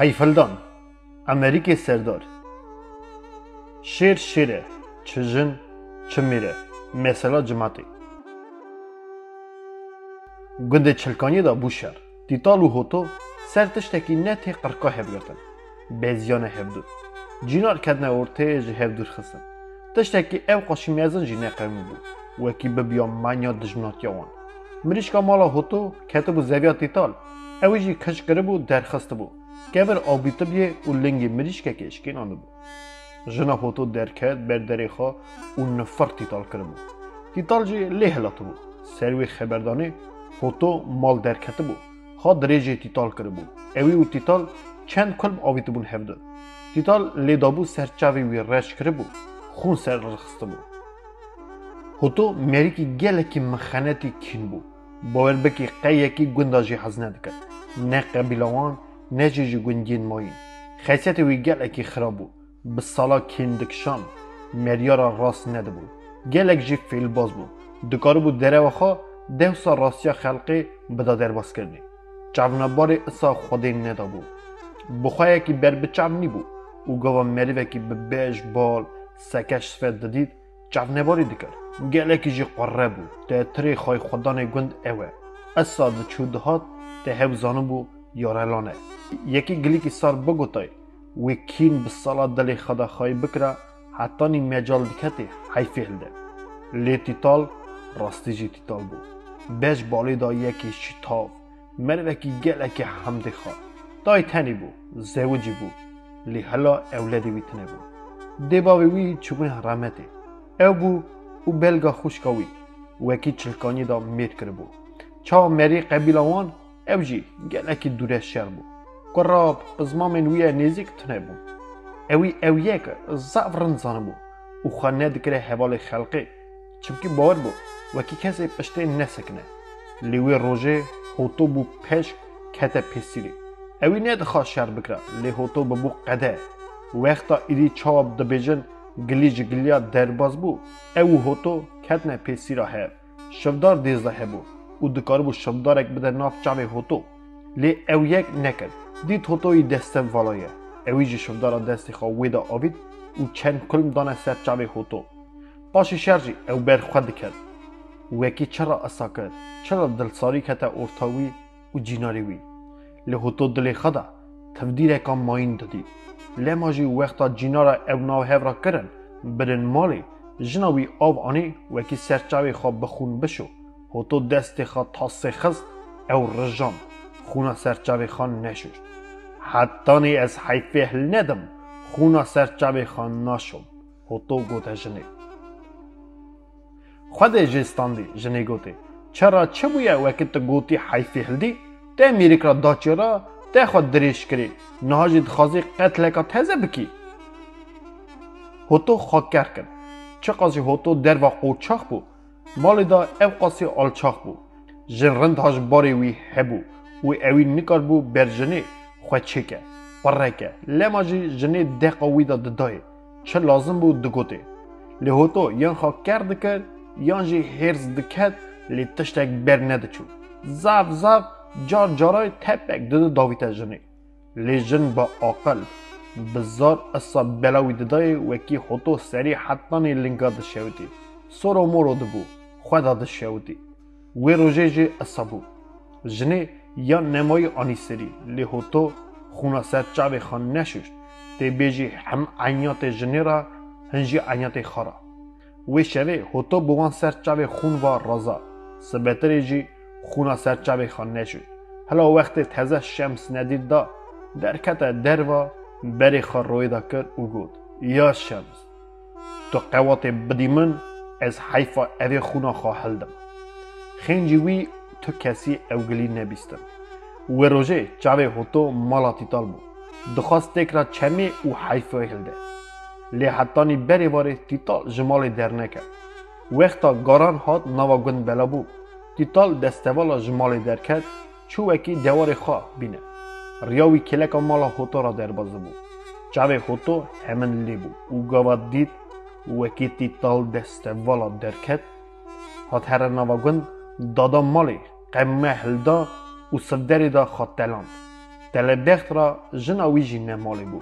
هیفلدان امریکی سردار شیر شیره چجن چمیره مثلا جماعتی گنده چلکانی دا بوشر دیتالو هوتو سرتشتکی نتی قرقا هفگرتن بیزیان هفدو جینار کدنه ارته جه هفدور خستن تشتکی او قاشی میزن جی نقرمی بو وکی ببیام مانیا دجمناتی وان مریشکا مالا هوتو کتبو زویات دیتال اوی جی کش کربو درخست بو کبر آبیت بیه و لنگی مریشکا که اشکین آنو بو جنا هوتو درکت برداری خوا و نفر تیتال کربو تیتال جی لی هلاتو بو سروی خبردانه هوتو مال درکت بو خوا دریجه تیتال کربو اوی و تیتال چند کلم آبیت بون هفده تیتال لی دابو سرچاوی وی رش کربو خون سر رخسته بو هوتو مریکی گلکی مخانتی کین بو باور بکی قیکی گنداجی حزنه دکت نه قبیلوان نه جیجی گندین ماین خیصیت وی گلکی خرابو بسالا کین دکشان مریارا راست نده بو گلک جی فیل باز بو دکارو بو دره وخا دوسا راستیا خلقی بدا در باز کردی چاونباری اصا خودی نده بو بخواه کی بر بچاو نی بو او گوا مریوه کی ببیج بال سکش سفید دادید چاونباری دکر گلکی جی قره بو ده تری خواه خودان گند اوه اصا ده چوده هات ده هفزانو بو یارلانه یکی گلی کی سار بگوتای و کین بسالا دلی خدا خواهی بکره حتی نی مجال دکتی حیفی هلده لی تیتال راستی جی تیتال بو بیش بالی دا یکی شتاف مروه کی گلکی حمدی خواه دای تنی بو زوجی بو لی هلا اولادی وی تنه بو دیباوی وی چوبین رحمتی او بو او بلگا خوشکاوی وکی چلکانی دا میر کربو چا مری قبیلوان او جی گلکی دوره شر بو قراب بزمامن وی نزیک تنه بو اوی او یک زعفرن زانه بو او خانه دکره حوال خلقی چبکی باور بو وکی کسی پشته نسکنه لیوی روژه هوتو بو پش کتا پیسیری اوی ند خواه شر بکره لی هوتو ببو قده وقتا ایدی چاب دبیجن گلیج گلیا درباز بو او هوتو کتنه پیسیرا هف شفدار دیزده هبو او دکار بو شفدار اک بده ناف چاوی هوتو لی او یک نکد دید هوتوی دسته والایه اوی جی شفدار دستی خواه ویدا آوید او چند کلم دانه سر چاوی هوتو پاشی شرجی او بر خود کرد وکی چرا اصا کرد چرا دلساری کتا ارتاوی و جیناری وی لی هوتو دلی خدا تفدیر اکام ماین دادی لما جی وقتا جینارا او ناو هفرا کرن برن مالی جناوی آو آنی وکی سرچاوی خواه بخون بشو هوتو دستی خواه تاسه خست او رجان خونا سرچاوی خواه نشوشت حتی نی از حیفه هل ندم خونا سرچاوی خواه ناشم هوتو گوته جنه خود جستاندی جنه گوته چرا چه بویه وکی تا گوتی حیفه هل دی؟ ده میریک را داچی را ده خود دریش کری نهاجی دخوازی قتل که تزه بکی هوتو خاکر کرد چه قاسی هوتو در و قوچاق بو مالی دا او قاسی آلچاق بو جن رند هاش باری وی هبو وی اوی نکار بو بر جنه خواه چه که قره که لما جی جنه ده قوی دا ددای چه لازم بو دگوته لی هوتو یان خاکر دکر یان جی هرز دکد لی تشتک بر ندچو زف جار جارای تپک داده داویت جنه لی جن با عقل بزار اصا بلاوی دادای وکی هوتو سری حتانی لنگا دشیوتی سورو مورو دبو خدا دشیوتی وی روژه جی اصا بو جنه یا نمای آنی سری لی هوتو خونا سر چاوی خان نشوشت تی بیجی هم عینیات جنه را هنجی عینیات خارا وی شوی هوتو بوان سر چاوی خون و رازا سبتری جی خونا سر چاوی خان نشود حالا وقت تازه شمس ندید دا درکت در و بری خار روی دا کرد و گود یا شمس تو قوات بدیمن از حیفا اوی خونا خواه هلدم خینجی وی تو کسی اوگلی نبیستم و روژه چاوی هوتو مالا تیتال بو دخواست تکرا چمی و حیفا هلده لی حتانی بری واره تیتال جمال در نکرد وقتا گاران هات نوا گند بلا بو تیتال دستوالا جمالی در کرد چو وکی دوار خواه بینه ریاوی کلکا مالا هوتو را در بازه بو چاوی هوتو همین لی بو او گواد دید وکی تیتال دستوالا در کرد هات هر نوا گند دادا مالی قمه هلدا و صدری دا خواه تلان تلبخت را جنا ویجی نمالی بو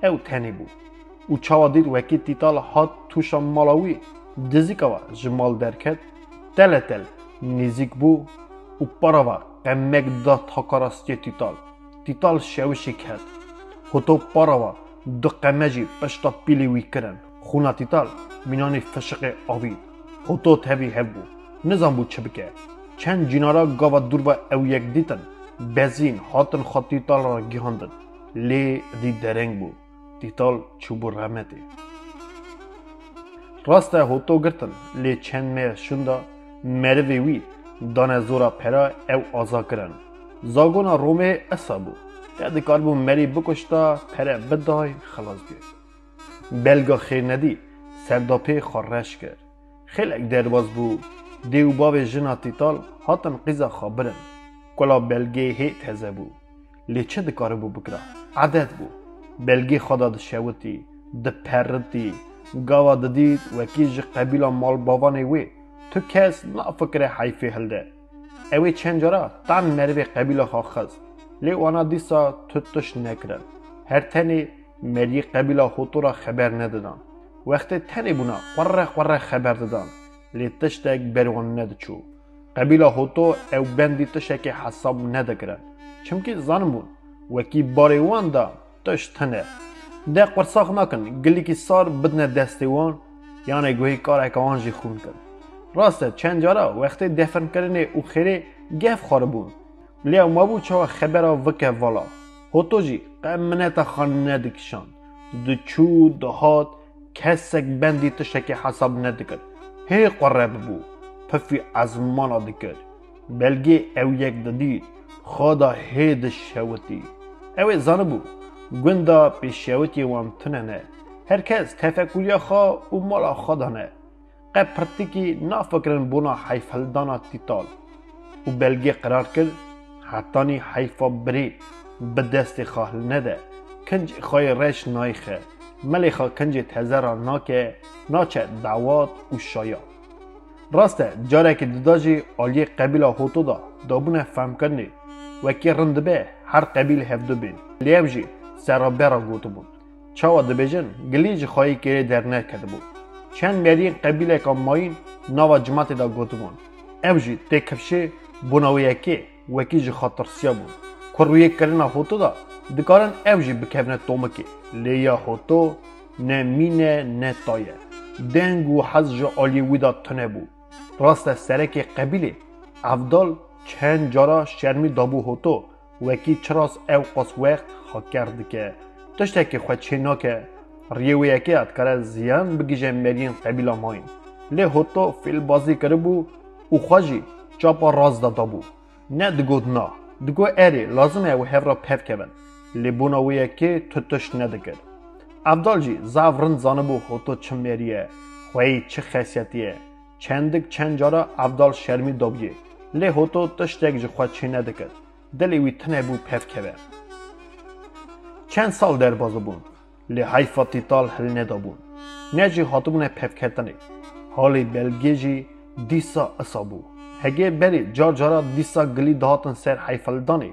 او تنی بو او چاوا دید وکی تیتال هات توشا مالاوی دزیکاوا جمال درکت تل نزیک بو او پاراوا قمک دا تاکاراستی تیتال شوشی کرد هتو پاراوا دو قمجی پشتا پیلی وی کرن خونا تیتال مینانی فشق آوید هتو تبی هبو نظام بو چه بکه چند جینارا گاوا دور با او یک دیتن بزین هاتن خود تیتال را گیهاندن لی دی درنگ بو تیتال چوبو رحمتی راسته هتو گرتن لی چند مه شنده مروی وی دانه زورا پرا او آزا کرن زاگونا رومه اصا بو یادکار بو مری بکشتا پره بدای خلاص گیر بلگا خیر ندی سرداپی خارش کرد خیلی درباز بو دیو باو جنا تیتال هاتن قیزا خابرن کلا بلگی هیت هزه بو لی چه دکاره بو بکرا عدد بو بلگی خدا دشوتی دپرتی گاوا ددید وکی جی قبیلا مال باوانه وی تو کس نا فکر حیفه هلده اوی چند جارا تن مروی قبیلا خاخز لی وانا دیسا تتش نکرن هر تنی مری قبیلا هوتو را خبر ندادن وقتی تنی بونا قره خبر دادن لی تشتک بروان ندچو قبیلا هوتو او بندی تشک حساب ندگرن چمکی زنمون وکی باریوان دا تش تنه ده قرصاق نکن گلی که سار بدنه دستیوان یعنی گوهی کار اکوان جی خون کن راسته چند جارا وقتی دفن کرنه او خیره گف خاربون لیا ما بو چوا خبره وکه والا هوتو جی قمنه خان ندکشان دو چو دهات کسک بندی تشک حساب ندکر هی قرب بو پفی ازمانا دکر بلگی او یک ددید خدا هید شوتی او زنبو گوندا پیشوتی وان تننه هرکس تفکریا خوا و مالا خدانه قب پرتیکی نافکرن بونا حیف هلدانا تیتال و بلگی قرار کرد حتانی حیفا بری بدست خواه نده کنج خواه رش نایخه ملیخا کنج تزرا ناکه ناچه دعوات و شایا راسته جاره که دداجی آلی قبیلا هوتو دا دابونه فهم کرنی وکی رندبه هر قبیل هفدو بین لیوجی سرابرا گوتو بود چاوا دبیجن گلیج خواهی که در نکده بود چند مری قبیله که ماین ناوا جماعت دا گوتو بود اوجی تکفشه بناویه که وکی جی خاطر سیا بود کرویه کرنا هوتو دا دکارن اوجی بکفنه تومکی لیا هوتو نه مینه نه تایه دنگ و حز جا آلی ویدا تنه بود راست سرک قبیله افضل چند جارا شرمی دابو هوتو وکی چراس او قاس وقت خاک کرد که تشته که خود چه ناکه ریوی اکی اتکاره زیان بگیجه مرین قبیلا ماین لی هوتو فیل بازی کرده بو او خواجی چاپا راز دادا بو نه دگود نا دگو اری لازمه او هف را پف کبن لی بوناوی اکی تتش ندکر افضل جی زاورن زانه بو هوتو چه مریه خواهی چه خیصیتیه چند جارا افضل شرمی دابیه لی هوتو تشتک جی خود چه ندکر دلی وی تنه بو پف کبن چند سال در بازو بون لی حیفا تیتال حل ندابون نجی هاتبونه پف کتنی حالی بلگی جی دیسا اصابو هگه بری جارا دیسا گلی دهاتن سر حیفل دانی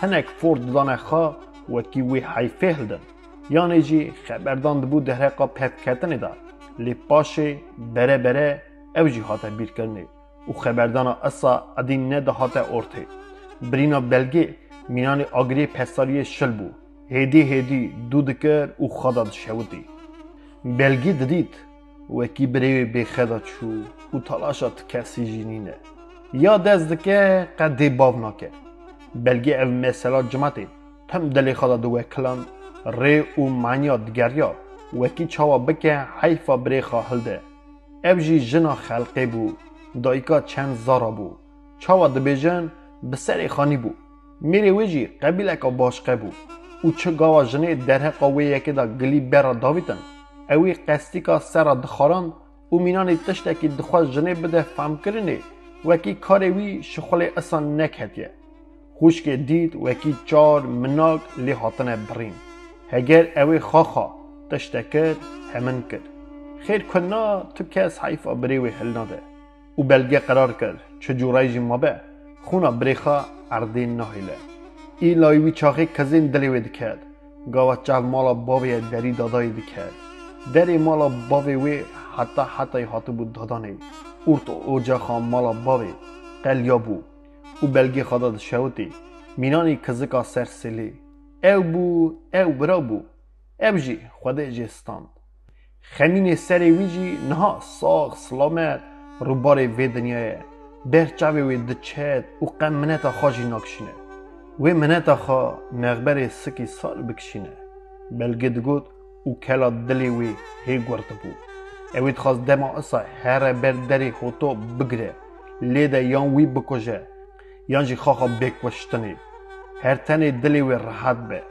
هنک فورد دانه خواه وکی وی حیفه هلدن یعنی جی خبردان دبو دهرقا پف کتنی دا لی پاشه بره او جی هاته بیر کرنی و خبردان اصا ادین نده هاته ارته برینا بلگی مینانی آگری پساری شل بو هدی دو دکر و خدا دشوتی بلگی ددید وکی بریوی بی خدا چو و تلاشات کسی جینینه یا دست دکه قدی باو ناکه بلگی او مثلا جمعتی تم دلی خدا دو وکلان ری و معنیا دگریا وکی چاوا بکه حیفا بری خواهلده او جی جنا خلقی بو دایکا چند زارا بو چاوا دبیجن بسری خانی بو میری ویجی قبیله که باشقه بو او چه گاوا جنه درها قوی یکی دا گلی برا داویتن اوی قصدی که سر دخاران او مینانی تشته که دخواست جنه بده فهم کرنه وکی کاری وی شخول اصان نکهتیه خوش که دید وکی چار مناک لی هاتنه برین هگر اوی خواخا تشته کرد همن کرد خیر کنا تو کس حیفا بریوی حل نده او بلگه قرار کرد چه جورای جی ما به خونا بریخا اردین نهیله ای لایوی چاخی کزین دلی وی دکد گاوا چاو مالا باوی دری دادای دکد دری مالا باوی وی حتی هاتو بود دادانه اورت اوجا خام مالا باوی قلیا بو او بلگی خدا دشوتی مینانی کزکا سر سلی او بو او برا بو او جی خوده جستاند خمین سری وی جی نها ساغ سلامت رو بار وی دنیای برچاوی وی دچهد او قم منتا خواجی ناکشینه وی منتا خوا مغبر سکی سال بکشینه بلگی دگود او کلا دلی وی هی گورده بو اوید خواست دما اصا هر بر دری خوتو بگره لیده یان وی بکشه یان جی خواه بکوشتنی هر تنی دلی وی راحت به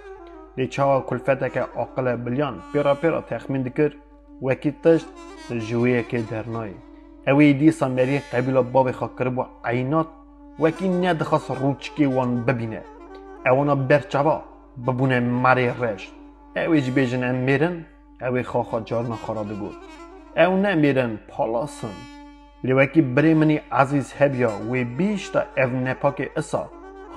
لی چاوا کلفته که عقل بلیان پیرا تخمین دکر وکی تشت جویه که درنای اوی دیسا مری قبیل باب خواه کربو عینات وکی ندخواست روچکی وان ببینه اونا برچاوا ببونه مری رشت اوی جی بیجن ام میرن اوی خواه جارنا خراده بود او نمیرن پالاسن لیوکی بری منی عزیز هبیا وی بیشتا او نپاک اصا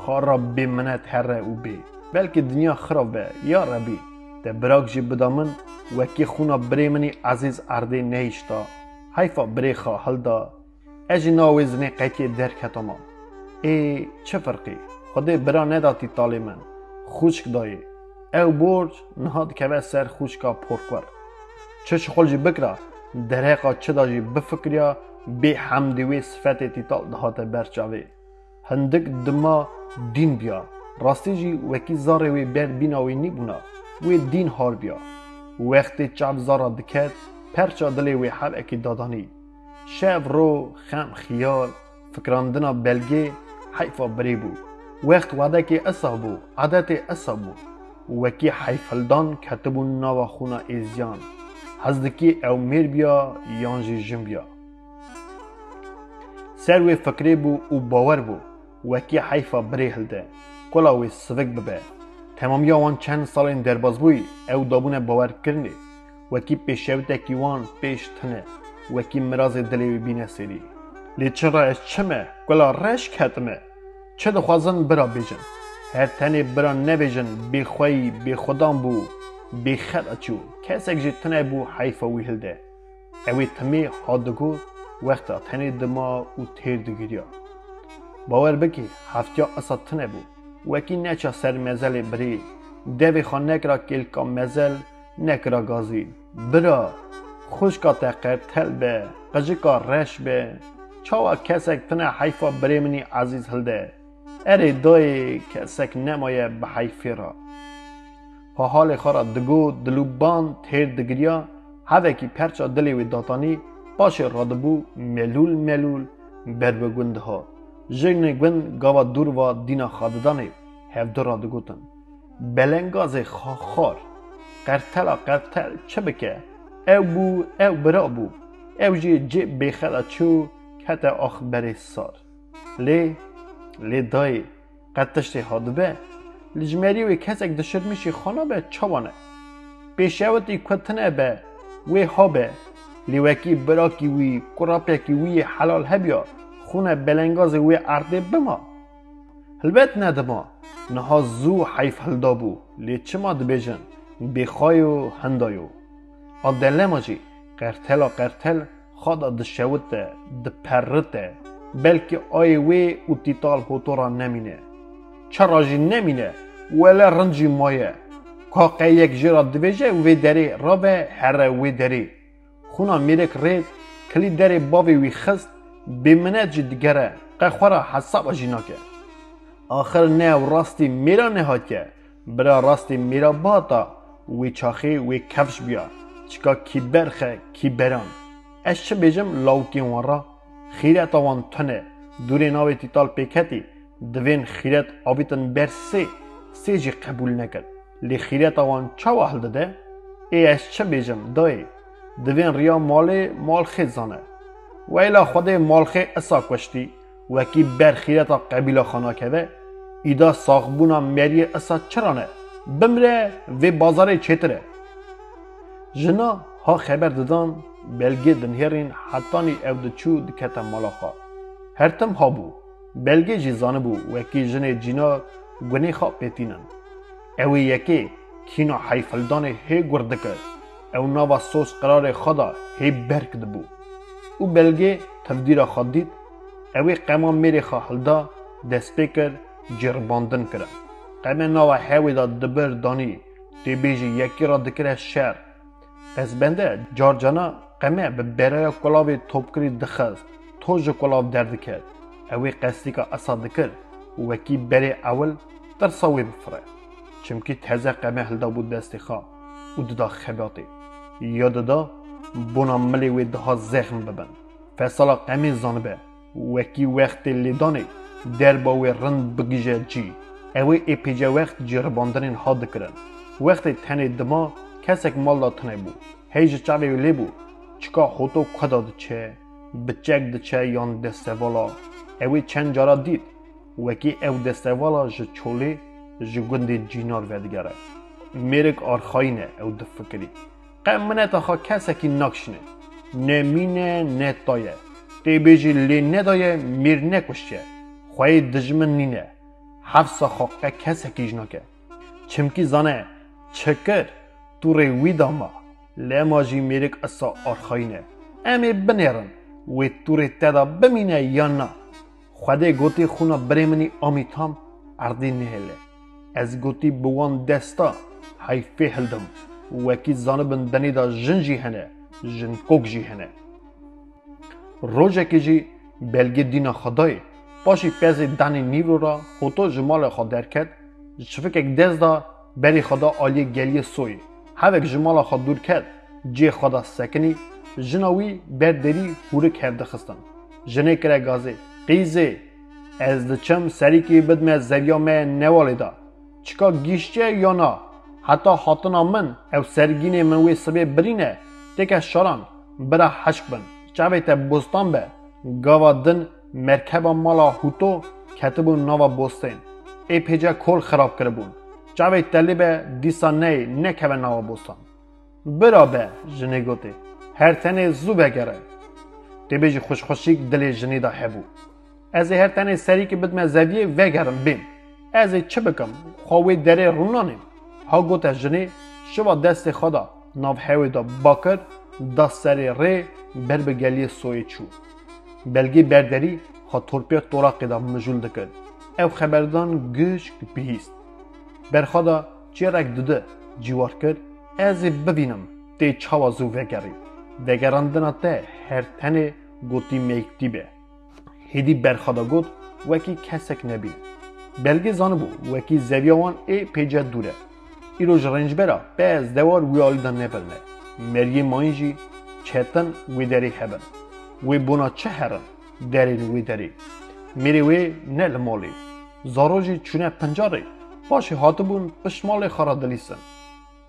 خارا بی منت هر او بی بلکه دنیا خراب به یا ربی ده براک جی بدامن وکی خونا بری منی عزیز ارده نیشتا حیفا بری خواه هل دا اجی ناوی زنی قیتی درکت اما ای چه فرقی خوده برا نداتی تالی من خوشک دایی او برج نهاد که سر خوشکا پرکور چه شخول جی بکرا درهقا چه دا جی بفکریا بی حمدوی صفت تیتال دهات برچاوی هندک دما دین بیا راستی جی وکی زاره وی بر بیناوی نی بونا وی دین هار بیا وقتی چاب زارا دکت پرچا دلی وی حل اکی دادانی شب رو خم خیال فکراندنا بلگی حیفا بری بو وقت وعده که اصا بو عادت اصا بو وکی حیفلدان کتبون ناوا خونا ایزیان حزدکی او میر بیا یانجی جن بیا سر وی فکری بو او باور بو وکی حیفا بری هلده کلا وی سوک ببه تمام یا وان چند سالین درباز بوی او دابونه باور کرنی وکی پیشوته کی وان پیش تنه وکی مراز دلی بینه سری لی چرا از چمه کلا رش کتمه چه دخوازن برا بیجن هر تنی برا نبیجن بی خوی بی خودان بو بی خد اچو کسک جی تنه بو حیفا وی هلده اوی تمی حادگو وقتا تنی دما او تیر دگیریا باور بکی هفتیا اصا تنه بو وکی نچا سر مزل بری دوی خواه نکرا کلکا مزل نکرا گازی برا خوشکا تقر تل به قجکا رش به چاوا کسک تنه حیفا بری منی عزیز هلده اری دای کسک نمایه به حیفی را پا حال خورا دگو دلوبان تیر دگریا هوکی پرچا دلی و داتانی باشه رادبو ملول بر بگونده ها جگن گون گاوا دور و دینا خاددانه هفده را دگوتن بلنگاز خار قرتل چه بکه او بو او برا بو او جی بخلا چو کت آخ بری سار لی دای قدتشتی هادبه لجمری وی کسک دشرمیشی خانه به چوانه پیشوتی کتنه به وی ها به لیوکی براکی وی قراپیکی وی حلال هبیا خونه بلنگاز وی ارده بما البت ندما نها زو حیف هلدا بو لی چما دبیجن بخایو هندایو آدله جی قرتل خدا دشوته دپرته بلکه آی وی او تیتال هوتورا نمینه چرا جی نمینه ولی رنجی مایه که یک جرا دویجه وی داری رابه هر وی داری خونا میرک رید کلی داری باوی وی خست بیمنه جی دگره که خورا حساب جینا که آخر نه و راستی میرا نهاد که برا راستی میرا باتا وی چاخی وی کفش بیا چکا کی برخه کی بران اش چه بیجم لاوکی وارا خیرت آوان تنه دوری ناوی تیتال پیکتی دوین خیرت آبیتن بر سی جی قبول نکرد لی خیرت آوان چه واحل داده؟ ای اش چه بیجم دایی دوین ریا مال خید زانه ویلا خود مال خید اصا کشتی وکی بر خیرت قبیل خانا کده ایدا ساخبونا مری اصا چرانه بمره و بازار چیتره جنا ها خبر دادن بلگی دنهرین حتانی او دچو دکتا مالا خواه هر تم ها بو بلگی جیزانه بو وکی جنه جینا گنی خواه پیتینن. اوی یکی کینا حیفلدان هی گرده کرد. او ناوا سوس قرار خدا هی برکد بو. او بلگه تبدیل خود دید. اوی قیما میری خواه دا دست بکر جرباندن کرد. قیما ناوا هیوی دا دبر دانی تی بیجی یکی را دکره شهر. پس بنده جارجانا قیما به برای کلاوی توبکری دخست. توج کلاو درد کرد. اوی قصدی که اصاد کرد. وکی بری اول ترساوی بفره. چمکی تازه قیما هلدا بود دستی خواه. او دا خباتی. یاد دا بونا ملی وی دها زخم ببن. فیصلا قیمی زانبه. وکی وقت لیدانی در باوی رند بگیجه جی. اوی ای پیجه وقت جرباندنین ها دکرن. وقت تنی دما کسک مال دا تنی بو. هیج چاوی لی بو. چکا خوتو کدا دچه. بچک دچه یان دسته والا. اوی چند جارا دید. وکی او دسته والا جه چولی جه گندی جینار ودگره. میرک آرخاینه او دفکری. قیمنه تا خواه کسکی نکشنه. نه مینه نه تایه. تی بیجی لی ندایه میر نکشته. خواهی دجمن نینه. حفظا خواه کسکی جناکه. چمکی زانه چکر توره وی داما. لیما جی میرک اصا آرخاینه. امی بنیرن. وی توره تدا بمینه یا نه. خواهده گوتی خونا بریمنی آمیتام اردی نهله. از گوتی بوان دستا حیفه هلدم. وکی زانبن دنی دا جن جی هنه. جن کوک جی هنه. روزه که جی بلگی دینا خدای باشی پیز دانی نیرو را خودتو جمال خود درکد شفک اک دست دا بری خدا آلی گلی سوی هفک جمال خود دور کد جی خدا سکنی جناوی بردری هورک هفده خستن جنه کره گازه قیزه از دچم سری که بدم از زریا من نوالی دا چکا گیشچه یا نا حتی حاطنا من او سرگین منوی سبه برینه تکه شاران برا حشق بن چاوی تا بوستان به گاوا دن مرکب مالا هوتو کتبون نوا بوستین ای پیجا کل خراب کربون چاوی تلی به دیسا نه که نوا بوستان برا به جنه گوتی هر تنه زو بگره تی بیجی خوشخوشیک دلی جنی دا هبو از هر تنه سری که بدم زویه وگرم بیم از چه بکم خواهی دره رونانیم ها گوته جنه شوا دست خدا ناو هاوی دا باکر دست سری ری بر بگلی سوی چو بلگی برداری خوا تورپیا توراقی دا مجول دکرد او خبردان گشک بیست برخدا چیرک دده جوار کرد از ببینم تی چاوازو وگری وگراندنا ته هر تنه گوتی میکتی به هیدی برخدا گوت وکی کسک نبین بلگی زانبو وکی زویاوان ای پیجه دوره ایروژ رنج برا باز دوار ویالی دا نبرنه مریه ماینجی چهتن وی داری هبن وی بونا چه هرن دارین وی داری میری وی نه لمالی زاروجی چونه پنجاری باشی هاتبون پشمال خارا دلیسن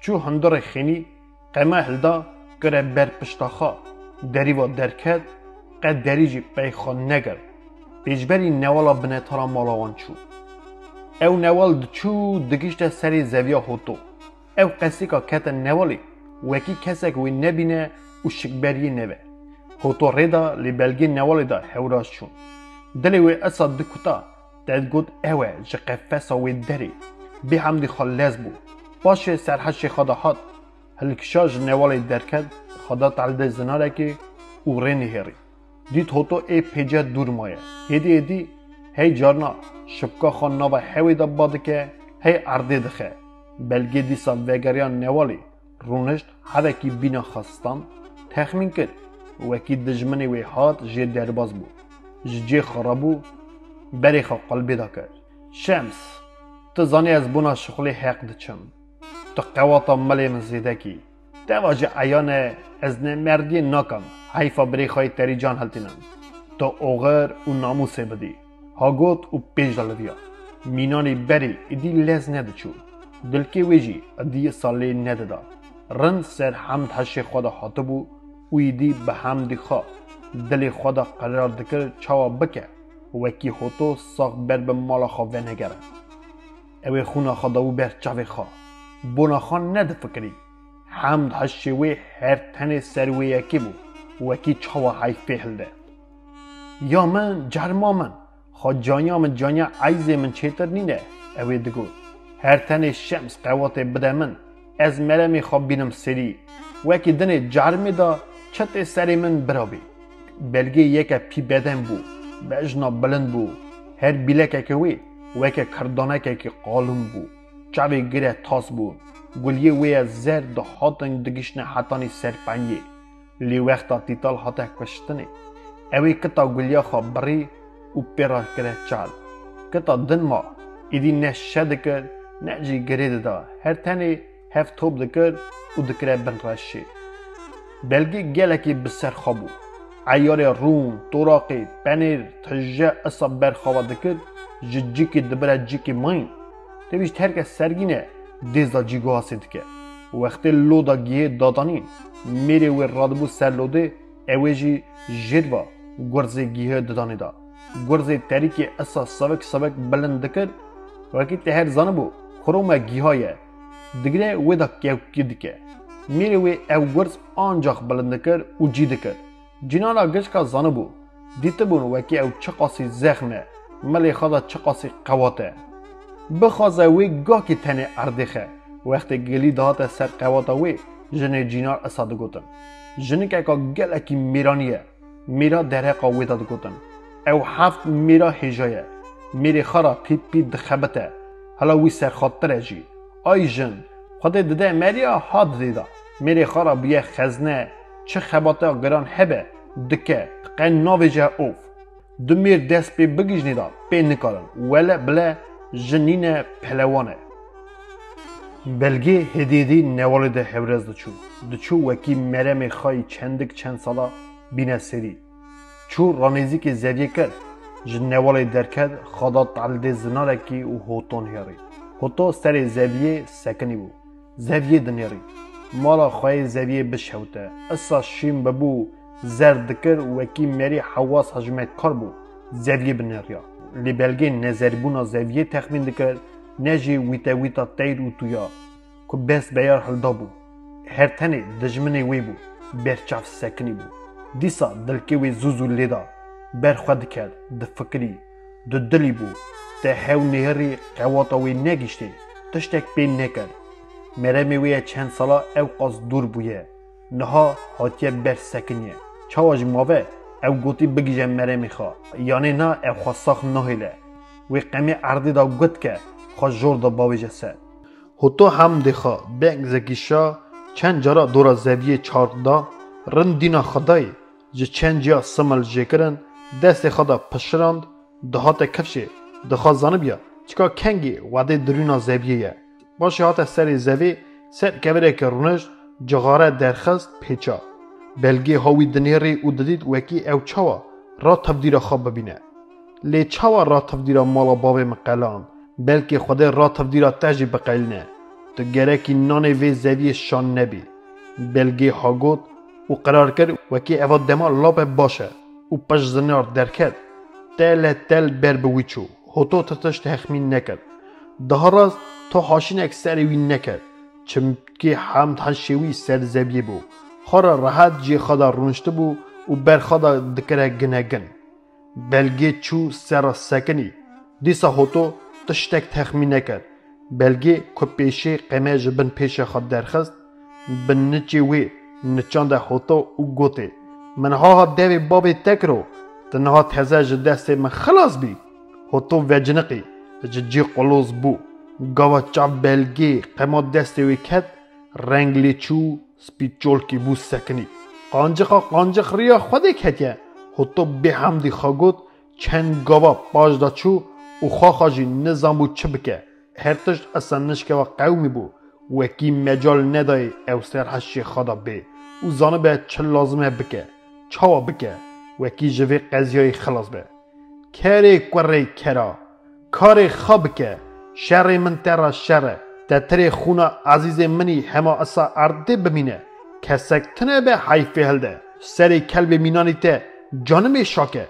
چو هندر خینی قیمه هلدا گره بر پشتاخا داری و درکد قد دریجی بیخوان نگر بیجبری نوالا بنه تارا مالاوان چو او نوال دچو دگیشت سری زویا هوتو او قصی که کت نوالی وکی کسک وی نبینه و شکبری نوه هوتو ریدا لی بلگی نوالی دا هوراش چون دلی وی اصاد دکوتا داد گود اوه جه قفصا وی داری بی همدی خالیز بو باشه سرحش خدا هات هلکشاج نوالی درکد خدا تعلده زناره که او رینی هری دید هوتو ای پیجه دور مایه هیدی هی جارنا شبکا خان نوا هوی دا باده که هی ارده دخه بلگی دیسا وگریان نوالی رونشت هدکی بینا خواستان تخمین کرد وکی دجمنی وی هات جه درباز بو جه خرابو بری خواه قلبی دا کرد شمس تو زانی از بونا شغلی حق دچم تو قواتا ملی من زیدکی تو واجه ایانه از مردی ناکم حیفا بری خواهی تری جان هلتینم تو اوغر و ناموسه بدی ها گوت و پیج دالویا مینانی بری ایدی لز ندچو دلکی ویجی ادی سالی نددا رن سر حمد هشی خدا حاطبو و ایدی به حمدی خواه دلی خدا قرار دکر چاوا بکه وکی هوتو ساق بر به مالا خواه و نگره اوی خونا خدا و بر چاوی خواه بونا خان ند فکری حمد هشی وی هر تن سروی یکی بو وکی چاوا های فهلده یا من جرما من خواه جانیا من جانیا عیزه من چیتر نینه اوی دگود هر تنه شمس قوات بده من از مرمی خواب بینم سری وکی دن جرمی دا چت سری من برابی بلگی یکا پی بدن بو بجنا بلند بو هر بیلکه که وی وکی کردانه که قالم بو چاوی گره تاس بو گلیه وی زر دا حاتن دگشن حتانی سرپنگی لی وقتا تیتال حتا کشتنی اوی کتا گلیه خواب بری و پیرا کره چال کتا دن ما ایدی نه شد کر نه جی گرید دا هر تنی هف توب دکر و دکره بن رشی بلگی گلکی بسر خوابو عیار روم، توراقی، پنیر، تجه اصاب برخواه دکر جی که دبره جی که ماین تبیش ترک سرگینه دیزا جیگو هاسید که وقتی لودا گیه دادانین میره و رادبو سر لوده اویجی جدوا گرزه گیه دادانی دا گرزه تریکی اصا سبک بلند دکر وکی تهر زانه بو خرومه گیه های دگره ویدا کیوکی دکه میره و او گرز آنجاق بلند دکر و جی دکر جنانا گشکا زانه بو دیته بون وکی او چقاسی زخمه ملی خدا چقاسی قواته بخوازه وی گاه که تنه اردخه وقتی گلی دهات سر قواته وی جنه جینار اصاد گوتن جنه که گلکی میرانیه میرا درقا وی داد گوتن او هفت میرا هجایه میری خارا پی دخبته حالا وی سر خاطره جی آی جن خود دده مریا هاد دیده میری خارا بیه خزنه چه خباته گران هبه دکه قن ناویجه اوف دمیر دست پی بگیجنی دا پی نکارن ولی بله جنین پهلوانه بلگی هدیدی نوالی ده هورز دچو وکی مرم خواهی چند سالا بینه سری چو رانیزی که زویه کرد جن نوالی درکد خدا تعلده زناره کی و هوتون هیاری هوتو سر زویه سکنی بو زویه دنیاری مالا خواهی زویه بشهوته اصا شیم ببو زرد کر وکی مری حواس حجمت کار بو زویه بنیاریا لی بلگی نظربونا زویه تخمین دکر نجی ویتا تیر و تویا که بس بیار حلدا بو هر تنه دجمنه وی بو برچاف سکنی بو دیسا دلکی وی زوزو لیدا برخواد کرد دفکری دلی بو ده هاو نهری قواتا وی نگیشتی تشتک بین نکر مرمی وی چند سالا او قاس دور بویه نها هاتیه بر سکنیه چاواج ماوه او گوتی بگیجه مرمی خواه یعنی نه او خواه ساخ نهیله وی قمی عردی دا گوت که خواه جور دا باویجه سد هتو هم دخوا بینگ زکیشا چند جارا دورا زویه چاردا رندینا خدای جه چند جا سمل جکرن دست خدا پشراند دهات کفشه دخوا زانبیا چکا کنگی وده درونا زویه باشه هات سری زوی سر کبره که رونش جغاره درخست پیچا بلگی هاوی دنیری او ددید وکی او چاوا را تفدیر خواب ببینه لی چاوا را تفدیر مالا باب مقلان بلکه خود را تفدیر تجی بقیلنه تو گرکی نان وی زوی شان نبی بلگی ها گود و قرار کرد وکی اواد دما لاب باشه و پش زنار درکد تل بر بویچو هتو تتش تخمین نکرد ده راز تا هاشینک سری وی نکرد چمکی حمد هنشوی سر زبیه بو خورا راحت جی خدا رونشته بو و بر خدا دکره گنگن بلگی چو سر سکنی دیسا هتو تشتک تخمین نکرد بلگی که پیشه قیمه جبن پیشه خود درخست بن نچی وی نچانده هتو و گوته من ها دوی بابی تکرو تنها تهزه جدست من خلاص بی هتو وجنقی جی قلوز بو گاوا چاب بلگی قیمه دسته وی کد رنگلی چو سپیچول کی بو سکنی قانجق ریا خوده کتیه هتو به همدی خواگود چند گاوا پاش دا چو و خواجی نظام بو چه بکه هرتش اصلا نشکه و قومی بو وکی مجال ندای او سر حشی خدا بی و زانه به چه لازمه بکه چاوا بکه وکی جوی قضیه خلاص به کاری کوری کرا کاری خواب که شر من ترا شر تتری خونا عزیز منی همه اصا ارده بمینه کسک تنه به حیفه هلده سری کلب مینانی ته جانم شاکه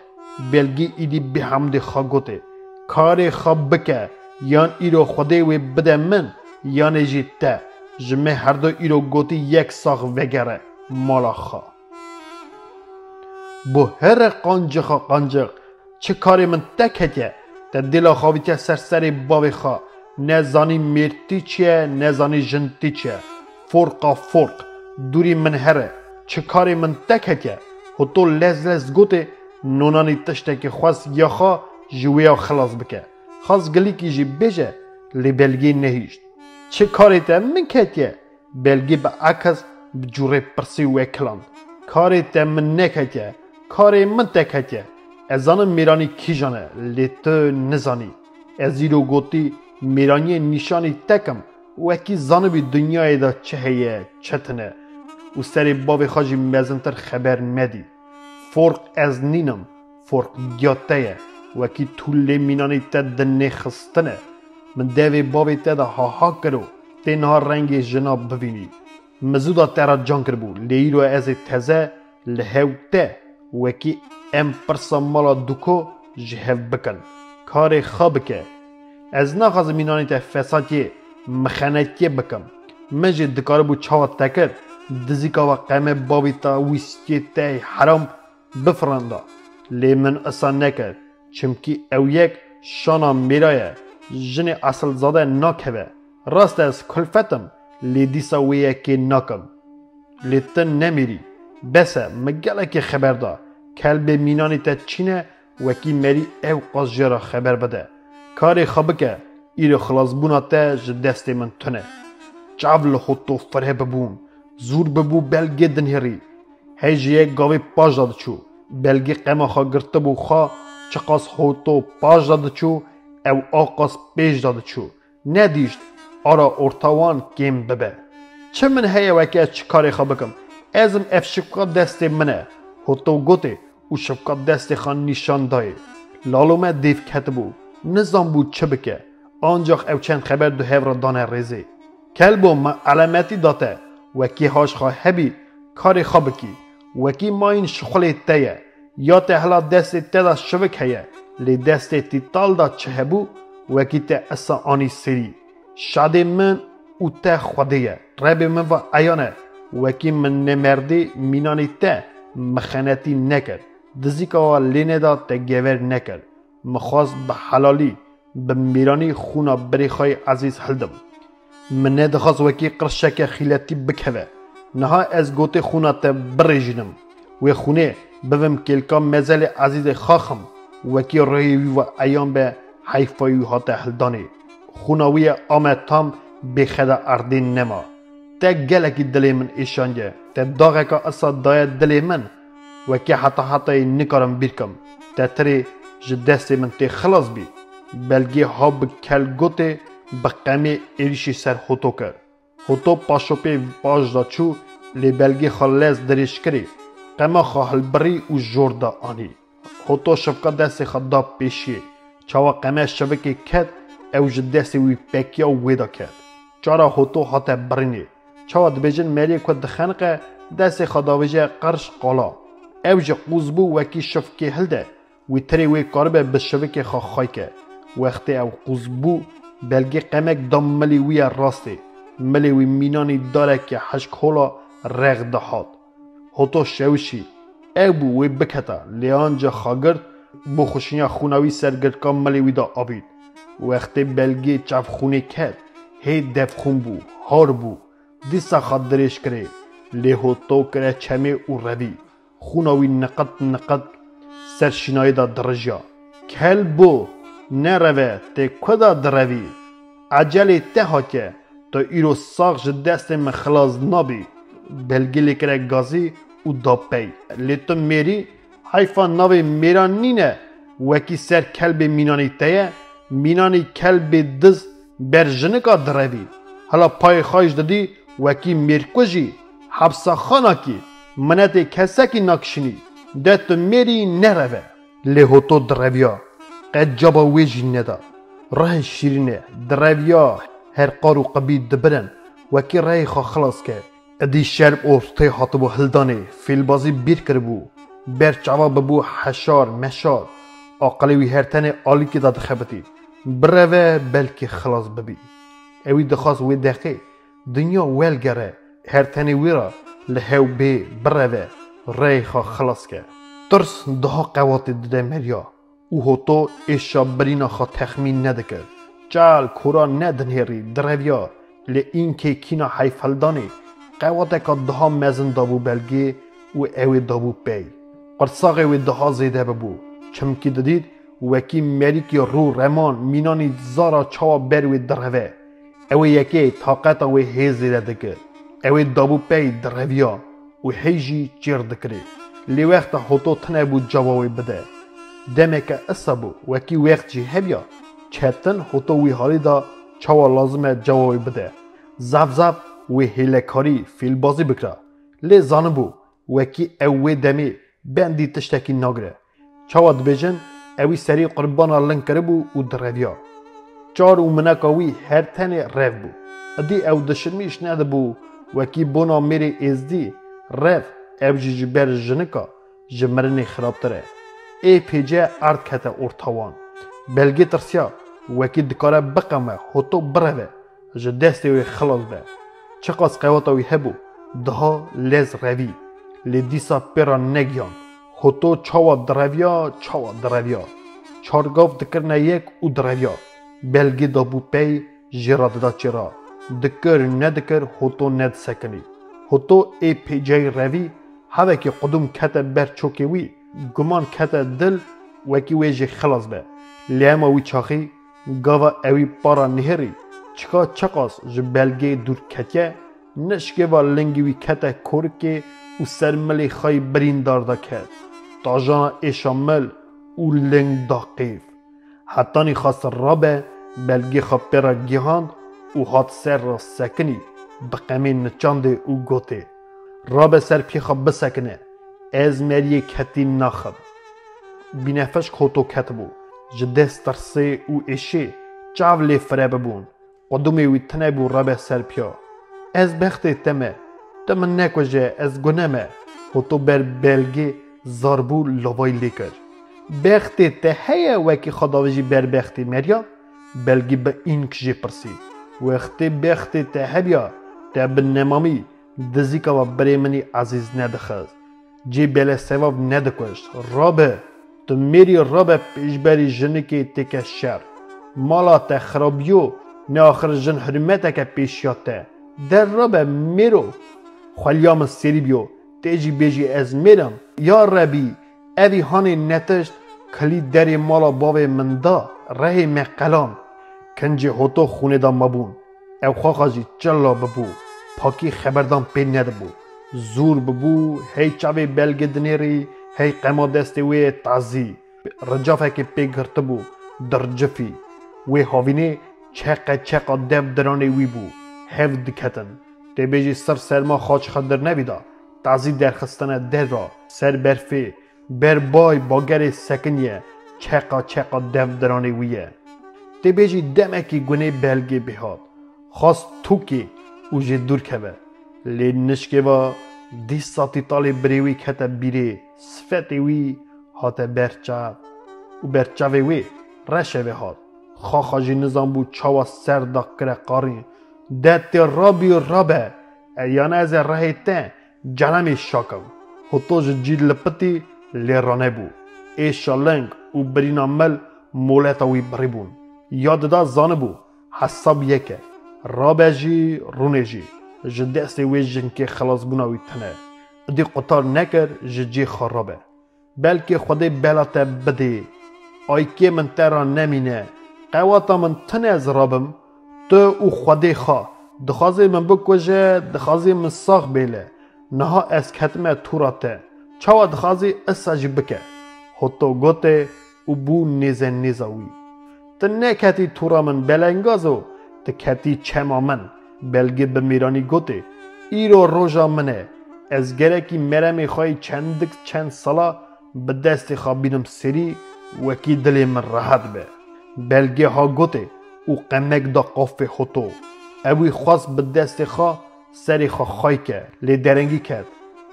بلگی ایدی به حمد خاگوته کاری خواب بکه یان ایرو خوده وی بده من یان جیت ته جمع هر دو ایرو گوتی یک ساخ وگره مالا خواه بو هر قانجق چه کاری من تکتیه تا دل خواهیتی سرسری باوی خواه نزانی مرتی چیه نزانی جنتی چیه فرقا فرق دوری من هره چه کاری من تکه هتو لز گوته نونانی تشته که خواست یا خوا جویا خلاص بکه خواست گلی که جی بجه لی بلگی نهیشت چه کاری تا من کتیه بلگی با عکس بجوره پرسی وکلان کاری تا من نکتیه کاری من تکتیه ازان میرانی کی جانه لی تو نزانی ازیرو گوتی میرانی نشانی تکم وکی زانبی دنیای دا چه هیه چتنه و سری بابی خاجی مزنتر خبر مدی فرق از نینم فرق گیاتهیه وکی طول مینانی تا دنه خستنه من دوی بابی تا دا ها کرو تنها رنگ جناب ببینی مزودا ترا جان کربو لیرو از تزه لهو ته وکی ام پرسا مالا دوکو جهو بکن کار خواب که از نخواست مینانی تا فسادی مخانتی بکم مجد دکار بو چاوت تکر دزیکا و قمه بابی تا ویستی تای حرام بفرنده لی من اصلا نکر چمکی او یک شانا میرایه جن اصل زاده ناکوه راست از کلفتم لی دیسا ویه که ناکم لی تن نمیری بسه مگله که خبر دا کلب مینانی تا چینه وکی مری او قاضی خبر بده کاری خواب که ایره خلاص بونا تا جدست من تنه چاول خودتو فره ببون زور ببو بلگی دنهری هیجیه گاوی پاش داد چو بلگی قیمه خواه گرته بو خواه چقاس خودتو پاش داد چو او آقاس پیش داد چو ندیشت آرا ارتوان کم ببه چه من هیه وکی چه کاری خواه بکم ازم اف شبکات دست منه خودتو گوته او شبکات دست خان نشان دای لالومه دیو کتبو نظام بود چه بکه آنجاق او چند خبر دو هفر دانه ریزی کلبو ما علامتی داته وکی هاش خواه هبی کاری خواه بکی وکی ما این شخلی تیه یا ته هلا دست تدا شوک هیه لی دست تی تال دا چه هبو وکی ته اصا آنی سری شاده من او ته خودیه رب من و ایانه وکی من نمردی مینانی ته مخانتی نکر دزیکا و لینه دا ته گور نکر مخواست به حلالی به میرانی خونا بریخای عزیز هلدم من ندخواست وکی قرشک خیلتی بکوه نها از گوت خونا تا بریجنم و خونه بوم کلکا مزل عزیز خاخم وکی رویوی و ایام به حیفایوی ها تا هلدانی خوناوی آمد تام بخدا اردین نما تا گلکی دلی من ایشانگه تا داغه که اصلا دایه دلی من وکی حتی نکارم بیرکم تا تری جدست من تی خلاص بی بلگی ها بکل گوته بقیمی ایریشی سر خوتو کرد خوتو پاشوپی پاش دا چو لی بلگی خلاص دریش کری قیمه خواهل بری و جور دا آنی خوتو شبکا دست خدا پیشیه چاوا قیمه شبکی کد او جدستی وی پکیا ویدا کد چارا خوتو حتی برینی چاوا دبیجن ملی کد دخنقه دست خدا ویجه قرش قالا او جه قوزبو وکی شفکی هلده وی تری وی کاربه بشبکی خواهی که وقتی او قوزبو بلگی قمک دام ملی وی راسته ملی وی مینانی داره که حشکولا رغ دهات هتو شوشی او بو وی بکتا لیانجا خاگرد بو خوشینیا خوناوی سرگرد کام ملی وی دا آبید وقتی بلگی چاف خونی کد هی دف خون بو هار بو دیسا خاد درش کره لی هتو کره چمه او روی خوناوی نقد سرشنای دا درجا کل بو نروه ته کدا دروی عجله ته ها که تا ایرو ساخش دست من خلاص نابی بلگی لکره گازی او دا پی لیتو میری حیفا ناوی میران نینه وکی سر کلب مینانی تیه مینانی کلب دز برجنکا دروی حالا پای خواهش دادی وکی میرکوژی حبسا خانا کی منت کسکی ناکشنی دتو میری نروه لیهوتو درویا قد جابا ویجی ندا راه شیرینه درویا هر قارو قبید دبرن وکی رای خواه خلاص که ادی شرب ارتی حاطبو هلدانه فیلبازی بیر کربو برچاوا ببو حشار مشار آقلوی هرتن آلی که داد خبتی بروه بلکه خلاص ببی اوی دخواست وی دقیق دنیا ویل گره هرتن ویرا لهو بی بروه رای خواه خلاص که ترس دها قوات دده مریا او هتو ایشا برینا خواه تخمین ندکر چال کورا ندنهری درویا لی این که کینا حیفلدانی قواته که دها مزن دابو بلگی و اوی دابو پی قرصاقی و دها زیده ببو چمکی دادید وکی مریکی رو رمان مینانی زارا چاوا بروی دروه اوی یکی طاقت اوی هیزی دکر اوی دابو پی درویا و هیجی چیر دکری لی وقت هوتو تنه بو جواوی بده دمه که اصابو وکی وقت جی هبیا چهتن هوتو وی حالی دا چاوا لازمه جواوی بده زب وی هیلکاری فیل بازی بکره لی زانبو وکی اوی دمی بندی تشتکی ناگره چاوا دبیجن اوی سری قربانا لنگ کربو و درویا چار و منکاوی هر تنه رف بو ادی او دشرمیش نده بو وکی بونا میری ازدی رف او جی بر جنکا جمرنی خرابتره ای پیجه ارد کته ارتوان بلگی ترسیا وکی دکاره بقمه هوتو بروه جه دستی وی خلاص به چقاس قواتاوی هبو دها لیز روی لی دیسا پیرا نگیان هوتو چاوا درویا چارگاف دکرنه یک او درویا بلگی دابو پی جیرا دادا چرا دکر ندکر هوتو ند سکنی هوتو ای پیجه روی هوا که قدوم کته بر چوکی وی گمان کته دل وکی ویجی خلاص به لیما وی چاخی گاوا اوی پارا نهری چکا چقاس جو بلگی دور کتیه نشکه و لنگی وی کته کورکی و سرملی خای برین دارده کت تاجان ایشامل و لنگ داقیف حتی نی خواست رابه بلگی خواب پیرا گیهاند و هات سر را سکنی بقمی نچانده و گوته رابه سر پی خواب بسکنه از مریه کتی ناخد بینفش خوتو کتبو جدست ترسه و ایشه چاولی فره ببون قدومی وی تنه بو رابه سر پیا از بخت تمه تمن نکوژه از گنمه خوتو بر بلگی زاربو لوای لیکر بخت ته هیا وکی خداوجی بر بختی مریا بلگی به این کجی پرسی وقتی بخت ته هبیا تا بنمامی دزیکا و بریمنی عزیز ندخز جی بله سواب ندکشت رابه تو میری رابه پیشبری جنکی تک شر مالا تا خرابیو نه آخر جن حرمته که پیشیاته در رابه میرو خلیام سری بیو تیجی بیجی از میرم یا ربی اوی هانی نتشت کلی دری مالا باوی من دا ره مقلان کنجی هوتو خونه دا مبون او خواخاجی چلا ببو پاکی خبردان پی ندبو زور ببو هی چاوی بلگ دنیری هی قما دستی وی تازی رجافه که پی گرت بو در جفی وی هاوینه چقا دف درانه وی بو هف دکتن تی بیجی سر ما خاچ خدر نویدا تازی درخستانه در را سر برفی بر بای باگر سکنیه چقا دف درانه ویه تی بیجی دمکی گونه بلگی بهاد خواست توکی اوجه دور کبه لی نشکه و دی ساتی تالی بریوی کتا بیره صفتی وی هاته برچاو و برچاوی وی رشه وی هات خاخاجی نظام بو چاوا سر داکره قارین دتی رابی و رابه ایانه از رهی تن جنمی شاکو هتوج جید لپتی لی رانه بو ای شالنگ و برینامل مولتا وی بریبون یاد دا زانه بو حساب یکه رابه جی رونه جی جدستی وی جنکی خلاص بوناوی تنه دی قطار نکر جی خرابه بلکه خودی بلاته بده آیکی من ترا نمینه قواتا من تنه از رابم تو او خودی خواه دخوازی من بکوژه دخوازی من ساخ بیله نها از کتمه توراته چاوا دخوازی اساجی بکه هتو گوته او بو نیزاوی تنه کتی تورا من بلنگازو ته کتی چما من بلگی بمیرانی گوته ایرو روژا منه از گرکی مرمی خواهی چند سالا به دست خوابینم سری وکی دلی من راحت به بلگی ها گوته او قمک دا قاف هتو اوی خواست به دست خواه سری خواهی که لی درنگی کرد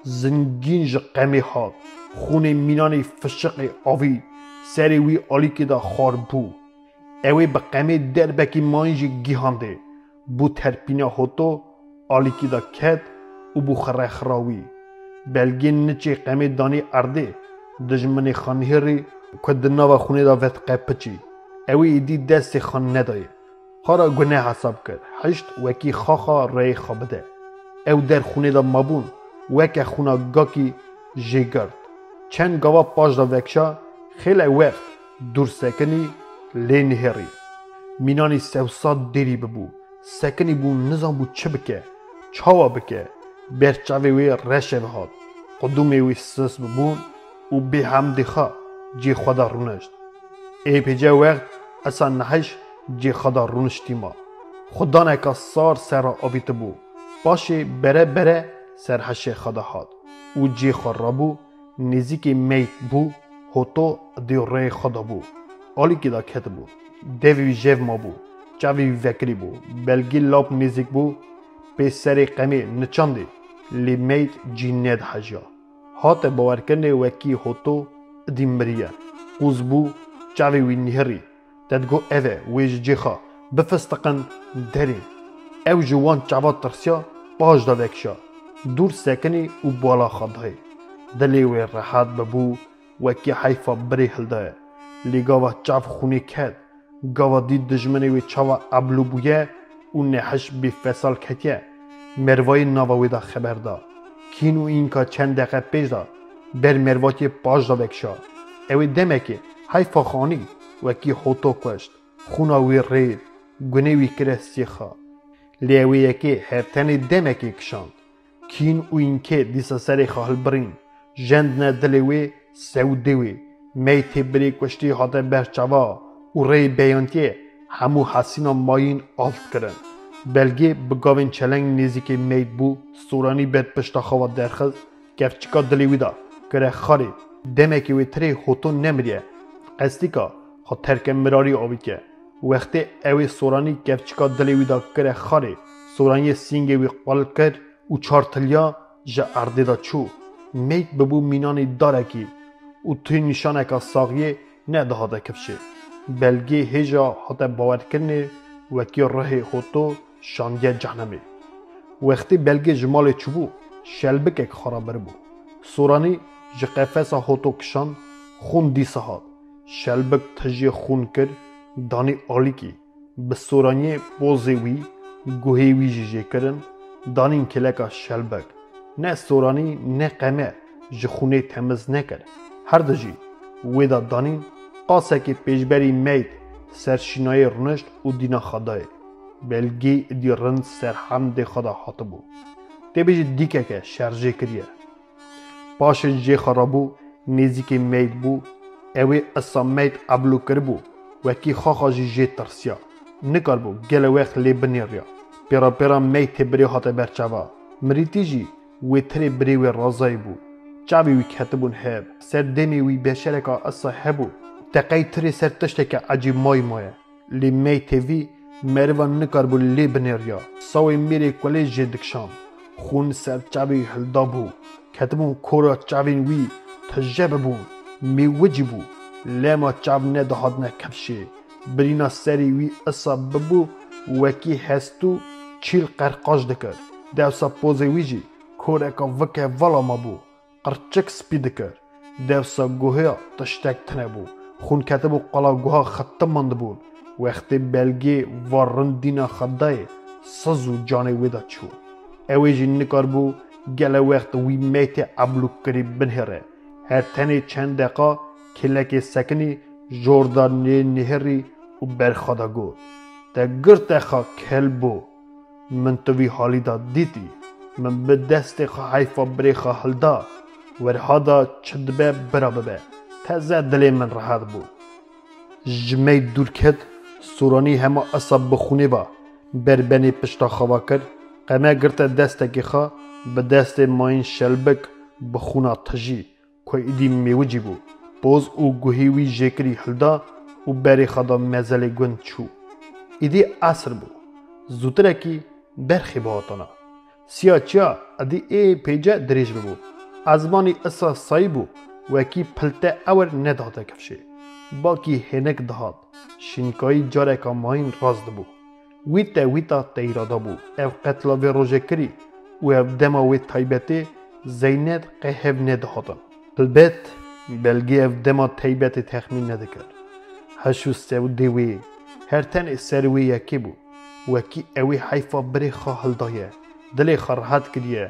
زنگین جا قمی هاد خونه مینانی فشق آوی سری وی آلی که دا خار بو اوی به قمی دربکی مانجی گیهانده بو ترپینا هتو آلی که دا کد او بو خراوی بلگی نچه قمی دانی ارده دجمنی خانهری که دناو خونه دا وط قپچی اوی ایدی دست خان ندایه خارا گناه حساب کرد هشت وکی خاخا ری خابده او در خونه دا مبون وک خونا گاکی جگرد چند گاوا پاش دا وکشا خیلی وقت دور سکنی لی نهری مینانی سوساد دیری ببو سکنی بو نظام بو چه بکه چاوا بکه برچاوی وی رشه بهاد قدومی وی سس ببون و به هم دیخوا جی خدا رونشت ای پیجه وقت اصلا نهش جی خدا رونشتی ما خدا نکا سار سر آبیت بو باشه بره سرحش خدا هاد و جی خرابو نزیکی میت بو هوتو دی ری خدا بو آلی که دا کت بو دوی جیو ما بو چاوی وکری بو بلگی لاب نزیک بو به سری قمی نچاندی لی میت جی ند حجا هات باورکنه وکی هوتو دی مریه قوز بو چاوی وی نهری تدگو اوه ویج جیخا بفستقن درین او جوان چاوا ترسیا باش دا وکشا دور سکنی و بالا خدای دلی وی راحت ببو وکی حیفا بری هلده لیگاوا چاو خونی کد گاوا دید دجمنی وی چاوا ابلو بویه و نحش بی فصال کتیه مروای ناواوی دا خبر دا کینو این که چند دقیقه پیش دا بر مرواتی پاش دا وکشا اوی دمه که حیفا خانی وکی هوتو کشت خوناوی رید گنیوی کره سیخا لیوی یکی هرتنی دمه که کشاند کین و این که دیسا سری خواهل برین جند ندلیوی سودیوی میتی بری کشتی حاطه برچوا و ری بیانتیه همو حسینا ماین آلت کرن بلگی بگاوین چلنگ نیزی میت بو سورانی بد پشتا خواد درخز کفچکا دلیوی دا کره خاری دمه که وی تری هوتو نمریه قصدی که خود ترک مراری آبی که وقتی اوی سورانی کفچکا دلیوی دا کره خاری سورانی سینگی وی قل کرد و چارتلیا جا ارده دا چو میت ببو مینانی داره کی و توی نشانه که ساقیه نده ده کفشه بلگی هجا حتی باور کنه وکی ره هوتو شاندیه جهنمه وقتی بلگی جمال چوبو شلبک اک خرابر بو سورانی جا قفص هوتو کشان خون دیسه هاد شلبک تجی خون کرد دانی آلی کی به سورانی بوزی وی گوهی وی جیجه کرن دانین کلکا شلبک نه سورانی نه قمه جخونه تمز نکرد هر دجی ویدا دانین قاسه که پیشبری میت سرشینای رونشت و دینا خدای بلگی دی رند سر هم دی خدا حاطه بو تی بیجی دیکه که شرجه کریه پاش جه خرابو نیزی که میت بو اوی اصا میت ابلو کربو وکی خاخا جه ترسیا نکار بو گل وقت لی بنیریا پیرا میت بری حاطه برچوا مریتی جی وی تری بری وی رازای بو چاوی وی کتبون هب سر دمی وی بشرکا اصا هبو تقی تری سر تشتک عجیب مای لی میت وی مروان نکار بو لی بنیریا ساوی میری کلی جدکشان خون سر چاوی هلدا بو کتبون کورا چاوین وی تجربه بو می وجی بو لما چاو ندهاد نکفشه برینا سری وی اصا ببو وکی هستو چیل قرقاش دکر دوسا پوزی ویجی کورکا وکه والا ما بو قرچک سپی دکر دوسا گوهیا تشتک تنه بو خون کتبو قلا گوها ختم مند بو وقتی بلگی وارندینا خدای سزو جانه ویدا چو اویجی نکار بو گله وقت وی میت ابلو کری بنهره هر تنی چند دقا کلک سکنی جوردان نهری و برخدا گو تا گرت خا کل بو من توی حالی دا دیتی من به دست خا حیفا بری خا حلدا ورهادا چدبه برابه تازه دلی من راحت بو جمی دور کد سورانی همه اصاب بخونه با بربنی پشتا خوا کرد قمه گرت دست که خا به دست ماین شلبک بخونه تجی که ایدی میوجی بو باز او گوهیوی جکری هلدا و بری خدا مزل گوند چو ایدی عصر بو زودره کی برخی باهاتانا سیا چیا ادی ای پیجه دریج ببو ازمانی اصا سایی بو وکی پلته اور نداده کفشه باکی هنک دهاد شنکایی جاره که ماین رازد بو ویتا تیرادا بو او قتلا و روژه کری و او دما وی تایبتی زیند قهب ندهادن البت بلگی او دما تایبتی تخمین ندکر هشو سو دیوی هر تن سروی یکی بو وکی اوی حیفا بری خواه هلدایه دلی خرحت کریه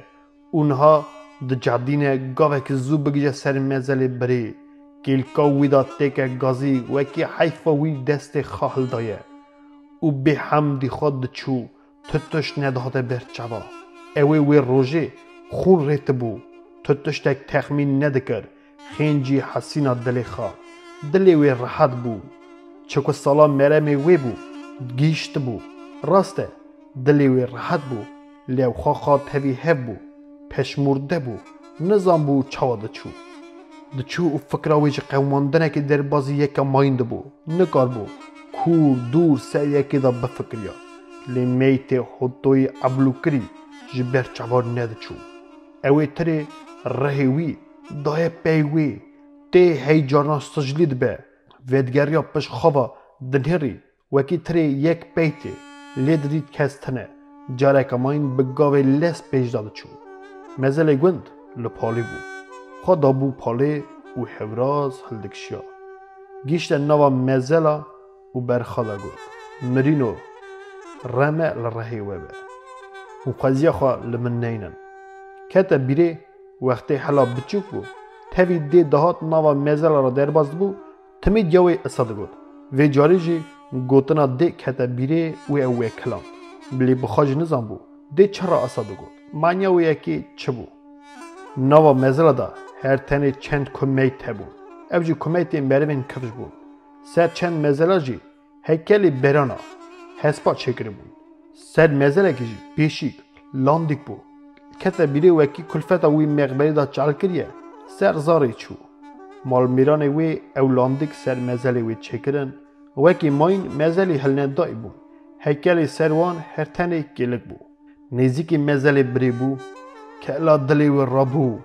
اونها د جادینه گاوه که زو بگیجه سر مزل بری کلکا ویدا تیکه گازی وکی حیفا وی دست خواه هلدایه او به حمدی خود چو تتش نداده بر چوا اوی وی روژه خون ریت بو تتش تک تخمین ندکر خینجی حسینا دلی خواه دلی وی راحت بو چکو سالا مرمی وی بو گیشت بو راسته دلی وی راحت بو لیو خواه تاوی هف بو پشمورده بو نظام بو چواده چو دچو او فکراوی جه قوماندنه که در بازی یکا مایند بو نکار بو کور دور سر یکی دا بفکریا لی میت خودتوی عبلو کری جبر چوار نده چو اوی تره رهوی دای پیوی تی هی جارنا سجلید به ودگریا پش خواه دنهری وکی تره یک پیتی لید رید کستنه جاره کماین بگاوی لس پیش داده چو مزل گوند لپالی بو خواه دابو پالی و هوراز هلدکشیا گیشت نوا مزلا و برخادا گود مرینو رمه لرهی وبه و قضیه خواه لمن نینن کتا بیره وقتی حالا بچوک بو تاوی دی دهات نوا مزلا را درباز بو تمی دیوی اصاد گود و جاری جی گوتنا دی کتا بیره و اوه کلام بلی بخواج نظام بو دی چرا اصاد گود معنی و یکی چه بو نوا مزلا دا هر تنه چند کمیت هبون او جی کمیت مروین کفش بون سر چند مزلا جی هیکلی برانا هسپا چکری بون سر مزلا که جی بیشیک لاندیک بو کتا بیره وکی کلفتا وی مقبری دا چال کریه سر زاری چو مال میران وی او لاندیک سر مزلی وی چکرن وکی ماین مزلی هلنه دای بون هیکلی سروان هر تنه گلک بو نزیکی مزلی بری بو که الا دلی وی رابو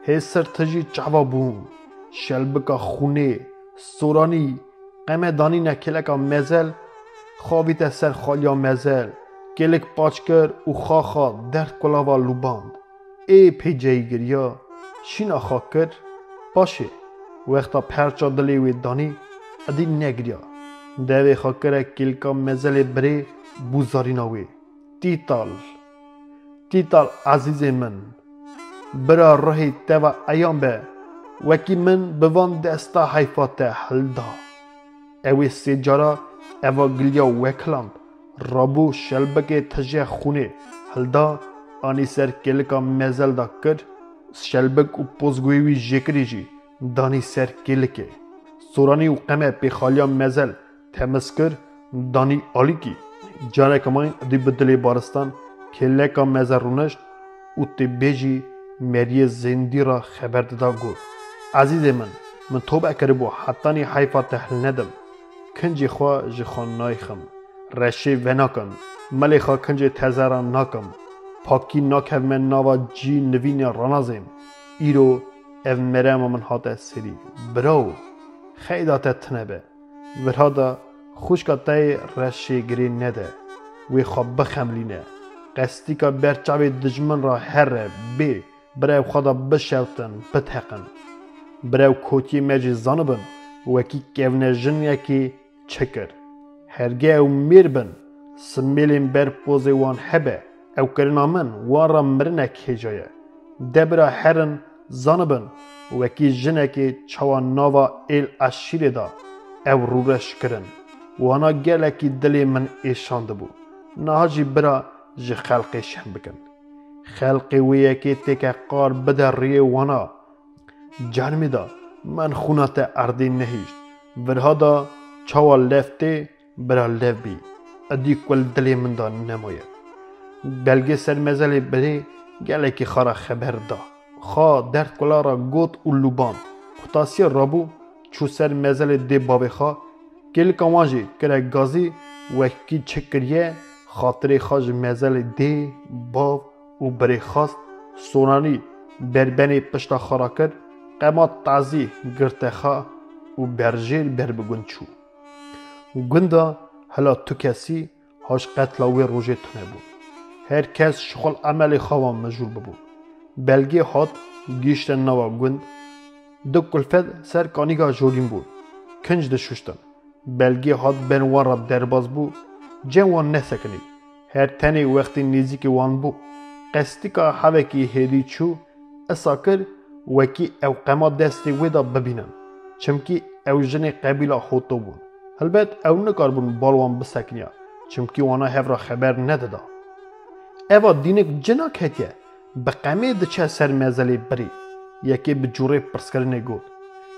هی سر تجی چوا بون شلبکا خونه سورانی قمه دانی نکلکا مزل خوابیت سر خالیا مزل گلک پاچ کر و خاخا درد کلاوا لوباند ای پیجی گریا شینا خا کر باشه وقتا پرچا دلی وی دانی ادی نگریا دوی خا کره کلکا مزل بری بوزاریناوی تیتال عزیز من برا رهی توا ایام به وکی من بوان دستا حیفات حلدا اوی سی جارا اوا گلیا وکلاند رابو شلبک تجه خونه هلدا آنی سر کلکا مزل دا کرد شلبک و پوزگویوی جکری جی دانی سر کلکه سورانی و قمه پی خالیا مزل تمس کر دانی آلی کی جانه کماین دی بدلی بارستان کلکا مزل رونشت و تی بیجی مریه زندی را خبر دادا گود عزیز من توبه کربو حتانی حیفا تحل ندم کنجی خواه جی خواه نایخم رشی و ناکن ملی خواه کنجی تزران ناکم پاکی ناکه من ناوا جی نوین رانازیم ایرو او مرم من هاته سری براو خیدات تنبه ورهادا خوشکا تای رشی گری نده وی خواه بخملینه قصدی که برچاوی دجمن را هره بی برای خدا بشوتن بتحقن برای کوتی مجی زانبن وکی کهونه جن یکی چکر هرگه او میر بن سمیلین بر پوزی وان هبه او کرنا من وان را مرنک هجایه دبرا هرن زانبن وکی جن یکی چوان ناوا ایل اشیره دا او رورش کرن وانا گلکی دلی من ایشانده بو نهاجی برا جی خلقش هم بکن خلقی ویه که تکه قار بده ریه وانا جانمی دا من خونات اردی نهیشت ورها دا چاوا لفته برا لف بی ادی کل دلی من دا نمایه بلگه سر مزل بری گله که خارا خبر دا خواه درد کلا را گوت و لوبان خطاسی رابو چو سر مزل دی بابی خواه گل کاماجی کره گازی وکی چکریه خاطر خاج مزل دی باب و بری خواست سونانی بربنی پشتا خارا کرد قیمات تعزی گرته خواه و برجیر بر بگون چو گنده هلا تو کسی هاش قتلاوی روژه تونه بود هر کس شغل عمل خواه مجبور ببود بلگه هات گیشت نوا گند دو کلفت سر کانیگا جولین بود کنج دشوشتن بلگی هات بن وان را درباز بو جوان نسکنی هر تنی وقتی نزدیک وان بو قصدی که هوکی هری چو اساکر وکی او قما دستی ودا ببینن چمکی او جن قبیله هوتو بون البته او نکار بون بالوان بسکنیا چمکی وانا هف را خبر ندادا اوا دینک جنا کتیه بقمه دچه سرمزلی بری یکی بجوره پرسکرنه گود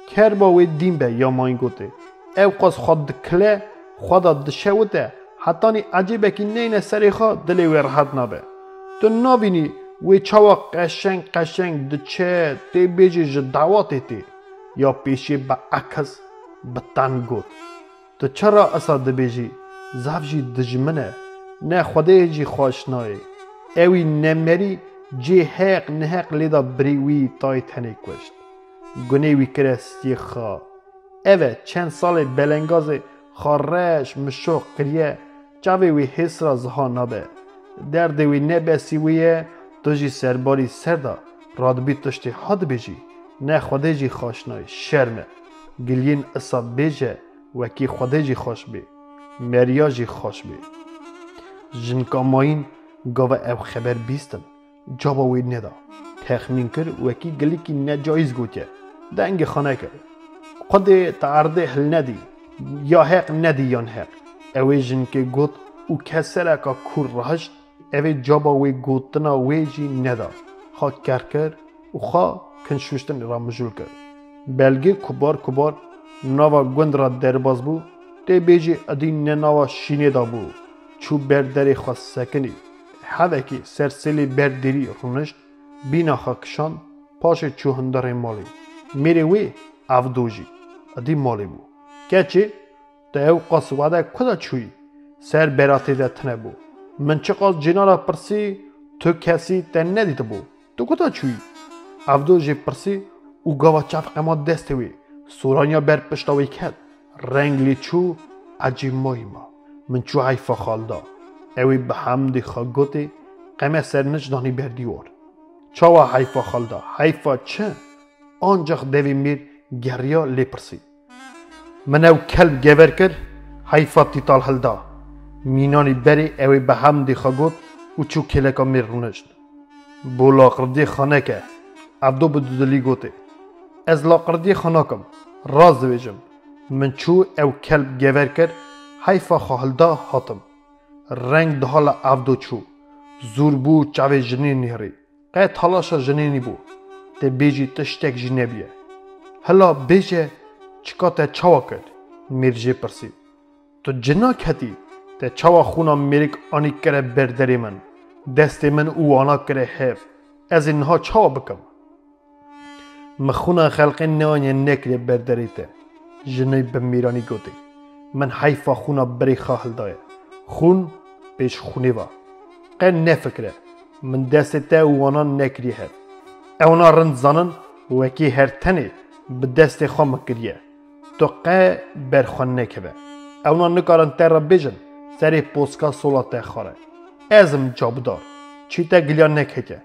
کر باوی دین به یا ماین گوته او قاس خود کله خدا دشوته حتی نی عجیبه که نین سری خواه دلی و راحت نبه تو نبینی و چاوا قشنگ دچه تی بیجی جدواتی تی یا پیشی با عکس بطن گود تو چرا اصلا دبیجی زفجی دجمنه نه خوده جی خواشنای اوی نمری جی حق نحق لیدا بریوی تای تنی کشت گنیوی کرستی خواه اوه چند سال بلنگاز خارش مشوق کریه چاوی وی حس را زها نبه درد وی نبسی ویه تو جی سرباری سردا راد بی تشتی حد بیجی نه خوده جی خواشنای شرمه گلین اصا بیجه وکی خوده جی خوش بی مریا جی خوش بی جنکا ماین گاوه او خبر بیستن جابا وی ندا تخمین کر وکی گلی کی نجایز گوتیه دنگ خانه کر خود تعرضه هل ندی یا حق ندی یا حق اوی جنکه گوت او کسره که کور رهشت اوی جابا وی گوتنا وی جی ندا خواه کر و خواه کنشوشتن را مجول کر بلگه کبار نوا گوند را درباز بو تی بیجی ادین نوا شینه دا بو چو بردری خواه سکنی حدکی سرسلی بردری رونشت بینا خاکشان پاش چو هندر مالی میره وی افدوجی ادی مالی بو کچی تا او قاس وعده کدا چوی سر براتی ده تنه بو من چه قاس جنارا پرسی تو کسی تن ندیده بو تو کدا چوی افدوجی پرسی او گاوا چفق ما دسته وی سورانیا بر پشتاوی کد رنگ لی چو عجیب مایی ما من چو حیفا خالدا اوی به حمدی خاگوتی قمه سرنج دانی بردیور چاوا حیفا خالدا حیفا چه آنجاق دوی میر گریا لی پرسی من او کلب گور کر حیفا تیتال هلدا مینانی بری اوی به حمدی خاگوت و چو کلکا میر رونشت بو لاقردی خانه که عبدو بدودلی گوتی از لاقردی خانه کم راز دویجم من چو او کلب گور کر حیفا خالدا حاتم رنگ دهال عبدو چو زور بو چاوی جنین نیری قید حالاشا جنینی بو تی بیجی تشتک جنه بیه هلا بیجه چکا تی چاوا کرد میرجی پرسی تو جنا کتی تی چاوا خونا میرک آنی کره بردری من دست من او آنا کره حیف از اینها چاوا بکم مخونا خلقی نوانی نکره بردری تی جنی بمیرانی گوتی من حیفا خونا بری خواهل دایه خون پیش خونی و قن نفکره من دست تا وانا نکری هف اونا رند زنن وکی هر تنی به دست خام کریه تو قه برخوان نکبه اونا نکارن تر را بیجن سری پوسکا سولا تخاره ازم جابدار چی تا گلیان نکهکه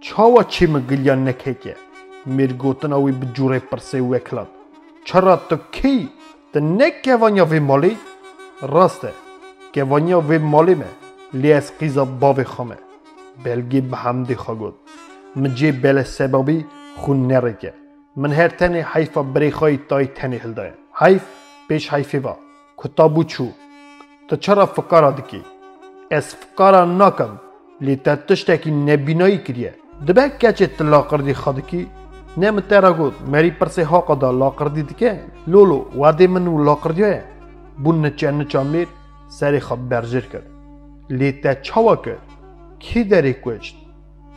چاوا چی من گلیان نکهکه میرگوتن اوی بجوره پرسه وکلاد چرا تو کی تا نکه وانیا وی مالی راسته که وانیا وی مالی مه لی از قیزا باوی خامه بلگی به حمدی خواگود مجی بل سبابی خون نرکه من هر تنی حیفا بری خواهی تای تنی هلدایه حیف پیش حیفی با کتابو چو تو چرا فکارا دکی از فکارا ناکم لی تا تشتکی نبینایی کریه دبه کچه تلاقردی خادکی نم ترا گود مری پرسه حاقا دا لاقردی دکه لولو واده منو لاقردیه بون نچه میر سری خواب برجر کرد لی تا چاوا کرد کی داری کشت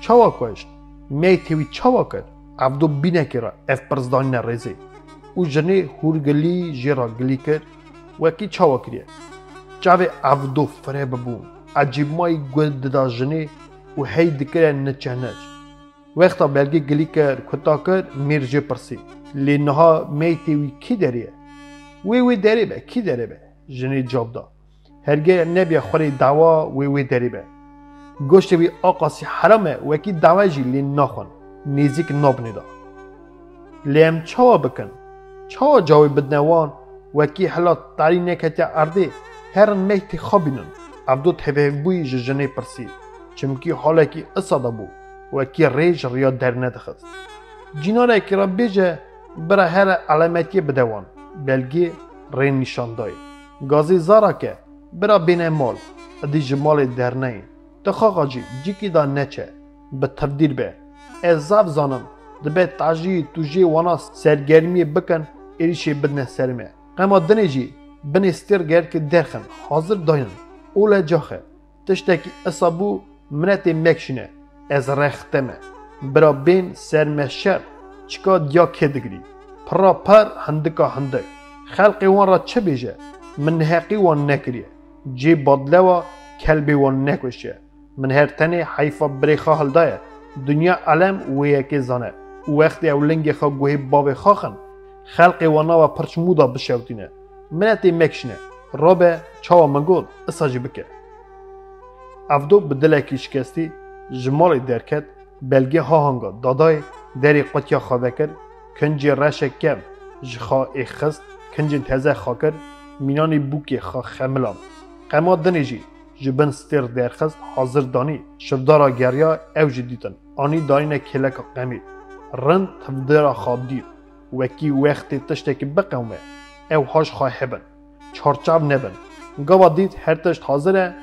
چاوا کشت می تیوی چاوا کرد عبدو بینه کرا اف پرزدانی نرزی او جنی هورگلی جیرا گلی کرد وکی چاوا کریه چاوی عبدو فره ببون عجیب مای گل دا جنی و هی دکره نچه نچ وقتا بلگی گلی کرد کتا کرد میر جی پرسی لی نها می تیوی کی داریه وی داری به کی داری به جنی جواب دا هرگه نبیه خوری دعوا وی داری به گوشت وی آقاسی حرامه وکی دعوا جی لی نخون نیزیک نابنی دا لیم چاوا بکن چاوا جاوی بدنوان وکی حالا تاری نکتی ارده هرن میتی خوابینن. عبدو تهوه بوی جنه پرسی چمکی حالا کی اصاده بو وکی ریج ریا در ندخست. جیناره که را بیجه برای هر علامتی بدوان بلگی رین نشان دای. گازی زارا که برای بین مال ادی جمال در نین تخاقا جیکی دا نچه به تبدیل به ازاف زانم دبه تاجی توجی وانا سرگرمی بکن ایریشی بدنه سرمه اما دنه جی بن استر گر که درخن حاضر داینن اوله جاخه تشتکی اصابو منت مکشنه از رختمه برا بین سرمشر چکا دیا که دگری پرا پر هندکا هندک خلقی وان را چه بیجه من حقی وان نکریه جی بدله و کلبی وان نکشه من هر تنه حیفا بریخا هل دایه دنیا علم و یکی زانه وقتی اولنگی خواه گوهی باب خواهن خلقی وانا و پرچمودا بشوتینه منتی مکشنه رابه چاوا مگود اساجی بکه افدو بدلکی شکستی جمال درکت بلگی ها هنگا دادای دری قطیا خواه کر کنجی رشک کم جخوا اخست کنجی تزه خواه کر مینانی بوکی خواه خملام قما دنیجی جبن ستر درخست حاضر دانی شفدارا گریا او جدیدن آنی دانین کلک قمی رند تفدارا خواب دید وکی وقتی تشتکی بقومه او هاش خواه هبن چارچاب نبن گاوا دید هر تشت حاضره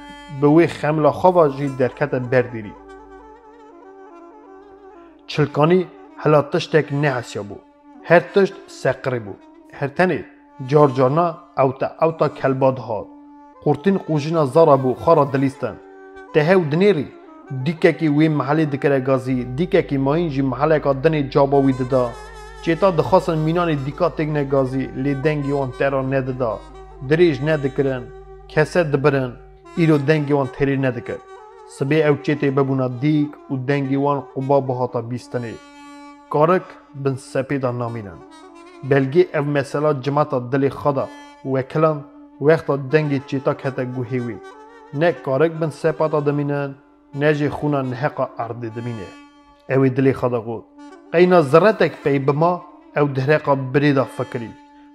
به وی خملا خواه جی درکت بردیری چلکانی حالا تشتک نحسیا بو هر تشت سقری بو هر تنی جارجانا اوتا کلباد ها قورتین قوجینا زارا بو خارا دلیستن تهو دنیری دیکه کی وی محلی دکره گازی دیکه کی ماین جی محلی که دنی جاباوی ددا چیتا دخواستن مینانی دیکا تگنه گازی لی دنگی وان تیرا نددا دریج ندکرن کسه دبرن ایرو دنگی وان تیری ندکر سبی او چیتی ببونا دیک و دنگی وان قبا بهاتا بیستنی کارک بن سپیدا نامینن بلگی او مثلا جماعتا دلی خدا وکلان وقتا دنگی چیتا کتا گوهیوی نه کارک بن سپاتا دمینن نه جی خونا نحقا ارده دمینه اوی دلی خدا گود قینا زرتک پی بما او دهرقا بریدا فکری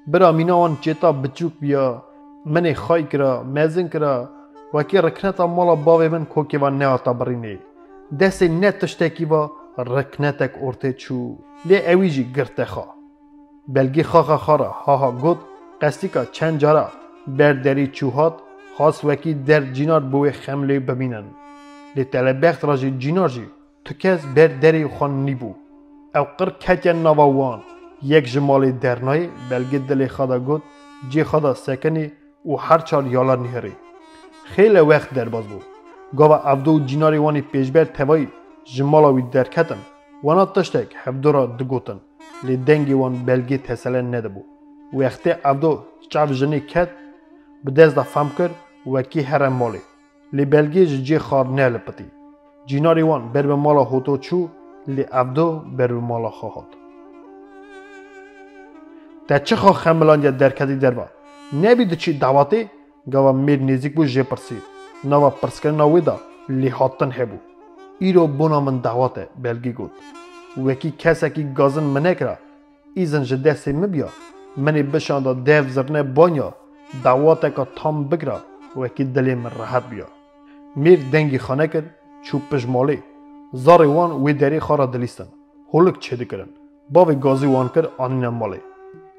برا میناوان چیتا بچوک بیا منی خای کرا مزن کرا وکی رکنتا مالا باوی من کوکی و نهاتا برینه دستی نه تشتکی و رکنتک ارته چو لی اوی جی گرته خوا بلگی خاخا خارا ها گود قصدی که چند جارا برداری چوهات خاص وکی در جینار بوی خملی ببینن لی تلبخت راجی جینار جی تو کس برداری خان نیبو او قر کتیا نواوان یک جمالی درنای بلگی دلی خدا گود جی خدا سکنی و هر چار یالا نهری خیلی وقت در باز بود گاوا عبدو جیناری وانی پیشبر توایی جمالاوی درکتن وانا تشتک هفدو را دگوتن لی دنگی وان بلگی تسله نده بود وقتی عبدو چاو جنی کت به دست دا فهم کرد وکی هرم مالی لی بلگی جی خار نه لپتی جیناری وان بر به مالا هوتو چو لی عبدو بر به مالا خواهد تا چه خواه خملان یا درکتی دروا نبید چی دعواتی گاوا میر نزیک بود جه پرسید نوا پرسکرن ناوی دا لی حاتن هبو ایرو بونا من دعواته بلگی گود وکی کسا کی گازن منه کرا ایزن جده سی مبیا منی بشانده دیو زرنه بانیا دعواته که تام بگرا وکی دلی من راحت بیا میر دنگی خانه کرد چوب پشمالی زاری وان وی داری خارا دلیستن هولک چه دکرن باوی گازی وان کرد آنین مالی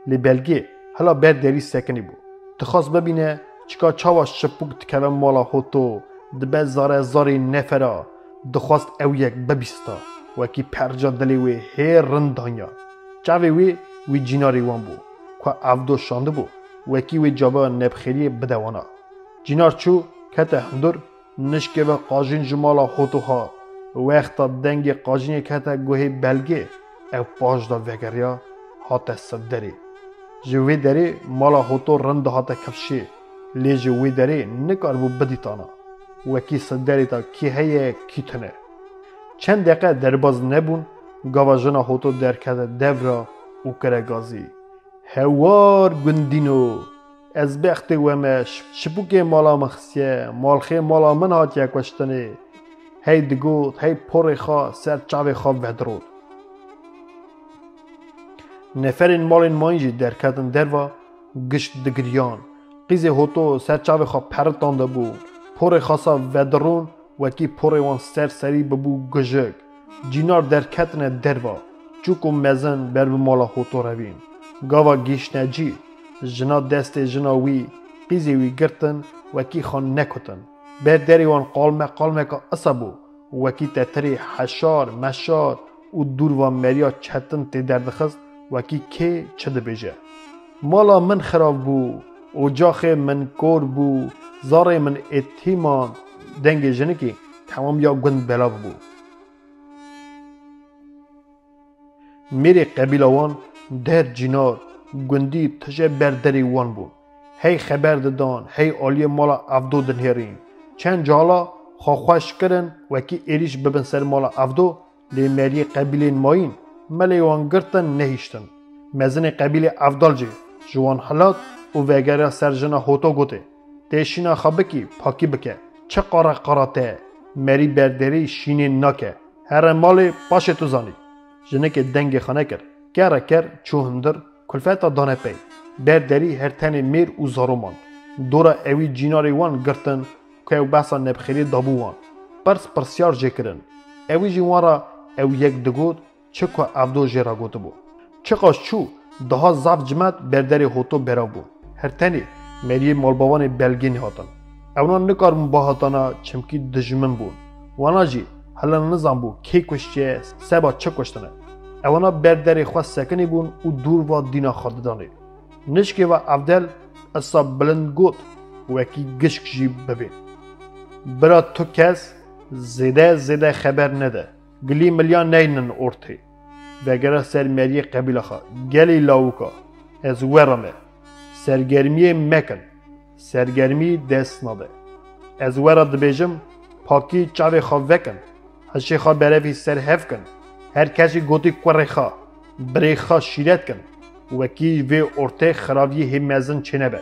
لی بلگی حالا بر داری سکنی بو تخواست ببینه چکا چاواش شپوک تکوه مالا هوتو دبه زاری نفرا دخواست او یک ببیستا وکی پرجا دلی وی هیر رندانیا چاوی وی جیناری وان بو که عبدو شانده بو وکی وی جابه نبخیری بدوانا جینار چو کته هندور نشکه و قاجین جمالا هوتو ها وقتا دنگ قاجین کته گوهی بلگی او پاش دا وگریا هاته صدری جوی داری مالا هوتو رند هاته کفشی لی جوی داری نکار بو بدیتانا وکی صدری تا کی هیه کی تنه چند دقیقه درباز نبون گاوا جنا هوتو درکده دورا او کره گازی هوار گندینو از بخت ومش شپوک مالا مخسیه مالخی مالا من هات یک وشتنه هی دگوت هی پوری خواه سر چاوی خواه ودرود نفرین مالین ماینجی درکتن دروا گشت دگریان قیز هوتو سرچاو خوا پرتان دبو پور خاصا ودرون وکی پور وان سری ببو گجگ جینار در کتن دروا چوکو مزن بر مالا هوتو روین گاوا گیش نجی جنا دست جنا وی قیزی وی گرتن وکی خان نکتن بردری وان قالمه که اصابو وکی تتری حشار مشار و دور و مریا چتن تی دردخست وکی که چه بیجه مالا من خراب بو اجاخ من کور بو زار من اتیمان دنگ جنکی تمام یا گند بلا بو میری قبیله وان در جنار گندی تجه بردری وان بو هی خبر دادن هی آلی مالا افدو دنهرین چند جالا خواهش کردن وکی ایریش ببن سر مالا افدو لی مری قبیله ماین ملی وان گرتن نهیشتن مزن قبیله افدال جی جوان حالات و وگره سر جنا هوتو گوته تیشینا خبکی پاکی بکه چه قراته مری بردری شینه نکه هر مال پاشه تو زانی جنه که دنگ خانه کر چوهندر کلفتا دانه پی بردری هر تن میر و زارومان دورا اوی جیناری وان گرتن که او بحثا نبخیری دابو وان پرسیار جه کرن اوی جیوان را او یک دگود چه که افدو جیرا گوته بو چه قاش چو daha zaf cmat berderi hoto berav bû. Her tenê meriyê malbawanê belgên hatan. Ewnan nikarin ba hatana çimkî dijmin bûn. Wana jî helan nizanbû kê kuştiye seba çi kuştine. Ewna berderê xwe sekinî bûn û dûr va dîna xwe didanê. Nişkê ve evdel esa bilind got wekî gişk jî bibê. Bira tu kes zêde xeber nede. Gilî milyan neynin ortê. وگره سر مری قبیله خواه گلی لاوکا از ورمه سرگرمی مکن سرگرمی دست نده از ورد بیجم پاکی چاوی خواه وکن هشی خواه برفی سر هف کن هر کسی گوتی کوری خواه بری خواه شیرت کن وکی وی ارته خرابی همزن چنه بر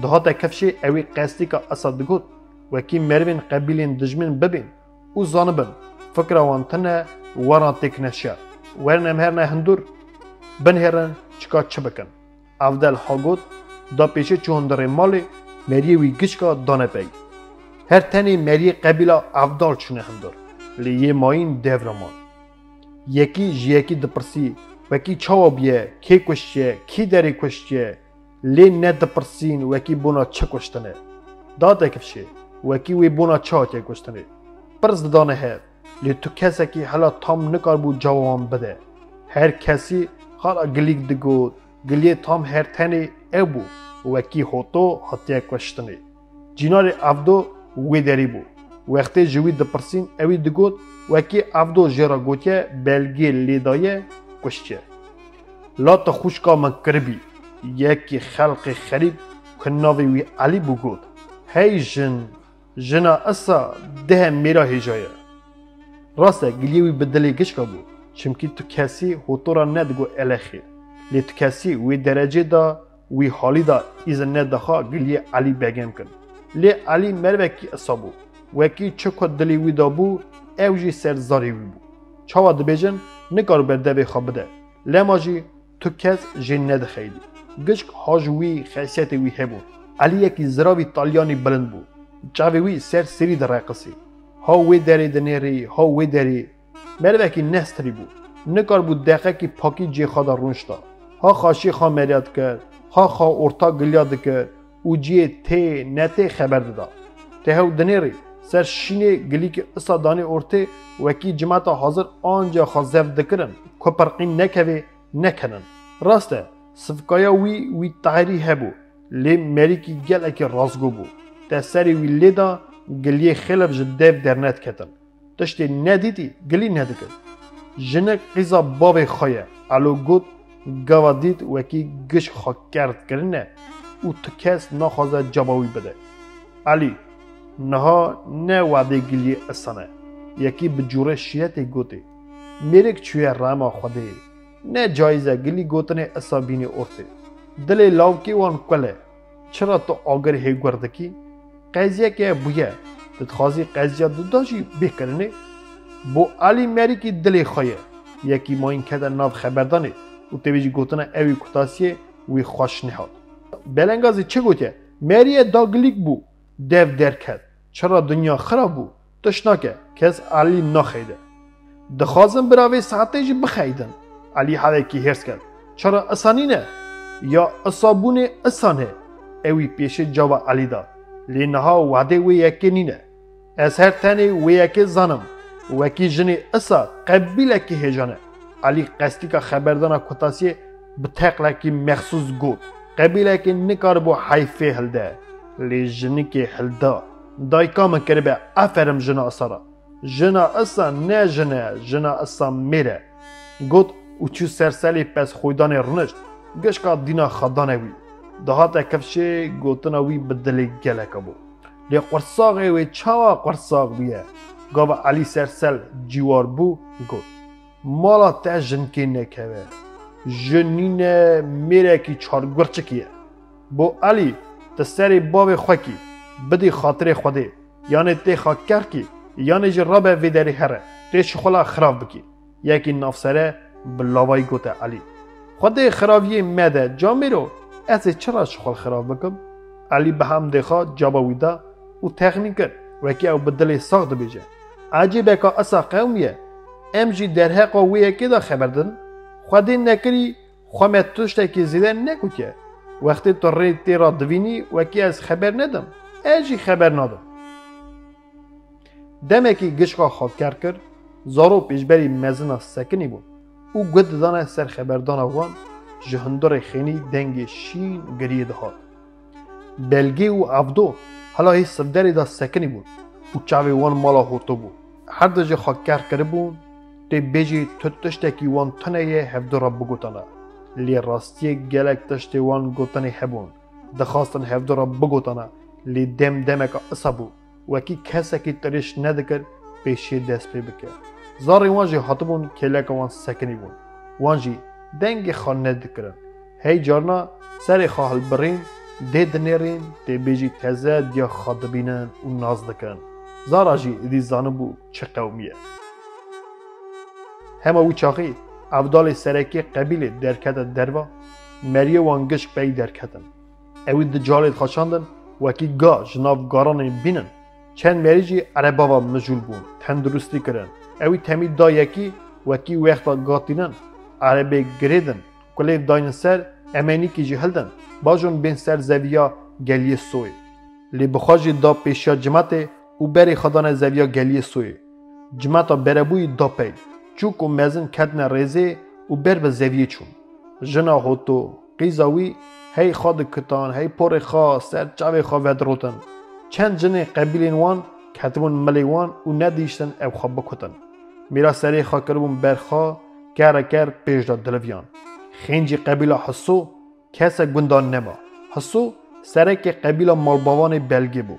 ده تا کفشی اوی قصدی که اصاد گوت وکی مروین قبیلین دجمن ببین او زانبن فکر وانتنه وران تکنشیا ورنم هر نه هندور بن هرن چکا چه بکن افدل هاگوت دا پیشه چوندر مالی مری وی گشکا دانه پی هر تنی مری قبیله افدال چونه هندور لیه ماین دیورمان یکی دپرسی وکی چاو بیه کی کشتیه کی داری کشتیه لی نه دپرسین وکی بونا چه کشتنه دا تکفشه وکی وی بونا چه چه کشتنه پرز دانه هر لی تو کسی که حالا تام نکار بود جواب بده هر کسی خالا گلیگ دگود گلیه تام هر تنی او بو وکی هوتو حتیه کشتنی جینار افدو وی داری بو وقتی جوی دپرسین اوی دگود وکی افدو جرا گوتیه بلگی لیدایه کشتیه لا تا خوشکا من کربی یکی خلق خریب کناوی وی علی بو گود هی جنا اصا ده میرا هجایه راسته گلیوی بدلی گشکا بو چمکی تو کسی هوتورا ندگو الاخیر لی تو کسی وی درجه دا وی حالی دا ایزن ندخوا گلی علی بگم کن لی علی مروکی اصابو وکی چکو دلی وی دا بو اوجی سرزاری وی بو چاوا دبیجن نکارو برده بی خواب بده لما جی تو کس جی ندخیدی گشک هاج وی خیصیت وی هبو علی یکی زراوی تالیانی بلند بو چاوی وی سر سری در راقصی ها وی داری دنیری ها وی داری مروکی نستری بو نکار بود دقیقه کی پاکی جی خدا رونشتا ها خاشی خوا مریاد کرد ها خوا ارتا گلیاد کرد او جی تی نتی خبر دادا ته هاو دنیری سر شینه گلی که اصلا دانی ارته وکی جماعت حاضر آنجا خوازف دکرن که پرقین نکوی نکنن راسته صفکایا وی تغیری هبو لی مریکی گل اکی رازگو بو تسری وی لیدا گلیه خلف جدیف درنت کتن تشتی ندیدی گلی ندکن جنک قیزا باب خواهی علو گود گوا دید وکی گش خواه کرد کرنه او تو کس نخوازه جوابی بده علی نها نه وعده گلیه اصانه یکی بجوره شیعت گوته میرک چوی راما خوده نه جایزه گلی گوتنه اصابینی ارته دل لاوکی وان کله چرا تو آگر هیگوردکی قضیه که بویه تتخوازی قضیه داداشی بکرنه بو علی مری کی دلی خواه یکی ما این کده ناف خبردانه و تبیجی گوتنه اوی کتاسیه وی خوش نهاد. بلنگازی چه گوته؟ مریه داگلیک بو dev derket. چرا دنیا خراب بو؟ تشناکه کس علی نخیده. دخوازم براوی ساعته جی بخیدن. علی حالی هرس کرد. چرا اسانی نه؟ یا اصابون اسانه؟ اوی پیش جواب علی داد. لینها وعده وی یکی نینه. از هر تنی وی یکی زنم. وکی جنی اسا قبیله کی هجانه. علی قصدی که خبردانا کتاسی بتقله کی مخصوص گود. قبیله کی نکار بو حیفه هلده. لی جنی کی هلده. دایکا من کرده افرم جنا اسارا. جنا اسا نه جنا اسا میره. گود اوچو سرسلی پس خویدان رونشت. گشکا دینا خدانه وی. دهات کفشه گوتنا وی بدلی گله کبو. لی قرصاقی وی چاوا قرصاق بیه. گاو علی سرسل جوار بو گود. مالا تا جنکی نکوه. جنینه میره کی چارگورچکیه. بو علی تسری باب خوکی. بدی خاطر خوده. یعنی تی خاکر کی. یعنی جرابه ویدری هره. تی شخلا خراب بکی. یکی نافسره بلاوای گوته علی. خوده خرابیه مده جامیرو. از چرا شخل خراب بکم؟ علی به هم دخوا جابویده و تخنین کرد. وکی او بدلی ساخت بیجه. عجیبه که اصا قومیه. امجی در حق ویه که دا خبردن. خودی نکری خوامت توشته که زیده نکوتیه. وقتی تو ری تی را دوینی وکی از خبر ندم. ایجی خبر ندم. دمه که گشقا خواب کرد زارو پیشبری مزنا سکنی بود. او گد دانه سر خبردان وان جهندار خینی دنگ شین گریه دهاد. بلگی و عبدو حالا هی سفدری دا سکنی بود. او چاوی وان مالا هوتو بود. هر دو جه خواب کرده بود تی بیجی تشتکی وان تنه یه هفدو را بگوتنه. لی راستی گلک تشتی وان گوتنه هبون. دخواستن هفدو را بگوتنه. لی دمک اصابو. وکی کسی که تریش ندکر پیشی دست پی بکر. زاری وانجی حتبون کلک وان سکنی بود. وانجی دنگ خان ندکرن. هی جارنا سر خواهل برین دید نیرین تی بیجی تزد یا خادبینن و ناز دکن. زارا جی دی زانو بو چه قومیه. همه او چاقی افضال سرکی قبیل درکت دروا مریه وانگش پی درکتن. اوی دجالت خاشاندن وکی گا جناب گاران بینن. چند مریجی عربا و مجول بون تندرستی کرن. اوی تمید دا یکی وکی وقتا گاتینن. عربی گریدن. کلیف داین سر امنی کی جهلدن. باجون بین سر زویا گلیه سوی. لی بخواجی دا پیشیا جماعت او بری خدان زویا گلیه سوی. جماعتا بربوی دا پی. چوک و مزن کدن ریزه او بر به زویه چون. جنا هوتو قیزاوی هی خاد کتان هی پر خوا سر چاوی خوا ودروتن. چند جنه قبیلین وان کتبون ملیوان و ندیشتن او خواب بکتن. میرا سری خواه کربون برخوا کر پیش داد دلویان. خینجی قبیل حسو کس گندان نما. حسو سرک قبیل مالباوان بلگی بو.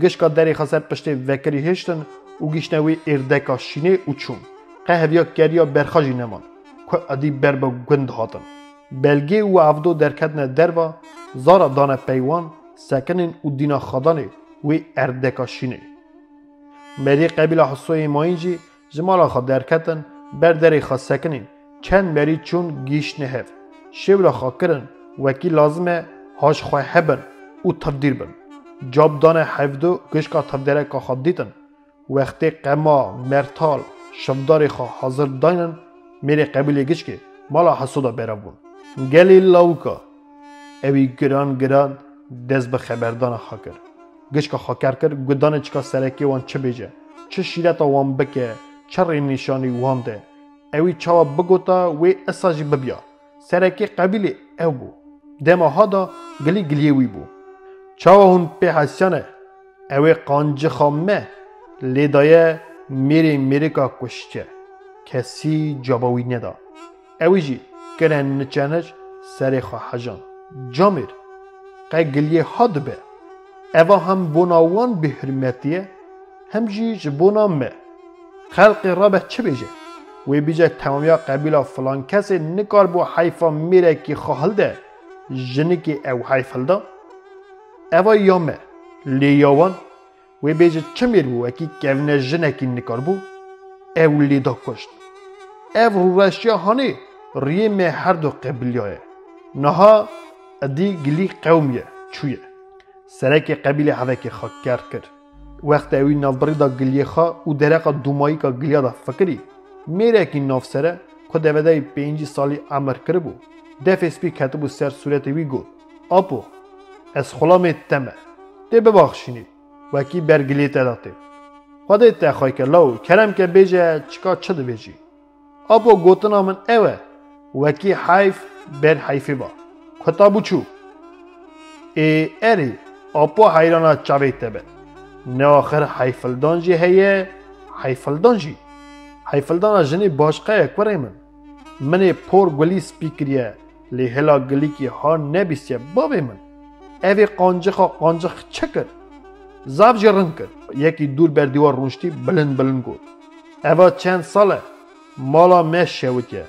گشکا دری خسر پشت وکری هشتن و گیشنوی اردکا شینه و چون. قهویا کریا برخاجی نمان. که ادی بربا گند هاتن. بلگی و عفدو درکتن دروا زارا دانه پیوان سکنن و دینا خدانه وی اردکا شینه. مری قبیل حسوی ماینجی جمالا خود درکتن بردری خود سکنن چند مری چون گیش نهف. شیولا خود کرن وکی لازمه هاش خواه هبن و تفدیر بن. جاب دانه حفدو گشکا تفدیره که خود دیتن. وقتی قما مرتال شفداری خواه حاضر داینن میره قبیل گشکی مالا حسودا برابون. گلی لاوکا اوی گران دست به خبردان خاکر. گشکا خاکر کرد گدانه چکا سرکی وان چه بیجه. چه شیرتا وان بکه. چه ری نشانی وان ده. اوی چاوا بگوتا وی اساجی ببیا. سرکی قبیلی او بو. دما ها دا گلیوی بو. چاوا هون پی حسیانه. اوی قانجه خامه. لیدایه میری که کشته. کسی جاباوی ندا. اوی جی کرن نچانش سری خواه حجان. جامیر. قیگلیه ها دبه. اوه هم بناوان به حرمتیه. هم جیج بنامه. خلق رابه چه بیجه؟ وی بیجه تمامیا قبیله فلان کسی نکار بو حیفا میره که خواهل ده. جنی که او حیفل ده. اوه یامه. لیاوان. وی بیجه چه میر بو اکی کونه جنه که نکار بو؟ او لیدا کشت. او روشیا هانه ریه هر دو قبیلیه. نها ادی گلی قومیه چویه سرک قبیله هوکی خاکر کرد وقت اوی نافبری دا گلیه خا و درقا دومایی که گلیه دا فکری میره که ناف سره که دویده 5 سالی عمر کربو دفع سپی کتبو سر صورت وی گود آپو از خلام تمه ده ببخشینی وکی برگلیه تداته خواده تخوای که لو کرم که بیجه چکا چه دو بیجی آپو گوتنا من اوه وکی حیف بر حیفی با کتابو چو اری آپو حیرانا چاوی تبه نه آخر حیفلدان جی هیه حیفلدان جی حیفلدان جنی باشقه اکوره من پور گلی سپیکریه لی هلا گلی کی ها نبیسیه بابی من اوی قانجخ چکر زاف جرن کرد یکی دور بر دیوار رونشتی بلند گود اوه چند ساله مالا مش شوتیه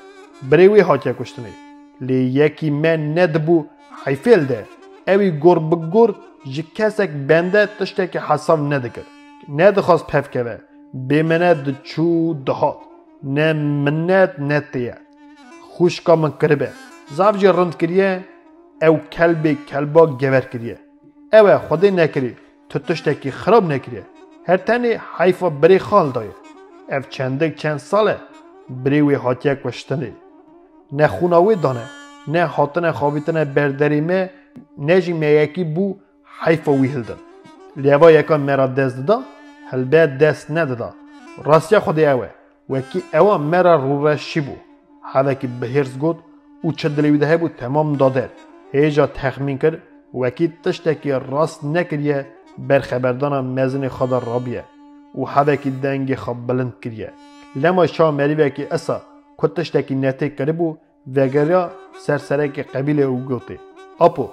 بریوی هاتیه کشتنی لی یکی من ندبو حیفل ده اوی گور بگور جی کسک بنده تشته که حساب ندکر ندخواست پفکه بیمنه دچو دهات نه منت نتیه خوشکا من کربه زاف جی رند کریه او کلبا گور کریه اوه خوده نکری تو تشته که خراب نکریه هر تنی حیفا بری خال دایه او چند ساله بریوی هاتیه کشتنی نه خوناوی دانه نه حاتن خوابیتن بردریمه نه جی میکی بو حیفا وی هلدن لیوا یکا مرا دست دا هلبه دست ندادا راستیا خودی اوه وکی اوه مرا رو رشی بو هوا که بهرز گود او چه دلیویده های بو تمام داده هیجا تخمین کرد وکی تشته که راست نکریه بر خبردان مزن خدا رابیه و هوا که دنگ خواب بلند کریه لما شا مریوه که اصا کتشته که نته کرده بو وگریا سرسره که قبیل او گوته اپو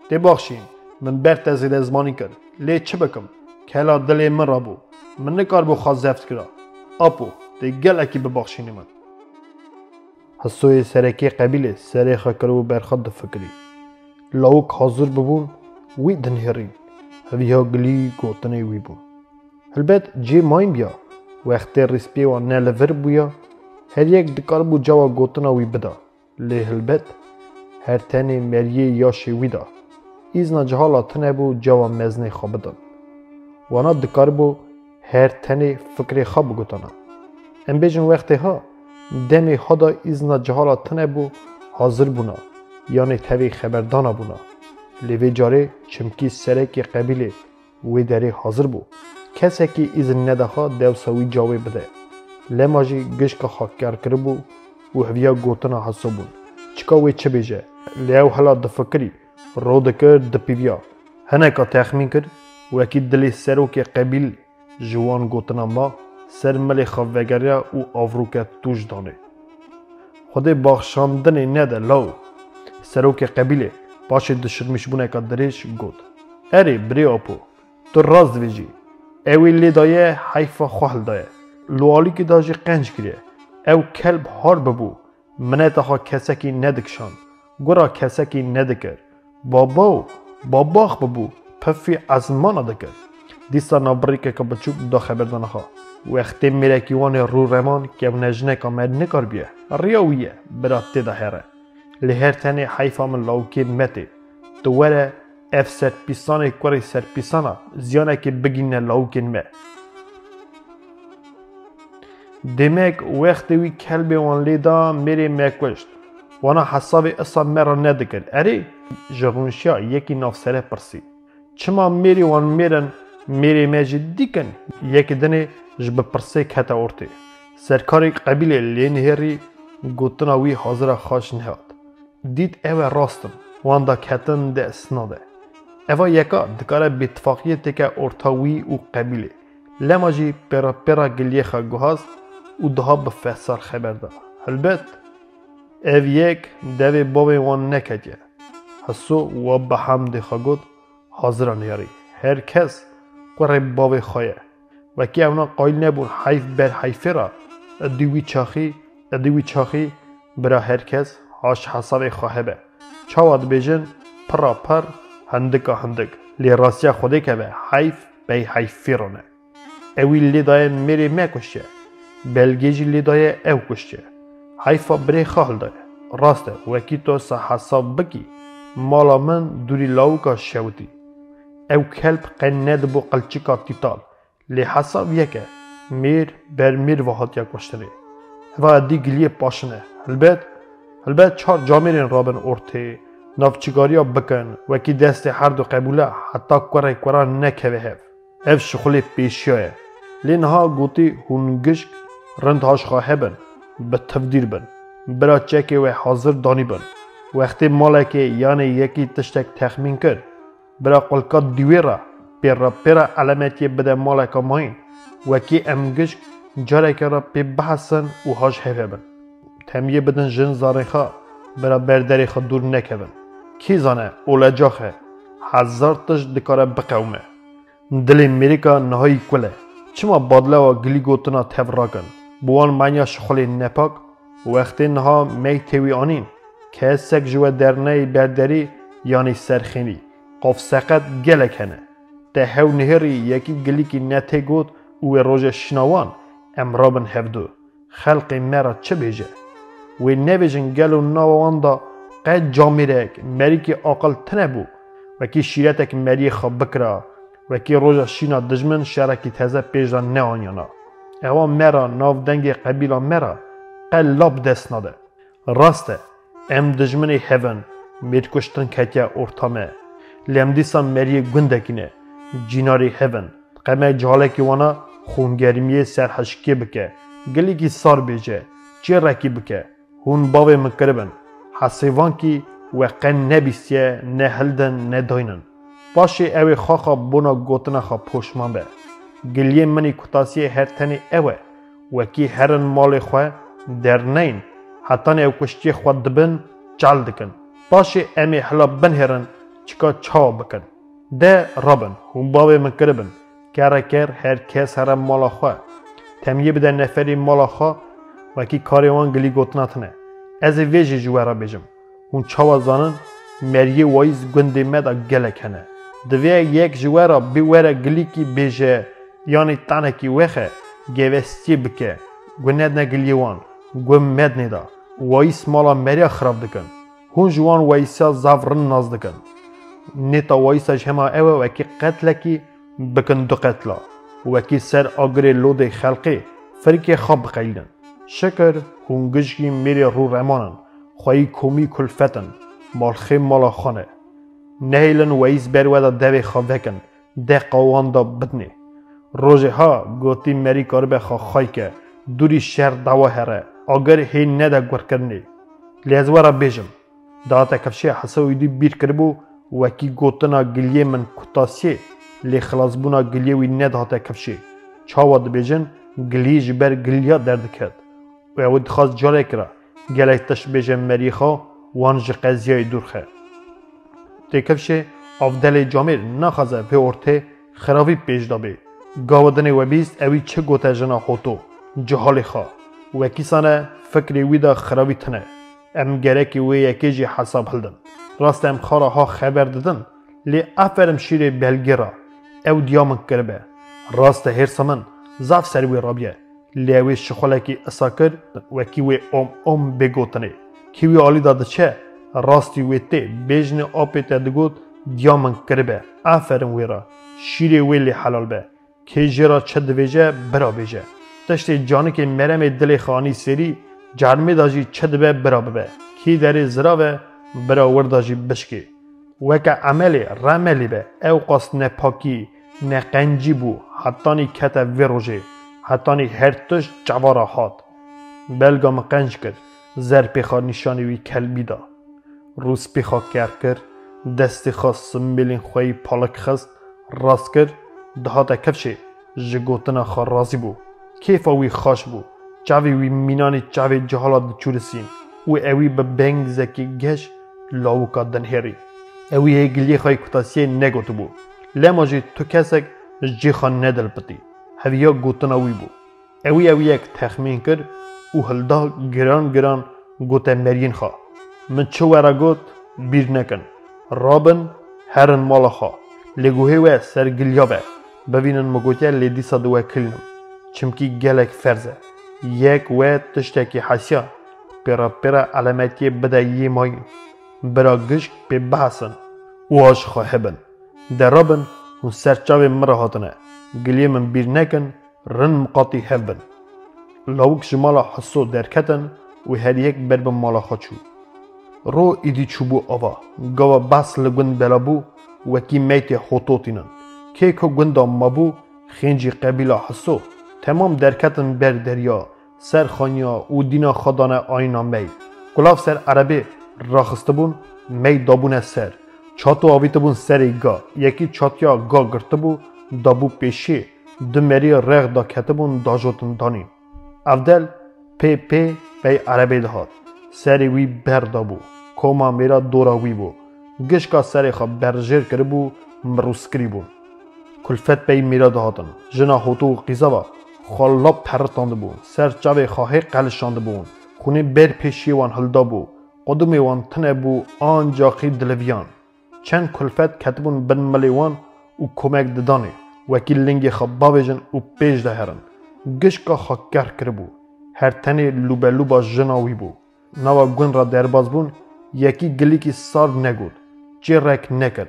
دی بخشین من بر تزید ازمانی کرد لی چه بکم که هلا دلی من را بو من نکار بو خواست زفت کرا اپو دی گل اکی ببخشینی من حسوی سرکی قبیله سریخا کرو برخد فکری لاوک حاضر ببون وی دنهرین هوی ها گلی گوتنه وی بون البت جی مایم بیا وقتی ریسپی و نلور بویا هر یک دکار بو جوا گوتنه وی بدا لی البت هر تنی مریه یاشی وی دا ایزنا جهالا تنه بو جوا مزنه خواب دان وانا دکار بو هر تنی فکر خواب گوتنه ام بیجن وقتی ها دمی خدا ایزنا جهالا تنه بو حاضر بونا یعنی تاوی خبردانا بونا لیوی جاره چمکی سرکی قبیله وی داری حاضر بو کسی که ایزن ندخوا دوساوی جاوی بده لماجی گشک خاکر کربو و هویا گوتنا حسو بون چکا وی چه بیجه لیو حالا دفکری رو دکر دپیویا هنه که تخمین کرد و اکی دلی سروک قبیل جوان گوتنا ما سر ملی خوابگریا و آفروکه توش دانه خود باخشاندن نده لاو سروک قبیله باشه دشرمش بونه که دریش گود اری بری آپو تو راز دویجی اوی لی دایه حیفا خوال دایه لوالی که داجی قنج کریه او کلب هار ببو منه تاها کسکی ندکشان گورا کسکی ندکر باباخ ببو پفی ازمانا دکر دیستا نابری که بچوک دا خبردانه ها وقتی میره کیوان رو رمان که او نجنه که مد نکار بیه ریاویه برا تیده هره لهر تنی حیفا من لاوکی مته دواره اف سرپیسان کوری سرپیسانا زیانه که بگینه لاوکین مه دمک وقتی وی کلبی وان لیدا میری مکوشت وانا حسابی اصا مرا ندکر اری جغونشیا یکی نافسره پرسی چما میری وان میرن میری مجی دیکن یکی دنی جب پرسی کتا ارتی سرکاری قبیله لینهری گوتنا وی حاضر خاش نهاد دید اوه راستم وان دا کتن ده اسناده اوه یکا دکاره بیتفاقیه که ارتاوی و قبیله لما جی پرا گلیه خواه گوهاز و دها به فسار خبر ده البت او یک دوی بابی وان نکدیه حسو و به حمد خواه گود حاضران یاری هر کس قره بابی خواه و که اونا قایل نبون حیف بر حیفه را ادوی چاخی برا هر کس هاش حساب خواه به چاواد بیجن پرا پر هندک لی راسیا خوده که به حیف بی حیفی رانه اوی لی دای میری مکشه بلگیجی لی دای او کشه حیفا بری خال دای راسته وکی تو سا حساب بکی مالا من دوری لاوکا شوتی او کلب قند بو قلچکا تیتال لی حساب یکه میر بر میر وحات یک باشتره و دی گلیه پاشنه البته چهار جامرین رابن ارته نافچگاریا بکن وکی دست هر دو قبوله حتی کره نکوه هف اف شغل پیشیه لینها گوتی هونگشک رندهاش خواه بن به تفدیر بن برا چکه و حاضر دانی بن وقتی مالکه یعنی یکی تشتک تخمین کرد برا قلقات دیویره پیرا علامتی بده مالکه ماین وکی امگشک جاره که را پی بحثن و هاش هفه بن تمیه بدن جن زارخا برا برداری خود دور نکبن کی زانه اولجاخه هزار تش دکاره بقومه دل امریکا نهایی کله چما بادله و گلی گوتنا تف راکن بوان منیا شخلی نپاک وقتی نها می تیوی آنین که سک جوه درنه برداری یعنی سرخینی قف سقط گله کنه ده هو نهری یکی گلی که نته گوت و روژ شنوان امرابن هفدو خلق مرا چه بیجه و نویجن گلو نوان دا قد جامیرک مری که آقل تنه بو وکی شیرتک مری خواب بکرا وکی روژا شینا دجمن شرکی تازه پیجا نه آنیانا اوا مرا ناو دنگ قبیلا مرا قل لاب دست ناده راسته ام دجمنی هفن مید کشتن کتیا ارتامه لیم دیسا مری گندکینه جیناری هفن قمه جالکی وانا خونگرمیه سرحشکی بکه گلی کی سار بیجه چی رکی بکه هون باوی مکربن حسیوان کی وقن نبیسیه نه هلدن نه داینن باشی اوی خاخا بونا گوتنا خا پوشمان به گلیه منی کتاسیه هر تنی اوه وکی هرن مال خواه در نین حتی او کشتی خواه دبن چال دکن باشی امی حلا بنهرن چکا چاو بکن ده رابن هون باوی مکربن کرکر هر کس هرم مالا خواه تمیه بده نفری مالا خواه وکی کاریوان گلی گوتنا تنه از ویجی جوارا بیجم هون چاوا زانن مریه وایز گنده مدا گله کنه دوی یک جوارا بیوره گلی کی بیجه یعنی تانه کی وخه گوستی بکه گند نگلیوان گم مد ندا وایس مالا مریا خراب دکن هون جوان وایسا زافرن ناز دکن نیتا وایسا جهما اوه وکی قتل کی بکن دو قتلا وکی سر آگری لود خلقی فرکی خواب قیلن شکر هونگشگی میری رو رمانن خواهی کومی کلفتن مالخی مالا خانه نهیلن ویز برودا دوی خوابکن ده قوان دا بدنی روژه ها گوتی مری کاربه خواهی که دوری شهر دوا هره اگر هی نده گور کرنی لیزوارا بیجم داتا کفشه حسویدی بیر کربو وکی گوتنا گلیه من کتاسیه لی خلاص بونا گلیه وی نده هاتا کفشه چاواد بیجن گلیه جبر گلیه درد کرد و اود خواست جاره کرا گله تش بیجن مریخا وانج قضیه دورخه تکفشه افدل جامر نخوازه به ارته خرابی پیش دابه گاودن و بیست اوی چه گوته جنا خوتو جهال خواه و کسانه فکر ویدا خرابی تنه ام گرکی وی یکی جی حساب هلدن راست ام خارا ها خبر دادن لی افرم شیر بلگیرا او دیامن کربه راست هر سمن زاف سروی رابیه لیوی شخولکی اساکر وکی وی ام بگوتنه کیوی آلی داده چه راستی وی تی بیجن آپی تدگوت دیامن کربه افرم وی را شیر وی حلال به که جرا چه دویجه برا بیجه تشتی جانی که مرم دل خانی سری جرمی داجی چه دوی برا ببه کی داری زراوه برا ورداجی بشکی وکه عملی رملی به او قاس نه پاکی نه قنجی بو حتی نی کتا وی روژه حتی نی هر تش جوارا هات بلگام قنج کرد زر پیخا نشانی وی کلبی دا روز پیخا کرد دستی خواست سنبیلین خواهی پالک خست راست کرد دهاتا کفشه جگوتنا خواه رازی بو کیفا وی خاش بو چاوی وی مینانی چاوی جهالات چورسین و اوی به بنگ زکی گش لاوکا دنهری اوی هگلی خواهی کتاسیه نگوتو بو لما جی تو کسک جی خواه ندل پتی هویا گوتنا وی بو اوی یک تخمین کرد و هلدا گران گوته مرین خواه من چو ورا گوت بیر نکن رابن هرن مالا خواه لگوه و سرگلیا به ببینن مگوتیا لیدی سادوه کلنم چمکی گلک فرزه یک و تشتکی حسیا پیرا علامتی بدایی مای برا گشک به بحثن و آش خواهبن درابن و سرچاو مرا هاتنه گلیه من بیر نکن رن مقاطی هبن لاوک جمالا حسو درکتن و هر یک برب مالا خاچو رو ایدی چوبو آوا گاوا بس لگن بلابو وکی میت خوتوتینن که که گندا مابو خینجی قبیلا حسو تمام درکتن بر دریا سر خانیا و دینا خدانه آینا می گلاف سر عربی راخستبون می دابون سر چاتو آویتبون سری گا یکی چاتیا گا گرتبو دابو پیشی دمری رغ دا کتبون داجوتن دانین افدل پی عربی دهات سری وی بر دابو کوما میرا دورا وی بو گشکا سری خواب برجر کربو مروسکری بو کلفت پی میرا دهاتن جنا هوتو قیزاوا خالاب پرتانده بو سر جاوی خواهی قلشانده بون خونه بر پیشی وان هلدا بو قدومی وان تنه بو آنجاقی دلویان چند کلفت کتبون بن ملیوان و کمک ددانه وکی لنگی خواب باویجن و پیش دهرن گشکا خاکر کربو هر تنه لوبا جناوی بو نوا گون را درباز بون یکی گلی کی سار نگود جرک نکر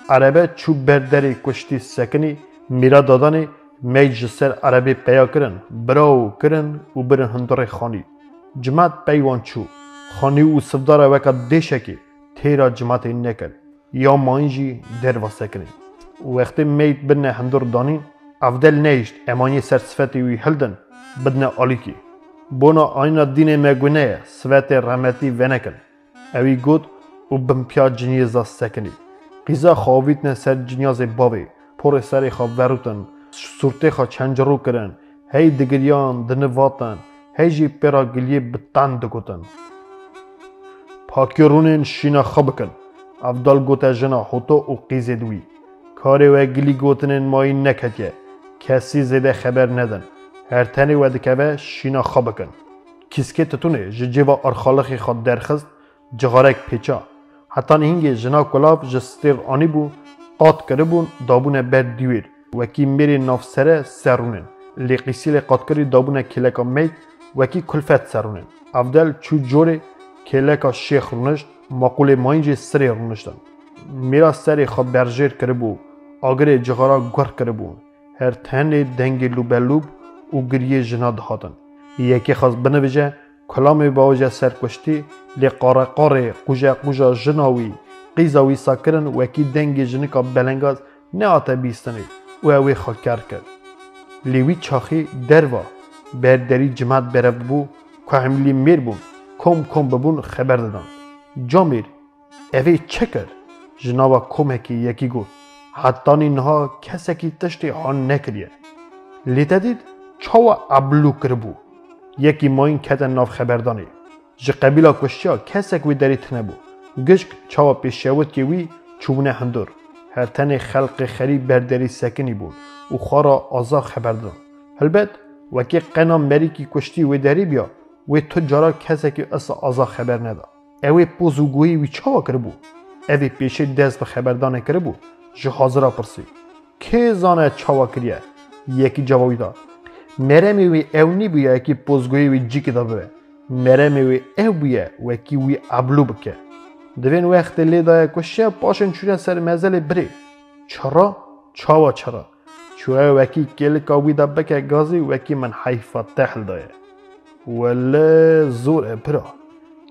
عربه چوب برداری کشتی سکنی میرا دادانی می جسر عربی پیا کرن براو کرن و برن هندر خانی جماعت پیوان چو خانی و سفدار وکا دیشکی تیرا جماعت نکر یا مانجی دروا کنی وقتی میت بنه هندر دانین افدل نیشت امانی سر صفتی وی هلدن بدنه آلیکی بونا آینا دین مگونه صفت رحمتی ونکن اوی گود و بمپیا جنیزا سکنی قیزا خواویتن سر جنیاز باوی پر سری خواب وروتن سورته خواه چنجرو کرن هی دگریان دنواتن هی جی پیرا گلیه بتن دگوتن پاکیرونین شینا خوابکن افدال گوته جنا خوتو و قیزه دوی کاری و گلی گوتنین مایی نکتیه کسی زیده خبر ندن هر تنی و دکوه شینا خوابکن کسکه تتونه ججیوا ارخالخی خواد درخست جغارک پیچا حتی هنگی جنا کلاف جستیر آنی بو قات کربون دابونه بر دیویر وکی میری نافسره سرونن لی قیسیل قاتکری دابونه کلکا میت وکی کلفت سرونن افدل چو جوری کلکا شیخ رونشت مقوله ماینجی سری رونشتن میرا سری خواب برجیر کربو آگر جغارا گر کربون هر تنی دنگی لوبلوب و گریه جنا دهاتن یکی خواست بنویجه کلامی باوجه سرکشتی لی قاره قوجا جناوی قیزاوی ساکرن وکی دنگی جنکا بلنگاز نه آتا بیستنی و اوی خاکر کرد لیوی چاخی دروا برداری جماعت برف بو که هملی میر بون کم ببون خبر دادن جامیر اوی چه کرد جناوا کمکی یکی گفت حتی اینها کسی تشتی هان نکریه لیتا دید چاوا ابلو کربو یکی ماین کتن ناف خبردانی جه قبیلا کشتیا کسک وی داری تنه بو گشک چاوا پیشیوت که وی چوبونه هندور هر تن خلق خری برداری سکنی بود و خارا آزا خبردان البته وکی قنا مریکی کشتی وی داری بیا وی تو جارا کسی که آزا خبر ندا اوی پوزوگویی وی چاوا کربو اوی پیشه دست به خبردانه کربو جه حاضرا پرسی که زانه چاوا کریه یکی جوابی داد مرمی وی او نی بیا که پوزگویی وی جی که دا بوه مرمی وی او بیا وکی وی ابلو بکه دوین وقت لیدای کشیه پاشن چوره سر مزل بری چرا؟ چرا؟ چوه وکی کلکا وی دا بکه گازی وکی من حیفا تحل دایه ولی زور برا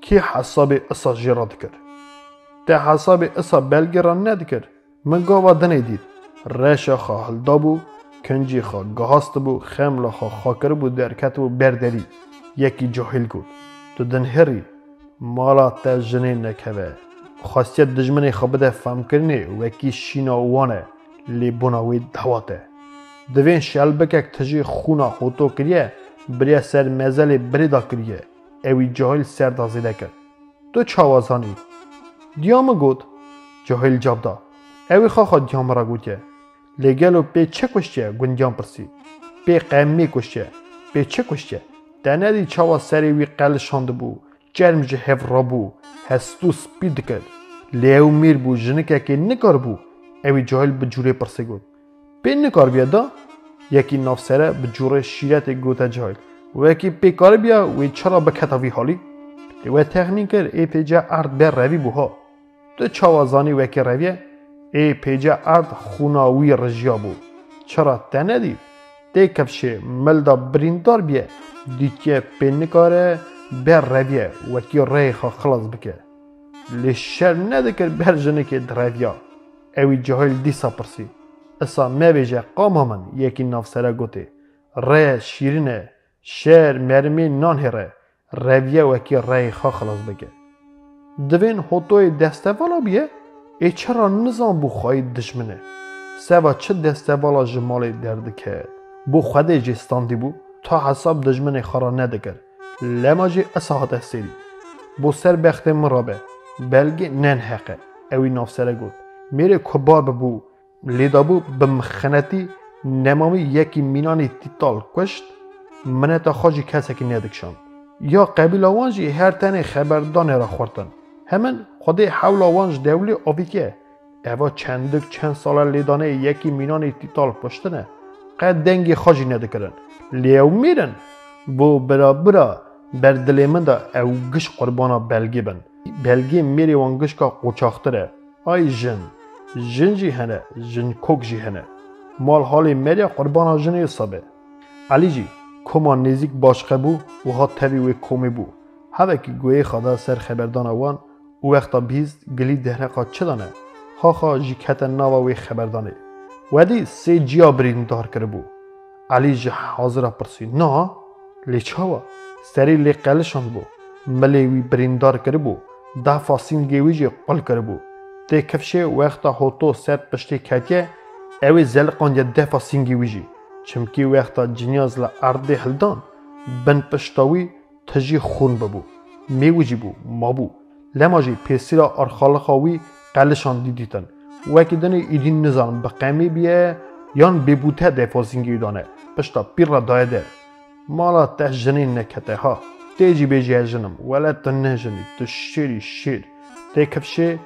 کی حساب اصا جیرا دکر تا حساب اصا بلگران ندکر من گاوا دنه دید رشا خواه دابو کنجی خواه گهاست بو خملا خواه خاکر بو درکت بو برداری یکی جاهل گود تو دنهری مالا تا جنین نکوه خواستیت دجمنی خواه بده فهم کرنی وکی شینا وانه لی بناوی دواته دوین شلبکک تجی خونا خوتو کریه بریا سر مزل بریدا کریه اوی جاهل سر دازیده کرد تو چاوازانی دیام گود جاهل جاب دا اوی خواه دیام را گودیه لگلو پی چه کشتیه گندیان پرسی پی قمی کشتیه پی چه کشتیه دندی چاوا سری وی قل شانده بو جرم جهف را بو هستو سپید کرد لیو میر بو جنکه که نکار بو اوی جاهل به جوره پرسی گود پی نکار بیا دا یکی نافسره به جوره شیرت گوته جاهل و یکی پی کار بیا وی چرا بکتا وی حالی و تخمین کرد ای پیجا ارد بر روی بوها تو چاوازانی وکی رویه ای پیجا ارد خوناوی رجیا بو چرا تندید دی کفشه ملدا بریندار بیه دیگه پینکاره بر رویه وکی ریخا خلاص بکه لشر ندکر بر جنه که درویا اوی جهل دیسا پرسی اسا مبیجه قام من یکی نافسره گوته ره شیرینه شهر مرمی نان هره رویه وکی ریخا خلاص بکه دوین هوتوی دسته والا بیه ای چرا نظام بو خواهی دشمنه سوا چه دسته والا جمالی درد که بو خوده جستاندی بو تا حساب دشمن خارا ندکر لما جی اصاحت سری بو سر بخت مرابه بلگی نن حقه اوی نافسره گود میره کبار ببو لیدا بو بمخنتی نمامی یکی مینانی تیتال کشت منه تا خاجی کسی که ندکشان یا قبیل آوانجی هر تنه خبردانه را خوردن همین خودی حول آوانج دولی آبی که اوا چند ساله لیدانه یکی مینانی تیتال پشتنه قد دنگی خاجی ندکرن لیو میرن بو برا بر دلی من دا او گش قربانا بلگی بن بلگی میری وان گش کا قوچاختره آی جن جی هنه جن کوک جی هنه مال حالی میری قربانا جنی صبه علی جی کما نزیک باشقه بو و ها تبی و کومی بو هوا که گوی خدا سر خبردان وان او وقتا بیز گلی دهرقا چه دانه خا جی کت ناوا و خبردانه ودی سی جیا برین دار کرده بو علی جی حاضر پرسی نه لی چاوا سری لی قلشان بو ملی وی برین دار کرده بو ده فاسین گیوی جی قل کرده بو ده کفشه وقتا هوتو سر پشتی کتیه اوی زلقان یا ده فاسین گیوی جی چمکی وقتا جنیاز لارده هلدان بن پشتاوی تجی خون ببو میوجی بو ما بو لما جی پیسیرا ارخالخاوی قلشان دیدیتن وکی دنی ایدین نظام بقیمی بیه یان ببوته دفاسینگی دانه پشتا پیر را دایده مالا ته جنین نکته ها تیجی بیجی جنم ولی تا نه جنی تو شیری شیر تی کفشه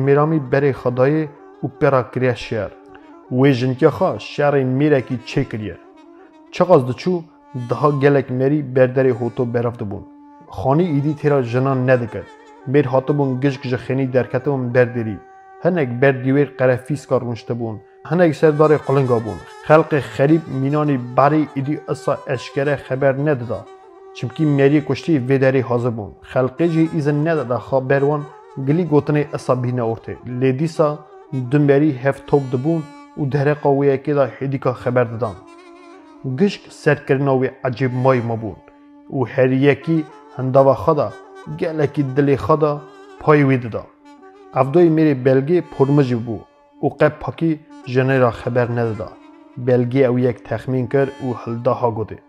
میرامی بری خدای و پیرا کریه شیر وی جنکی خواه شهر میره کی چه کریه چقاز دچو daha gelek meri berderi hoto berafte bun. Xani idi tera jinan nedikir. Mer hatibun gijk ji xeni derketibun berderi. Hinek berdiywer qarafis kargunşte bun. Hinek serdari qılınga bun. Xalqi xerib minani bari idi asa eşkere xeber nedida. Çimki meri kuşti vederi hazır bun. Xalqi ji izin nedida xaberwan gili gotine asa bine orte. Ledisa dümeri hef top dibun u derqa wiyeki da hedika xeber didan. گشک سرکرناوی عجیب مای مبون و هر یکی هندوا خدا گلکی دلی خدا پای وید دا افدوی میری بلگی پرمجی بو و قب پاکی جنه را خبر ندادا بلگی او یک تخمین کرد و هلدا ها گوده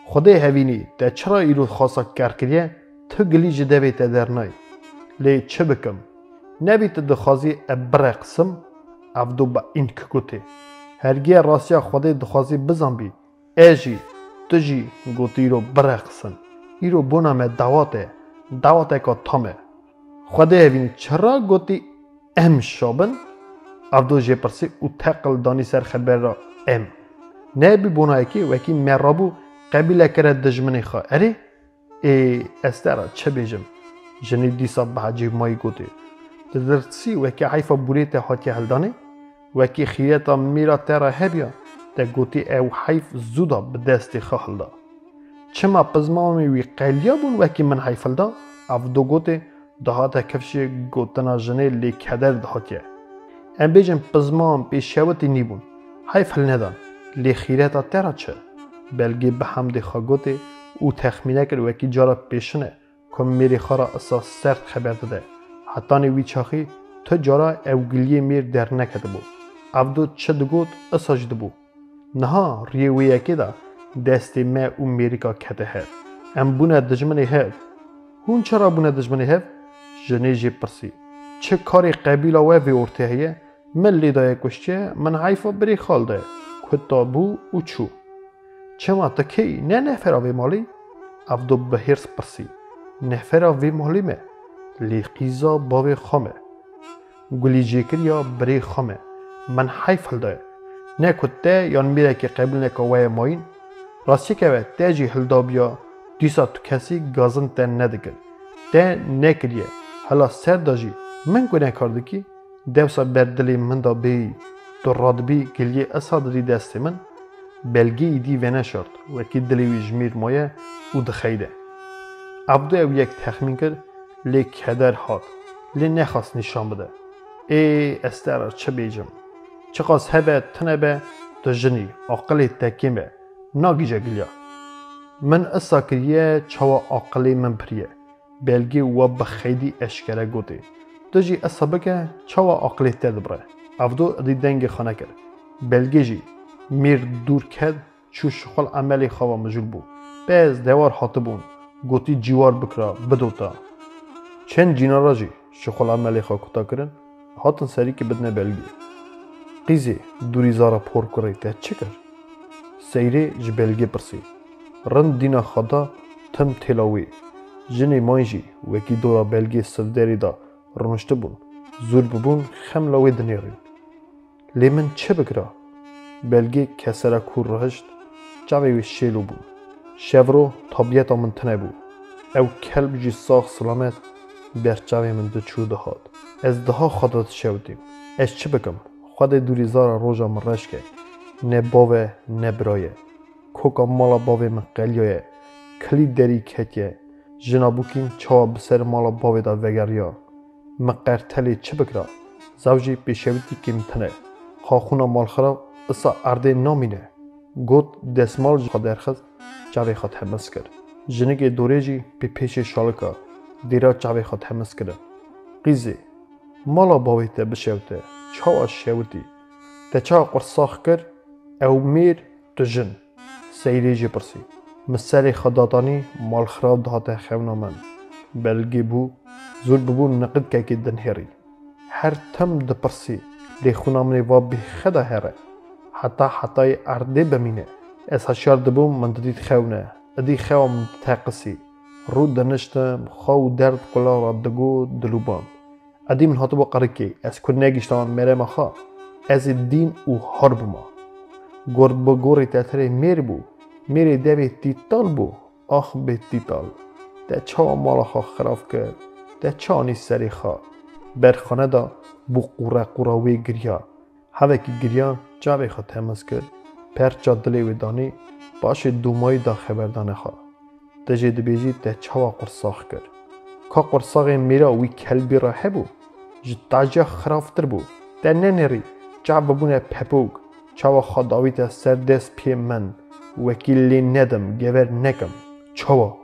خدای هوینی تا چرا ایرو خاصا کر کریه تو گلی جده بیت در نای لی چه بکم نبیت دخوازی ابره قسم افدو با این ککوته هرگی راسیا خدای دخوازی بزن بی ایجی تجی گوتی رو برقصن ایرو بونامه دعوته که تامه خدای هوینی چرا گوتی ام شابن افدو جه پرسی او تقل دانی سر خبر را ام نه بی بونایی که وکی مرابو قبیله کرد دجمنی خواه اره ای استرا چه بیجم جنی دیسا بحجیب مایی گوتی تدرسی وکی عیفا بوریت حاکی هلدانه وکی خیرتا میرا ترا هبیا تا گوتی او حیف زودا به دستی خواهل دا چما پزمامی وی قلیا بون وکی من حیفل دا او دو گوتی دهاتا کفشی گوتنا جنه لی کدر دهاتیه ام بیجن پزمام پیشوتی نی بون حیفل ندان لی خیرتا ترا چه بلگی به حمد خواه گوتی او تخمینه کر وکی جارا پیشنه کم میری خارا اساس سرد خبر داده حتی نوی چاخی تو جارا او گلیه میر در نکده بود افدو چه دگوت اساجده بو نها ریویه که دا دستی ما او میریکا کته هر ام بونه دجمنی هر هون چرا بونه دجمنی هر جنی جی پرسی چه کاری قبیلا و وی ارته هیه من لیدای کشچه من حیفا بری خالده کتا بو او چو چه ما تکی نه نفرا وی مالی افدو به هرس پرسی نفرا وی مالی مه لی قیزا باوی خامه گلی جیکر یا بری خامه من حیفل ده نه کته یا میره که قبل نکوه ماین راستی که تاجی هلدا بیا دیسا تو کسی گازن تن ندگل ده نکریه حالا سر داجی من گونه کرده کی دوسا بردلی من دا بی تو راد بی گلیه اصادری دست من بلگی ایدی و نشرد و کی دلیوی جمیر مایه او دخیده عبدو او یک تخمین کرد لی کدر هات لی نخواست نشان بده ای استرار چه بیجم چه قاس هبه تنه به تو جنی عقلی تکیم به ناگیجه گلیا من اساکریه چوا عقلی من پریه بلگی و بخیدی اشکره گوتی دجی اصابکه چوا عقلی تدبره عبدو دی دنگ خانه کرد بلگی جی میر دور کد چو شخل عملی خواه مجول بو باز دوار حاطبون گوتی جیوار بکرا بدوتا چند جینارا جی شخل عملی خواه کتا کرن هاتن سری که بدنه بلگی قیزی دوری زارا پور کری تا چه کر؟ سیری جبلگی پرسی رند دینا خدا تم تلاوی جنی مایجی وکی دورا بلگی سفدری دا رمشته بون زور ببون خملاوی دنیارین لی من چه بکرا؟ بلگی کسرا کور رهشت جاوی شیلو بون شورو طبیعتا من تنه بو او کلب جی ساخ سلامت برچاوی من دو چوده هاد از دها خودت شودیم از چه بکم؟ خود دوری زارا روژا من رشکه نه باوه نه برایه کوکا مالا باوه من قلیه کلی دری کتیه جنابوکین چاوا بسر مالا باوه دا وگریا من قرتلی چه بکرا زوجی پیشویتی کم تنه خاخونا مال خراب اصا ارده نامینه گوت دستمال خود درخز جاوی خود همس کرد جنگ دوره جی پی پیش شالکا دیرا جاوی خود همس کرد قیزی مالا باوه تا بشوته چاوا شوتی تا چاوا قرصاخ کرد او میر تو جن سیری جی پرسی مسری خداتانی مال خراب دهاته خونا من بلگی بو زور ببو نقد که دنهری هر تم ده پرسی لی خونا منی و بی خدا هره حتی ارده بمینه از هشار دبوم من دید خونه ادی خوام تقصی رو دنشتم خو درد کلا را دگو دلوبان ادی من هاتو با قرکی از کنگیشتان میره مخا از دین او حرب ما گرد با گوری تاتره میر بو میری دوی تیتال بو آخ به تیتال ده چا مالا خا خراف کرد ده چا نی سری خا برخانه دا بو قوراوی گریا هوا کی گریا جاوی خا تماس کرد پرچا دلی و دانی باش دومای دا خبردانه خوا دجی دبیجی ده چاوا قرصاخ کرد که قرصاق میرا وی کلبی را هبو جتاجا خرافتر بو ده ننری جا ببونه پپوگ چاوا خداوی تا سر دست پی من وکیلی ندم گور نکم چاوا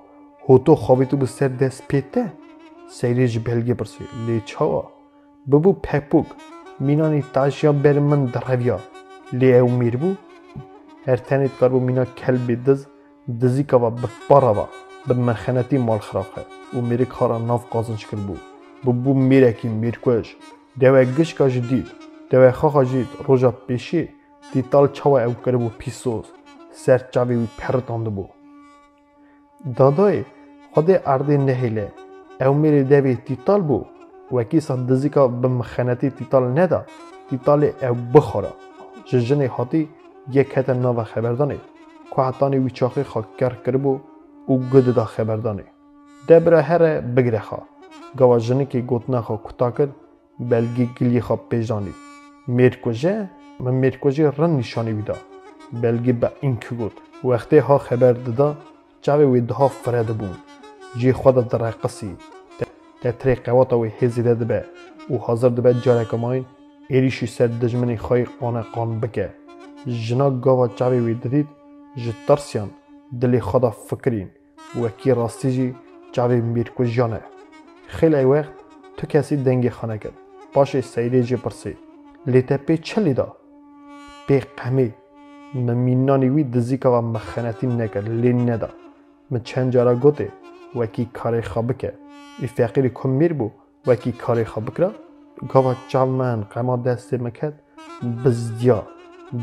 هوتو خوابیتو به سر دست پیته سیریج بلگی برسی لی چاوا ببو پپوگ مینانی تاجیا بر من درویا لی او میر بو هر تنید کار بو مینا کلبی دزی که و بپارا و به مخنتی مال خرافه و میری کارا ناف قازنش کرد بو میره که میرکوش دوه گش که جدید دوه خواه جدید روژا پیشی دیتال چاوا او کرد بو پیسوز سر چاوی وی پرتانده بو دادای خود ارده نهیله او میری دوی دیتال بو وکی سا دزی که به مخنتی دیتال ندا دیتال او بخورا جنی حاتی یک هت ناو خبردانه که حتانی وی چاخی خواه کرد بو او گد دا خبردانه دبره هر بگره خواه گوا جنی که گوتنا خواه کتا کرد بلگی گلی خواه پیجانی میرکوژه من میرکوژه رن نشانی بیدا بلگی با این که گود وقتی ها خبر دادا چاوی وی دها فرده بون جی خود در قصی تری قواتا وی هزیده دبه و حاضر دبه جاره کماین ایریشی سر دجمنی خواهی قان بکه جنا گاوا چاوی وی دادید جترسیان دلی خدا فکرین وکی راستی جی چاوی میرکوژانه خیلی وقت تو کسی دنگی خانه کرد باشه سیری جی پرسی لیتا پی چلی دا؟ پی قمی مینانی وی دزی که و مخنتی نکرد لی ندا من چند جارا گوته وکی کاری خواب که ای فقیری کم میر بو وکی کاری خواب کرد گاوا چاو من قما دست مکد بزدیا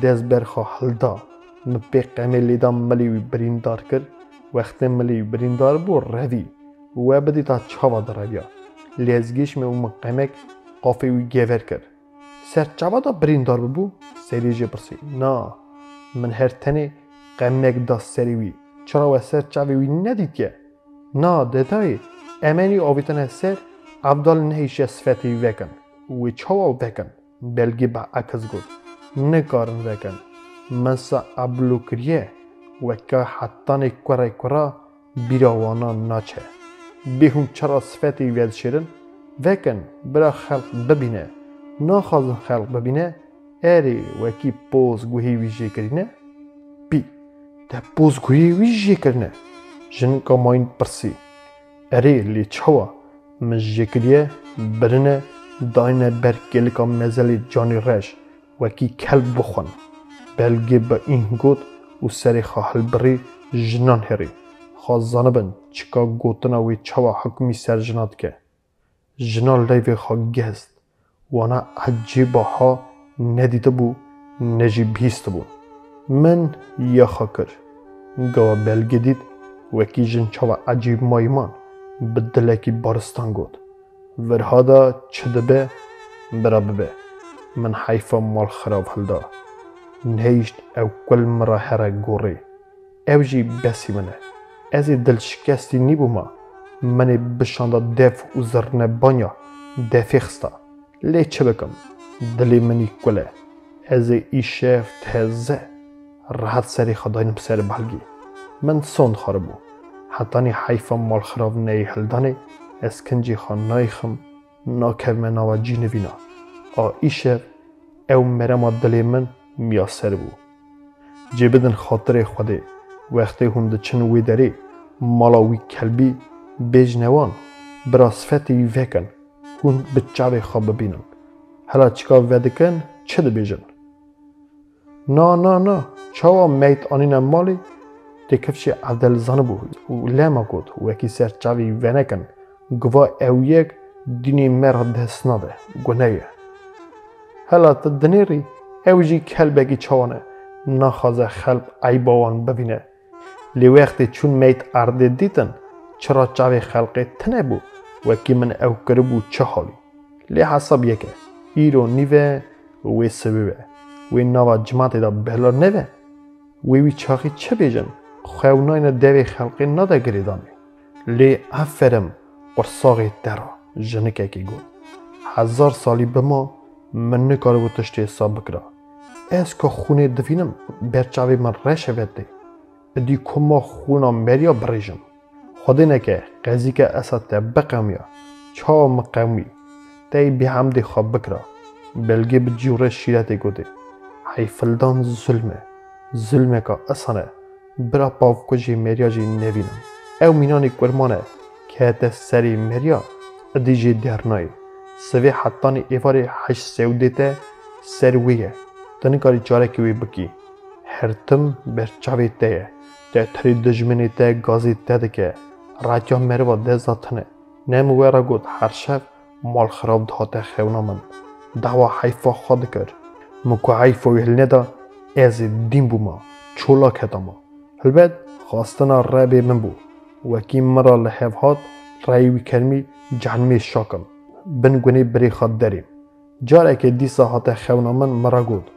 دست برخوا حلدا من پی قمی لیدا ملیوی بریندار کرد وقتی ملیوی بریندار بو روی و بدی تا چاوا در رویا لیزگیش می اون قمک قافی وی گیور کرد سر چاوا دا بریندار بو سری جی پرسی نا من هر تنی قمک دا سری وی چرا و سر چاوی وی ندید که نا دتای امنی آویتن سر عبدال نهیش صفتی وکن و چاوا وکن بلگی با عکس گود نکارن وکن منسا ابلو کریه وکا حتی نکره کرا بیراوانا ناچه بهم چرا صفتی وید شیرن وکن برا خلق ببینه ناخوازن خلق ببینه اری وکی پوز گوهی ویژه کرینه بی ده پوز گوهی ویژه کرینه جن کا ماین پرسی اری لی چوا مجه کریه برنه داینه بر کلکا مزلی جانی رش وکی کلب بخون بلگی با این گود و سری خواهل بری جنان هری خواه بن چکا گوتنا وی چوا حکمی سر جنات که جنان لیوی خواه گهست وانا عجیبا ها ندیده بو نجی بیست بو من یا خاکر گوا بلگی دید وکی جن چوا عجیب مایمان بدلکی بارستان گود ورهادا چده به برا ببه من حیفا مال خراب هلدا نهیشت او کل مرا هره گوری او جی بسی منه ازی دل شکستی نی بوما منی بشانده دف و زرنه بانیا دفی خستا لی چه بکم دلی منی کله ازی ای شف تهزه راحت سری خداینم سر بلگی من سوند خاربو حتی نی حیفا مال خراب نی هلدانه اسکنجی خان نایخم ناکو من آوا جی نوینا ای شف او مرما دلی من میاسر بو جی بدن خاطر خوده وقتی هنده چن وی داری مالاوی کلبی بیج نوان برا صفتی وکن هون بچاوی خواب ببینن حالا چکا ودکن چه ده بیجن نه چاوا میت آنین مالی تکفشی عدل زن بو و لما گود وکی سر چاوی ونکن گوا او یک دینی مرا دست نده گناه حالا تدنیری او جی کلبگی چوانه نخوازه خلق عیباوان ببینه لی وقتی چون میت ارده دیتن چرا چاوی خلقی تنه بو وکی من او کربو چه حالی لی حساب یکه ایرو نیوه وی سبیوه وی نوا جماعتی دا بهلا نوه وی چاقی چه بیجن خووناین دوی خلقی نده گریدانه لی افرم قرصاقی درا جنکه کی گود 1000 سالی بما من نکاره بو تشتی حساب بکرا از که خونه دوینم برچاوی من رشه وده ادی کما خونا مریا بریجم خودی نکه قضی که اصد تا بقمیا چا مقامی تای بی حمدی خواب بکرا بلگی بجوره شیرتی گوده حیفلدان ظلمه که اصانه برا پاو کجی مریا جی نوینم او مینانی کرمانه که تا سری مریا ادی جی درنای سوی حتانی ایواری 8 سوده تا سرویه تنکاری چاره که وی بکی هرتم برچاوی تایه تا تری دجمنی تا گازی تاده که راجا مروا دزاتنه نموه را گود هر شب مال خراب دهاته خیونا من دعوا حیفا خود کر مکو حیفا ویل ندا از دین بوما چولا کداما البته خواستنا رابی من بو وکی مرا لحف هات رایوی کرمی جهنمی شاکم بن گونی بری خود داریم جاره که دی ساعت خیونا من مرا گود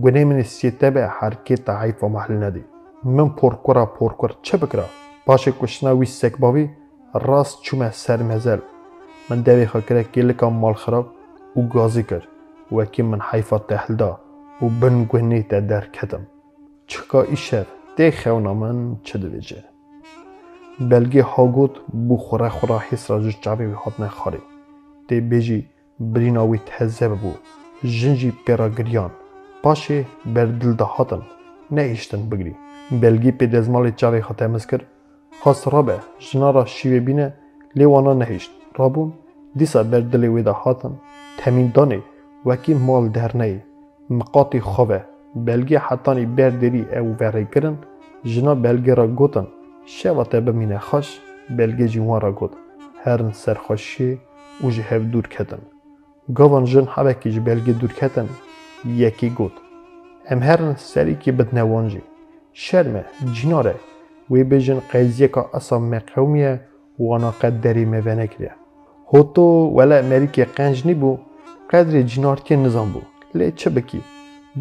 گونی من سیته به حرکت حیفا محل ندی من پرکر چه بکرا باشه کشنا وی سکباوی راست چومه سرمزل من دوی خاکره کلکا مال خراب و گازی کر وکی من حیفا تحل دا و بن گونی تا در کدم چکا ایشر دی خیونا من چه دویجه بلگی ها گود بو خورا حس را جز چاوی وی حد نخاری دی بیجی بریناوی تهزه بو جنجی پیرا گریان باشه بر دل دهاتن نه ایشتن بگری بلگی پی دزمالی چاوی خاتمز کر خواست رابه جنا را شیوه بینه لیوانا نهیشت رابون دیسا بر دلی وی دهاتن تمین دانه وکی مال در نهی مقاطی خواه بلگی حتانی بر دری او وری کرن جنا بلگی را گوتن شواته بمینه خوش بلگی جوان را گوت هرن سرخوشی و جهف دور کتن گوان جن حوکی ج بلگی دور کتن یکی گوت ام هرن سری که بدنوانجی شرمه جناره وی بجن قیزیه که اصا مقومیه وانا قدری مونکریه هوتو ولا امریکی قنج نیبو قدر جنارتی نظام بو لی چه بکی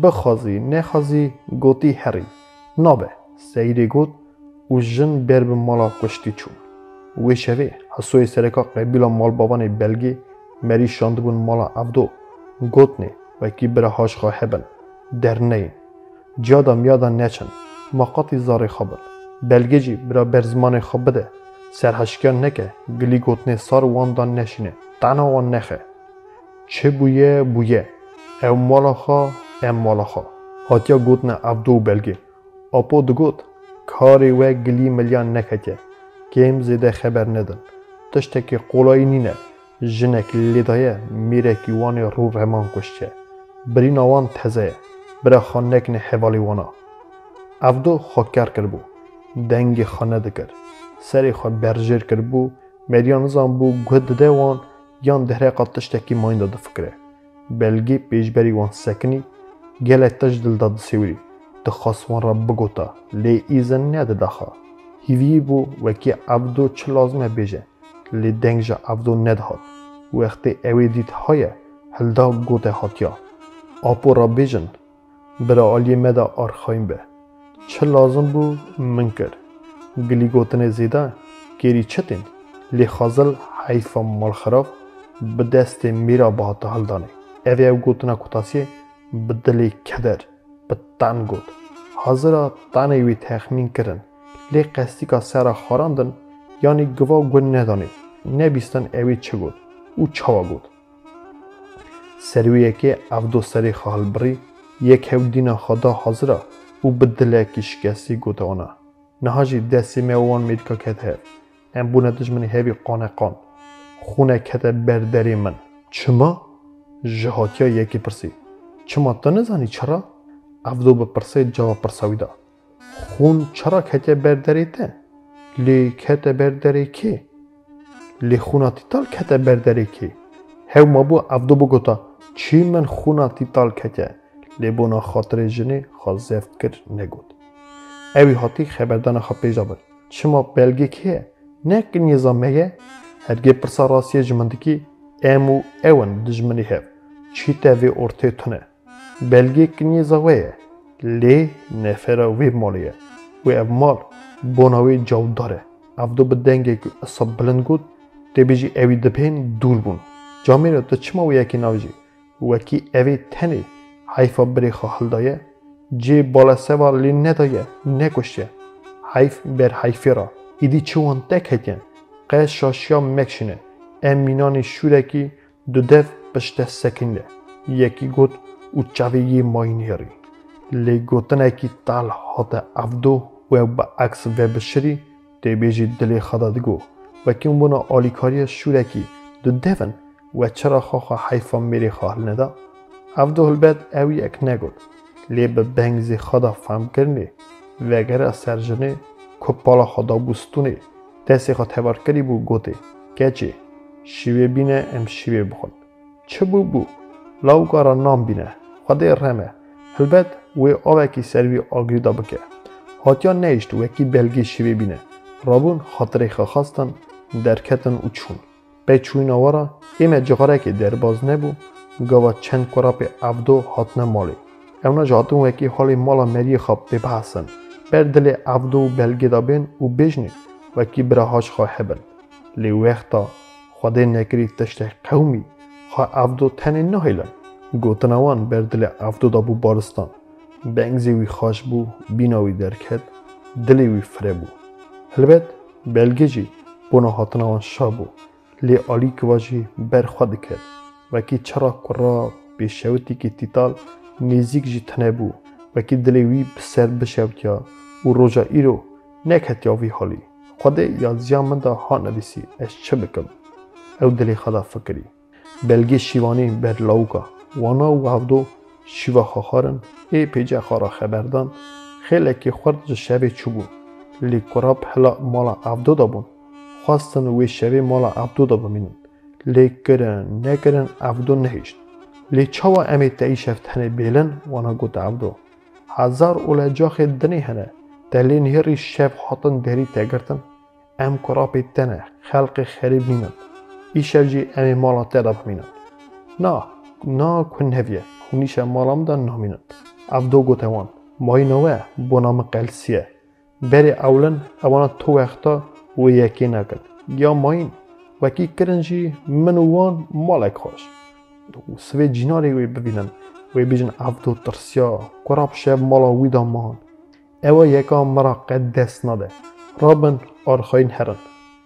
بخوازی نخوازی گوتی هری نابه سیری گوت و جن بر به مالا کشتی چون وی شوی حسوی سرکا قبیلا مال بابان بلگی مری شاندبون مالا عبدو گوتنی و کی بره هاش خواهبن در نین جادا میادا نچن مقاطی زاری خبر بلگی جی برا برزمان خبده سرهشکان نکه گلی گوتنی سار واندان نشینه تنها وان نخه چه بویه او مالا خوا ام مالا خوا هاتیا گوتنه عبدو بلگی اپو دگوت کاری و گلی ملیان نکته کیم زیده خبر ندن تشتکی قولایی نینه جنک لیدایه میره کی وانی رو رمان کشته برین آوان تزه برا خانک نه حوالی وانا عبدو خاکر کرد بو دنگ خانه دکر سری خواه برجر کرد بو مریان زن بو گود ده وان یان دهره قطشتکی ماینده ده فکره بلگی پیشبری وان سکنی گله تش دل داد سیوری دخواستوان را بگوتا لی ایزن نده دخوا هیوی بو وکی عبدو چه لازمه بیجه لی دنگجا عبدو ندهاد وقتی اوی دید های هلدا گوته هاتیا آپو را بیجن برا آلی مدا آرخایم به چه لازم بو منکر گلی گوتن زیده گیری چتین لی خازل حیفا مال خراب به دست میرا باهاتا هلدانه اوی او گوتنا کتاسیه به دلی کدر به تن گوت حاضرا تنوی تخمین کرن لی قصدی که سر خاراندن یعنی گوا گون ندانه نبیستن اوی چه گود او چاوا گود سرویه که عبدو سری خال بری یک هاو دینا خدا حاضره او بدله که شکستی گوته آنه نهاجی دستی میوان میدکا کت هف ام بونه دجمنی هاوی قان خونه کت برداری من چما؟ جهاتیا یکی پرسی چما تا نزانی چرا؟ عبدو بپرسی جواب پرساویده خون چرا کت برداری ته؟ لی کت برداری کی؟ لی خوناتی تال کت برداری کی؟ هاو ما بو عبدو بگوتا چی من خوناتی تال کته؟ لی بونا خاطر جنی خواه زفت کر نگود اوی هاتی خبردان خواه پیجا بر چما بلگی کیه؟ نه که نظامه هرگی پرسا راستیه جمندکی امو اون دجمنی هف چی تاوی ارته تونه بلگی که نظامه لی نفره وی مالیه و او مال بوناوی جاو داره عبدو بدنگه که اصاب بلند گود تی بیجی اوی دپین دور بون جامعه تو چما و یکی ناوجی وکی اوی تنی حیفا بری خواهل دایه جی بالا سوار لی ندایه نکشته حیف بر حیفی را ایدی چوان تک هتین قیس شاشیا مکشنه امینانی شورکی دو دف پشت سکنده یکی گود او چاوی ماینیاری لی گوتنه کی تال هات عبدو و با عکس و بشری تی بیجی دلی خدا دگو وکی اون آلیکاری شورکی دو دفن و چرا خواه حیفا میری خواه ندا عبدو البد اوی اک نگود لی به بنگزی خدا فهم کرنی وگر سرجنه کپالا خدا بوستونی دستی خواه تبار کری بو گوتی که چی؟ شیوه بینه ام شیوه بخون چه بو؟ لاوگارا نام بینه خدا رمه البد وی آوکی سروی آگری دا بکه هاتیا نیشت وکی بلگی شیوه بینه رابون خاطره خواه خواستن درکتن او چون به چوین آورا ایمه جغاره که در باز نبو گاوا چند کراپ عبدو هاتنه مالی اونا جاتون وکی حالی مالا مری خواب ببحثن بر دل عبدو بلگی دا بین و بجنی وکی براهاش خواه بن لی وقتا خواده نکری تشت قومی خواه عبدو تنی نهیلن گوتنوان بر دل عبدو دا بو بارستان بنگزی وی خاش بو بیناوی درکت دلی وی فره بو البت بلگی جی بونا هاتنوان شا بو لی آلی کواجی بر خود کرد وکی چرا کرا پیشوتی که تیتال نزیک جی تنه بو وکی دلی وی بسر بشوتیا و روژا ایرو نکتیا وی حالی خوده یا زیان من دا ها نویسی اش چه بکم او دلی خدا فکری بلگی شیوانی بر لاوکا وانا و عبدو شیوا خواهارن ای پیجه خارا خبردان خیلی که خورد شبه چوبو لی کراب حلا مالا عبدو دا بون خواستن وی شبه مالا عبدو دا بمینن لی کرن نکرن عبدو نهیشت لی چاوا امی تایی شفتنه بیلن وانا گوت عبدو هزار اولا جاخ دنی هنه دلین هری شب حاطن دری تگرتن ام کرابی تنه خلق خریب نینن ای شب جی امی مالا تدا بمینن نا کن هفیه هونیش مالام دا نامینن عبدو گوت وان مای نوه بنام قلسیه بری اولن اوانا تو وقتا و یکی نکن یا ماین وکی کرنجی من وان مالک خوش سوی جیناری وی ببینن وی بیجن عبدو ترسیا کراب شب مالا وی دا مان اوا یکا مرا قد دست نده رابن آرخاین هرن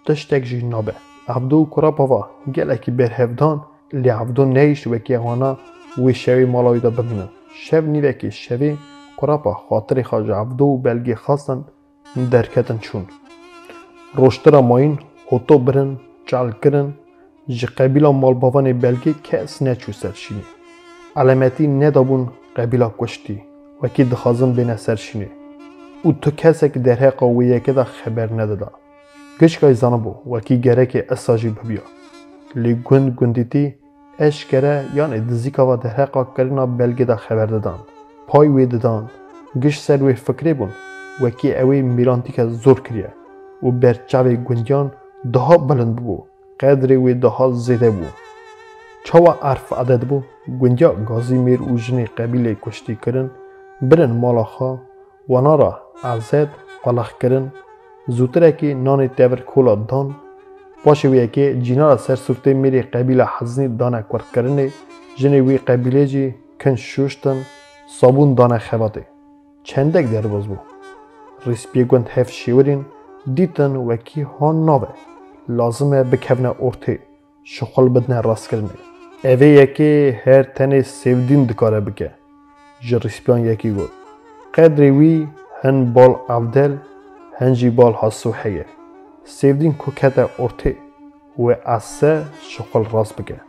تشتک جی نابه عبدو کراب هوا گلکی برهفدان لی عبدو نیش وکی اوانا وی شوی مالا وی دا ببینن شب نیوکی شوی کرابا خاطر خاج عبدو بلگی خواستن درکتن چون روشترا ماین هوتو برن چال کرن جی قبیلا مالباوان بلگی کس نچو سرشینی علامتی ندابون قبیلا کشتی وکی دخازم بین سرشینی او تو کسی که در حقا و یکی دا خبر ندادا گشکای زنبو وکی گره که اساجی ببیا لی گندیتی اشکره یعنی دزیکا و در حقا کرنا بلگی دا خبر دادن پای وی دادن گش سر وی فکری بون وکی اوی میرانتی که زور کریه و برچاوی گندیان daha بلند بو قدری وی daha زیده بو چاوا عرف عدد بو گندیا گازی میر و جنی قبیله کشتی کرن برن مالاخا وانا را عزد قلق کرن زودره که نان تبر کولا دان باشه وی که جینا را سر سفته میری قبیله حزنی دانه کرد کرنه جنی وی قبیله جی کن شوشتن صابون دانه خواته چندک در باز بو ریسپی گند هف شیورین دیتن وکی هان ناوه لازمه بکفنه ارته شخل بدنه راست کرنه اوه یکی هر تنه سیودین دکاره بکه جریسپیان یکی گود قدری وی هن بال عبدل هنجی بال حسو حیه سیودین کوکته ارته و اسه شخل راست بکه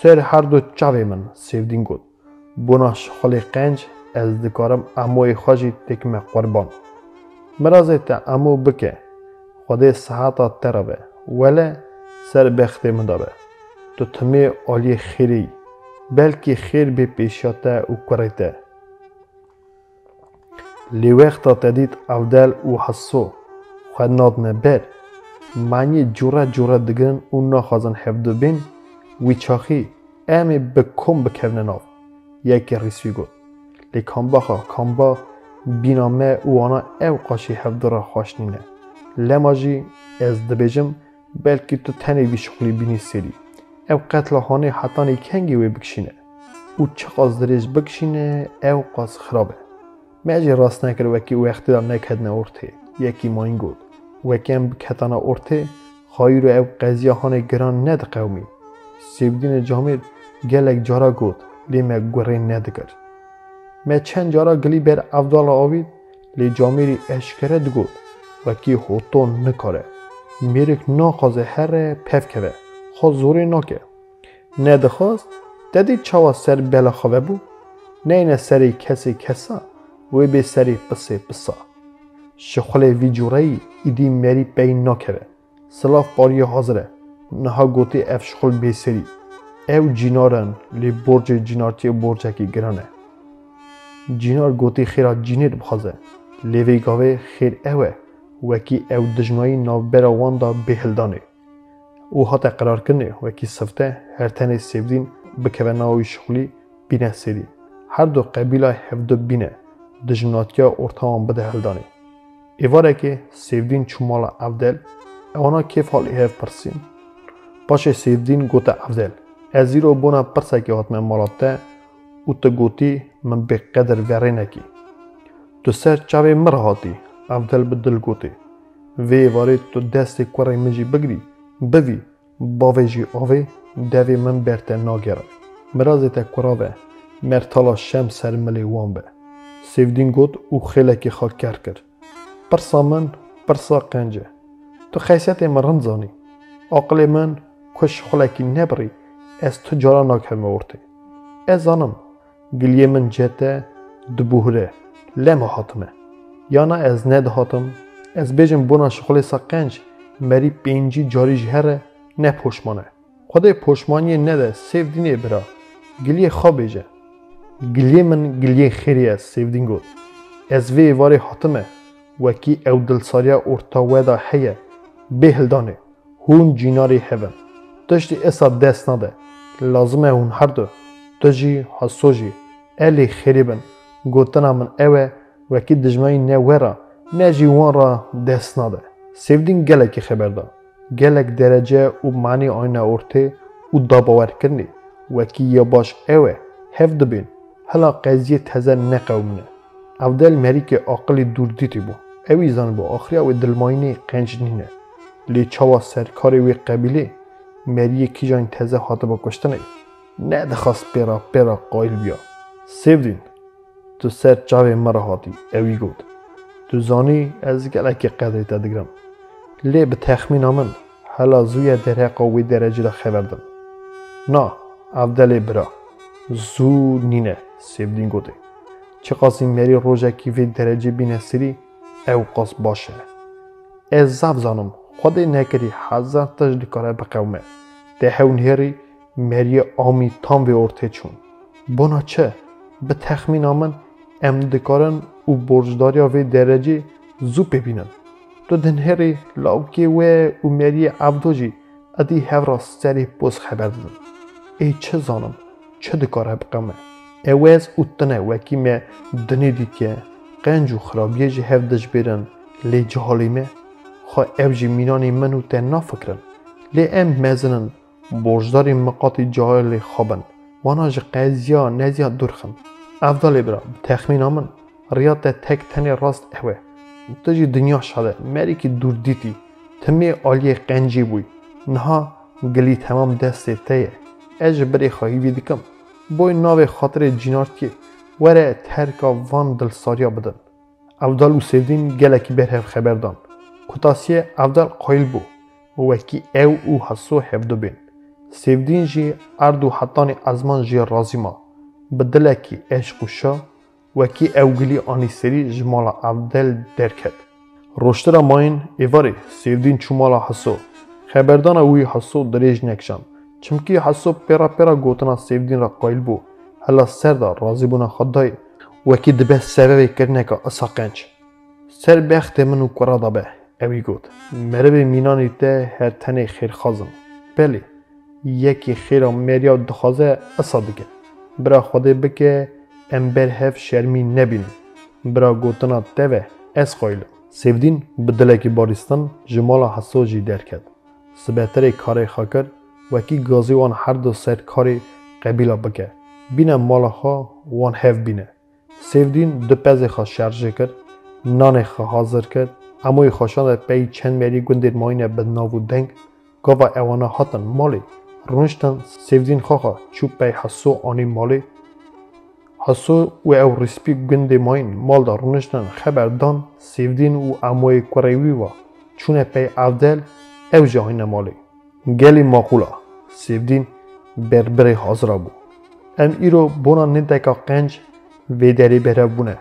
سر هر دو چاوه من سیودین گود بنا شخل قنج از دکارم اموی خواجی تکمه قربان مرازه تا امو بکه خدا صحتا ترابه ولی سر بخته مدابه تو تمه آلی خیری بلکه خیر به پیشاته و کریته لی وقتا تدید عبدال و حسو خود نادنه بر معنی جوره دگرن اون ناخازن حفظو بین وی چاخی امی بکم بکونه ناف یکی ریسوی گود لی کامبا بینامه وانا او قاشی حفظو را خواشنینه لماجی از دبیجم بلکه تو تنی وی شغلی بینی سری او قتلخانه حتانی کنگی وی بکشینه او چه قاز دریج بکشینه او قاز خرابه مجی راست نکر وکی او اختیار نکدنه ارته یکی ماین گود وکی هم بکتانه ارته خواهی رو او قضیه هانه گران ند قومی سیبدین جامعه گلک جارا گود لیمه گوره ندگر ما چند جارا گلی بر افضال آوید لی جامعه اشکره دگود وکی هوتون نکاره میرک ناخوازه هر پف که خواه زوری ناکه نه دخواست دادی چاوا سر بلا خواه بو نه اینه سری کسی کسا وی به سری پسا شخل وی جورایی ایدی میری بین ناکه سلاف باری حاضره نها گوتی اف شخل بی سری او جینارن لی برج جینارتی برجکی گرانه جینار گوتی خیرا جینیر بخوازه لیوی گاوه خیر اوه وکی او دجمایی ناوبرا واندا بهلدانه او حتی قرار کنه وکی صفته هر تنه سیبدین بکوه ناوی شغلی بینه سری هر دو قبیله هفدو بینه دجمناتیا ارتاوان بده هلدانه ایواره که سیبدین چومالا عبدل اوانا کیف حال ایهف پرسین باشه سیبدین گوته عبدل ازیرو بونا پرسه که حتما مالاته او تا گوتی من به قدر وره نکی تو سر چاوه مرهاتی عبدل بدل گوته وی وارد تو دست کوری مجی بگری بوی باوی جی آوی دوی من برته ناگره مرازه تا کوراوه مرتالا شم سر ملی وان به سیودین گوت او خیلی که خاک کرد پرسا من پرسا قنجه تو خیصیت مرن زانی عقل من کش خلکی نبری از تو جارا ناکمه ورته از آنم گلیه من جهته دبوهره لما حاتمه یانا از ند هاتم از بیجم بونا شخلی سا قنج مری پینجی جاری جهره نه پوشمانه خدای پوشمانی نده سیف دینه برا گلیه خواب بیجه گلیه من گلیه خیری است سیف دین گود از وی واری حاتمه وکی او دلساریا ارتا ویدا حیه بهلدانه هون جیناری هون تشتی اصاب دست نده لازمه هون هر دو تجی حسوجی الی خیری بن گوتنا من اوه وکی دجمعی نه ورا نه جیوان را دست نده سیفدین گلکی خبر دا گلک درجه و معنی آینه ارته و داباور کرنی وکی یا باش اوه هف دبین هلا قضیه تزه نقومنه افضل مری که عقلی دور دیتی بو اوی زن بو آخری او دلماینه قنج نینه لی چاوا سرکاری وی قبیله مری کی جان تزه حاطه با کشتنه نه دخواست پیرا قایل بیا سیفدین تو سر چاوه مرا هاتی اوی گود تو زانی از گلکی قدری تدگرم لی به تخمین آمن هلا زوی در قوی درجه را خبردن نه افضل برا زو نینه سیفدین گوده چه قاسی مری روژه کی وی درجه بینه سری او قاس باشه از زب زانم خود نکری هزار تجلی کاره بقومه ده هون هری مری آمی تام و ارته چون بنا چه؟ به تخمین آمن ام دکارن و برجداری وی درجه زو ببینن تو دن هری لاوکی و مری عبدوجی ادی هفرا سری بوز خبر دادن ای چه زانم چه دکاره بقومه اوز اوتنه وکی me دنی دی که قنج و خرابیه جه هفدش بیرن لی جهالی me خواه او جی مینانی منو تا نافکرن لی ام مزنن برجداری مقاطی جهالی خوابن وانا جه قیزیا نزیا درخن افضالی برا تخمین آمن ریاض تک تنی راست اوه تجی دنیا شده مری که دور دیتی تمی آلی قنجی بوی نها گلی تمام دسته تایه اج بری خواهی بیدکم بوی ناو خاطر جینارد که وره ترکا وان دلساریا بدن افضل و سیفدین گلکی برهف خبردان کتاسیه افضل قایل بو وکی او حسو هفدو بین سیفدین جی اردو حتان ازمان جی رازی ما بدلکی عشق و شا وکی اوگلی آنی سری جمالا افضل درکد روشتر ماین ایواری سیفدین چومالا حسو خبردان اوی حسو دریج نکشم چمکی حسو پیرا گوتنا سیفدین را قایل بو هلا سر دا رازی بونا خدای وکی دبه سببی کرنه که اصا قنج سر بخت منو کرا دابه اوی گوت مرب مینانی ته هر تنه خیر خازم بلی یکی خیرا مریا دخوازه اصا دیگه برا خوده بکه امبر هف شرمی نبینم برا گوتنا تاوه از قایل سیفدین بدلکی باریستان جمالا حسو جی در کد سبتر کاری خاکر وکی گازی وان هر دو سر کاری قبیله بکه بینه مالا خوا وان هف بینه سیفدین دو پزی خوا شرجه کرد نان خوا حاضر کرد اموی خوشان پی چند مری گندیر ماینه بدناو و دنگ گاوا اوانا هاتن مالی رونشتن سیفدین خوا چوب پی حسو آنی مالی حسو و او رسپی گندی ماین مال دا رونشتن خبردان سیفدین و اموی کوریوی و چونه پی افضل او جاهین مالی گلی ماقولا سیفدین بربری حاضر بو ام ایرو بونا ندکا قنج ویدری بره بونه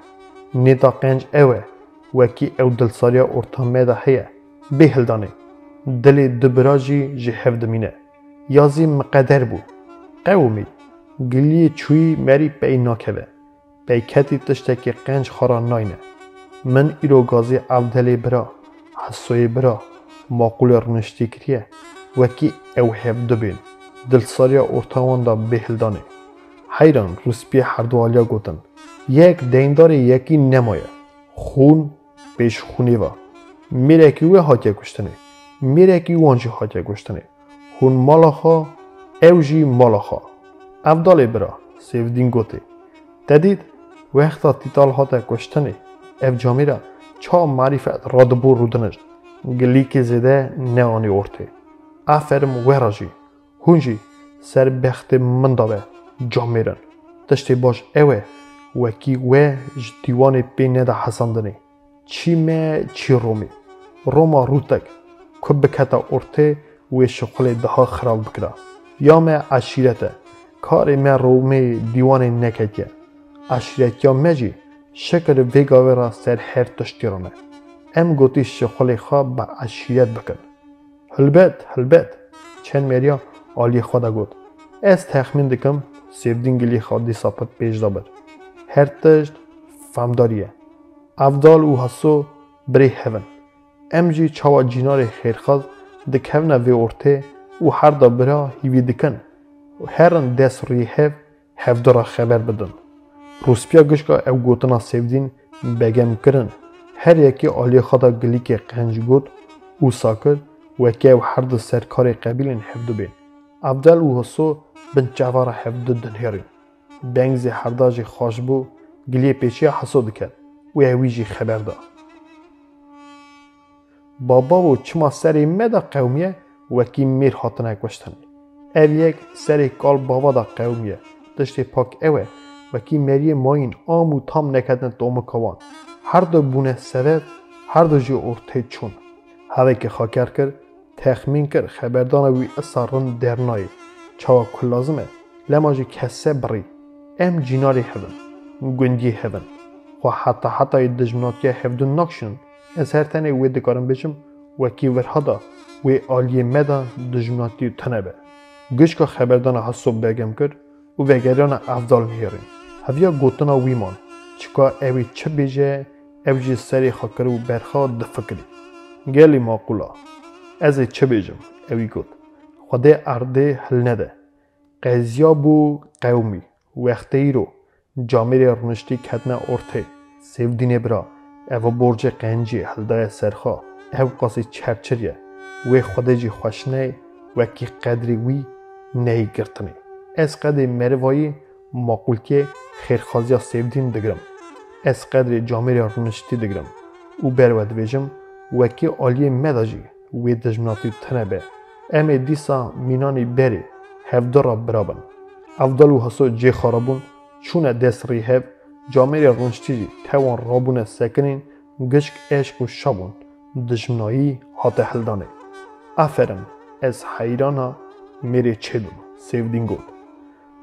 ندا قنج اوه وکی او دلساریا ارتامه دا هیه بهلدانه دلی دبراجی جه هفدمینه یازی مقدر بو قومی گلی چوی مری پی ناکوه پی کتی تشتکی قنج خارا ناینه من ایرو گازی افضلی برا حسوی برا ماقول رنشتی کریه وکی او هفده بین دلساریا ارتاوان دا بهلدانه حیران روسپی هر دو آلیا گوتن یک دیندار یکی نمایه خون پیش خونی و میره که وی حاکه گشتنه میره که وانجی حاکه گشتنه خون مالا خوا او جی مالا خوا افضل برا سیفدین گوته تدید وقتا تیتال حاکه گشتنه اف جامیره چا معرفت رادبو رودنش گلی که زده نه آنی ارته افرم وراجی هونجی سر بخت من دابه جامیرن تشتی باش اوه وکی و دیوان پی نده حسندنه چی مه چی روما روتک که بکتا ارته و شغل ده خراب بکره یا مه عشیرته کار مه رومه دیوان نکتیه عشیرت یا مجی شکر ویگاوه را سر هر تشتیرانه ام گوتی شغل خواب با عشیرت بکن هلبت چند مریا آلی خدا گود از تخمین دکم سیفدین گلی خودی ساپت پیش دابر هر تشت فهمداریه افضل و حسو بری هون ام جی چاوا جینار خیرخواز دکهونه وی ارته و هر دا برا هیوی دکن و هرن دست ری هف دارا خبر بدن روسپیا گشگا او گوتنا سیفدین بگم کرن هر یکی آلی خدا گلی که قنج گود او ساکر وکی و هر دو سرکار قبیلین هفدو بین. عبدال و حسو بن جوار هفدو دنهرین. بنگزی هرداجی خوش بو گلیه پیچی حسود کرد و اویجی خبر داد. بابا و چما سری مدا قومیه وکی میر هاتنه کشتن. او یک سری کال بابا دا قومیه. دشتی پاک اوه وکی مری ماین آمو تام نکدن دوم کوان. هر دو بونه سبب هر دو جی ارته چون. هوه که خاکر کرد تخمین کرد خبردان وی اصارن درنای. چاوا کل لازمه لما جی کسه بری. ام جیناری هفن. گندی هفن. و حتی دجمناتیه هفدون ناکشن. از هر تنه وی دکارم بچم وکی ورهادا وی آلیه مدا دجمناتی تنبه. گشکا خبردان حسوب بگم کرد و وگریان افضل میارین. هفیا گوتنا ویمان چکا اوی چه بیجه اوجی سری خاکر و برخا دفکری. گلی ماقولا از چه بیجم اوی گوت خوده ارده حل نده. قضیا بو قومی وقتی رو جامعه رنشتی کدنه ارته سیودینه برا او برج قنجی هلدای سرخا او قاسی چرچریه و خوده جی خوشنه وکی قدری وی نهی گرتنه. از قدر مروایی ماقولتی خیرخوازی سیودین دگرم. از قدر جامعه رنشتی دگرم. او برود ویجم وکی آلی مداجی وی دجمناتی تنبه. امه دیسا مینانی بری هفدارا برابن. افضل و حسو جی خاربون چونه دست ریهب جامعه رنشتی توان رابون سکنین گشک عشق و شابون دجمنایی هات هلدانه. افرن از حیرانا میری چیدون سیودین گود.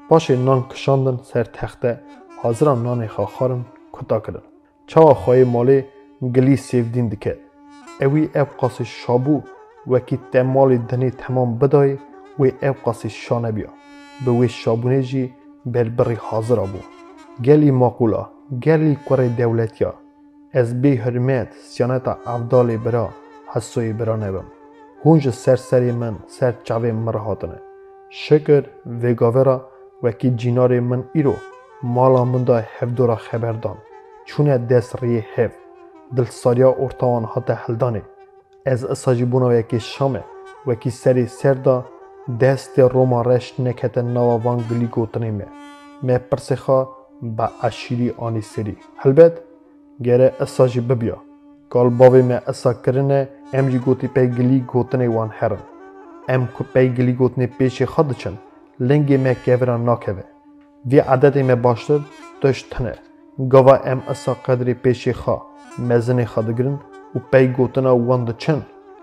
باشه نان کشاندن سر تخته حاضران نان خاخارن کتا کردن. چاوا خواهی مالی گلی سیودین دکه. اوی ابقاس شابو وکی تمالی دنی تمام بدای وی ابقاس شانه بیا. به وی شابونه جی بربری حاضر آبو. گلی ماقولا گلی کور دولتیا از بی حرمت سیانتا افضال برا حسوی برا نبم. هونج سری من سر چاوه مرهاتنه. شکر وگاورا وکی جینار من ایرو مالا من دا هفدورا خبردان. چونه دست ری هف دل ساریا ارتوان هات هلدانه. از اساجی بونا وکی شامه وکی سری سر دا دست روما رشت نکت نواوان گلی گوتنه me persexa ba aşiri ani seri. Helbet gere esa jî bibiya. Kal bavê me esa kirine em jî gotî peygilî gotinê wan herin. Em ku peygilî gotinê pêşê xwe diçin, lingê me keviran nakeve. Vê edetê me baştir tişt tune. Gava em esa qedrê pêşê xwe mezinê xwe digirin û pey gotina wan diçin,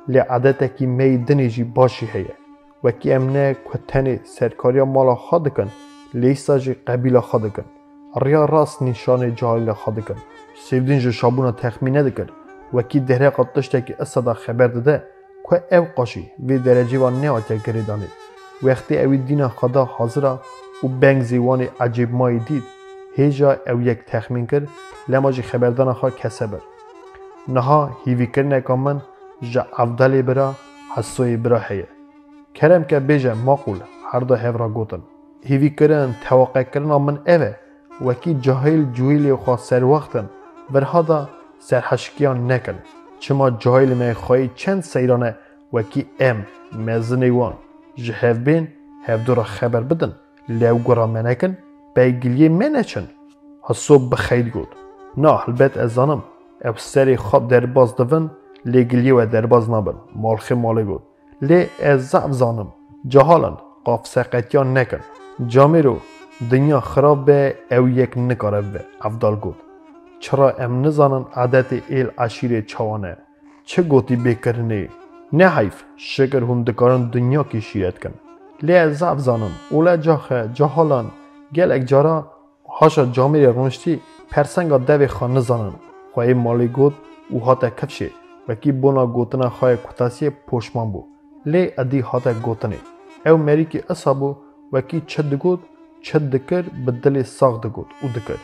lê edetekî meyî dinê jî başî heye. Wekî em ne ku tenê serkariya mala xwe dikin, lêsa jî qebîla xwe dikin. Riya rast nîşanê cahîla xwe dikin. Sêvdin ji şabûna texmîn nedikir. Wekî derheqa tiştekî esa da xeber dide ku ev qaşî vê derecê wan neatiye girêdanê. Wextê ewî dîna xwe da hazira û bengzê wanê ecêb mayî dît, hêja ew yek texmîn kir, lema jî xeberdana xwe kese bir. Niha hîvîkirineka min ji evdelê bira hesoyê bira heye. Keremke bêje maqûl her da hevra gotin. Hîvîkirin teweqekirina min ev e, wekî cahîl cûhîlê xwe serwextin, virha da serheşkiyan nekin. Çima cahîlê me xwayî çend seyrane wekî em mezinê wan ji hevbên hevdora xeber bidin, lewgora me nekin, peygiliyê me neçin. Heso bi xeyr got. Na helbet ez zanim, ew serê xwe derbas dibin, lê giliyê we derbas nabin, malxê malê got. Lê ez zav zanim, cehalan, qafseqetiyan nekin. Camêro, dinya xirab be ew yek nikare bibe, evdal got. Çira em nizanin edetê êl eşîrê çawan e. Çi gotî bêkirinê? Ne heyf, şikir hûn dikarin dinyakî şîret kin. Lê ez zav zanim, ola caxe, cehalan, gelek cara haşa camêrê rûniştî persenga devê xwe nizanin. Xwayê malê got û hate kevşê, wekî bona gotina xwe kutasiyê poşman bû. Lê edî hate gotinê. Ew merîkî esa bû, wekî çi digot, çi dikir, bi dilê sax digot û dikir.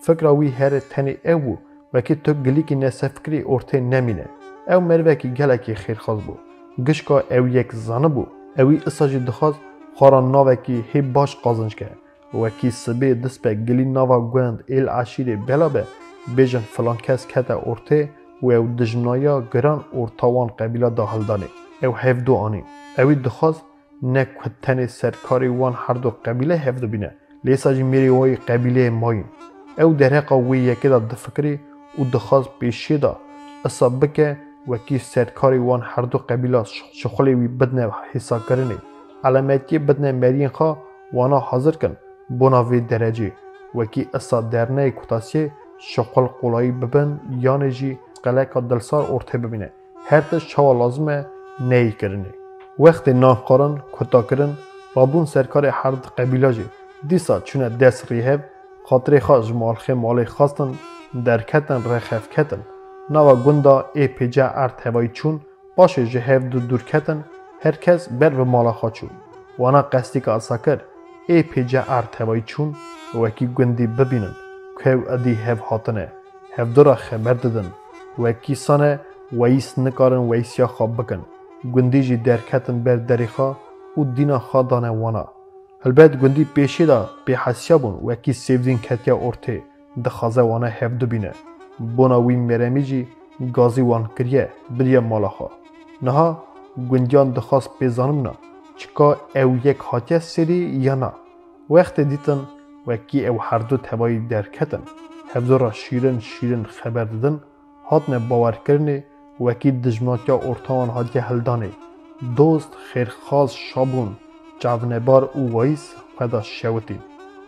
Fikra wî herê tenê ew bû, wekî tu gilîkî nesefkirî ortê nemîne. Ew merivekî gelekî xêrxwaz bû. Gişka ew yek zanibû, ewî isa jî dixwaz xwaran navekî hê baş qazînc ke. Wekî sibê dispek gilî nava gund êl eşîrê bela be, bêjin filan kes kete ortê و او دجمنایا گران ارتوان قبیله دا هلدانه او هفدو آنی اوی دخواست نکوتن سرکاری وان هر دو قبیله هفدو بینه لیسا جی میری وی قبیله ماین او درهقا وی یکی دا دفکری او دخواست پیشی دا اصابکه وکی سرکاری وان هر دو قبیله شخلی وی بدنه حسا کرنه علامتی بدنه مرین خواه وانا حاضر کن بنا وی درجه وکی اصا درنه کتاسیه شخل قولایی ببن یانه جی قلقا دلسار ارته ببینه هر تش چاوا لازمه نهی کرنه وقت ناهقارن کتا کرن رابون سرکار هر دو قبیله جی دیسا چونه دست ریهب خاطر خواه جمالخه مالی خواستن درکتن رخف کتن نوا گندا ای پیجا ارت هوایی چون باشه جهف دو دور کتن هر کس بر به مالا خواه چون وانا قصدی که اصا کر ای پیجا ارت هوایی چون وکی گندی ببینن که ادی هف هاتنه هف دورا خبر ددن وکی سانه ویس نکارن ویسیا خواب بکن گندی جی درکتن بر دریخا و دینا خواه دانه وانا البته گندی پیشی دا به حسیابون وکی سیفدین کتیا ارته دخوازه وانه هفدو بینه بونا وی مرمی جی گازی وان کریه بریه مالا خواه نها گندیان دخواست پیزانم نا چکا او یک حاتیه سری یا نا وقت دیتن وکی او هر دو تبایی درکتن هفدو را شیرن خبر دادن هاتنه باور کرنه وکی دجمناتیا ارتوان حاتیه هلدانه دوست خیرخواز شابون جوانبار او وایس پیدا شوتی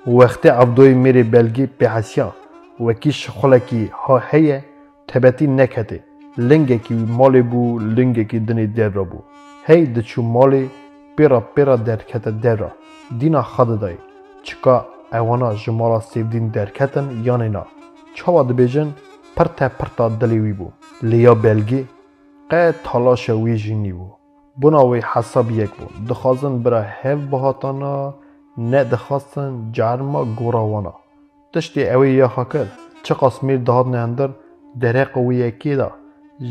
وقتی عبدوی میری بلگی به حسیا وکی شخلکی ها هیه تبتی نکته لنگه کی مالی بو لنگه کی دنی در را بو هی دچو مالی پیرا درکته در را دینا خود دای چکا اوانا جمالا سیفدین درکتن یا نینا چاوا دبیجن پرتا دلیوی بو لیا بلگی قید تلاش وی جینی بو بناوی حساب یک بود دخواستن برای هف بهاتانا نه دخواستن جرما گوراوانا تشتی اوی یا خاکر چه قسمیر دهات نهندر درق وی یکی دا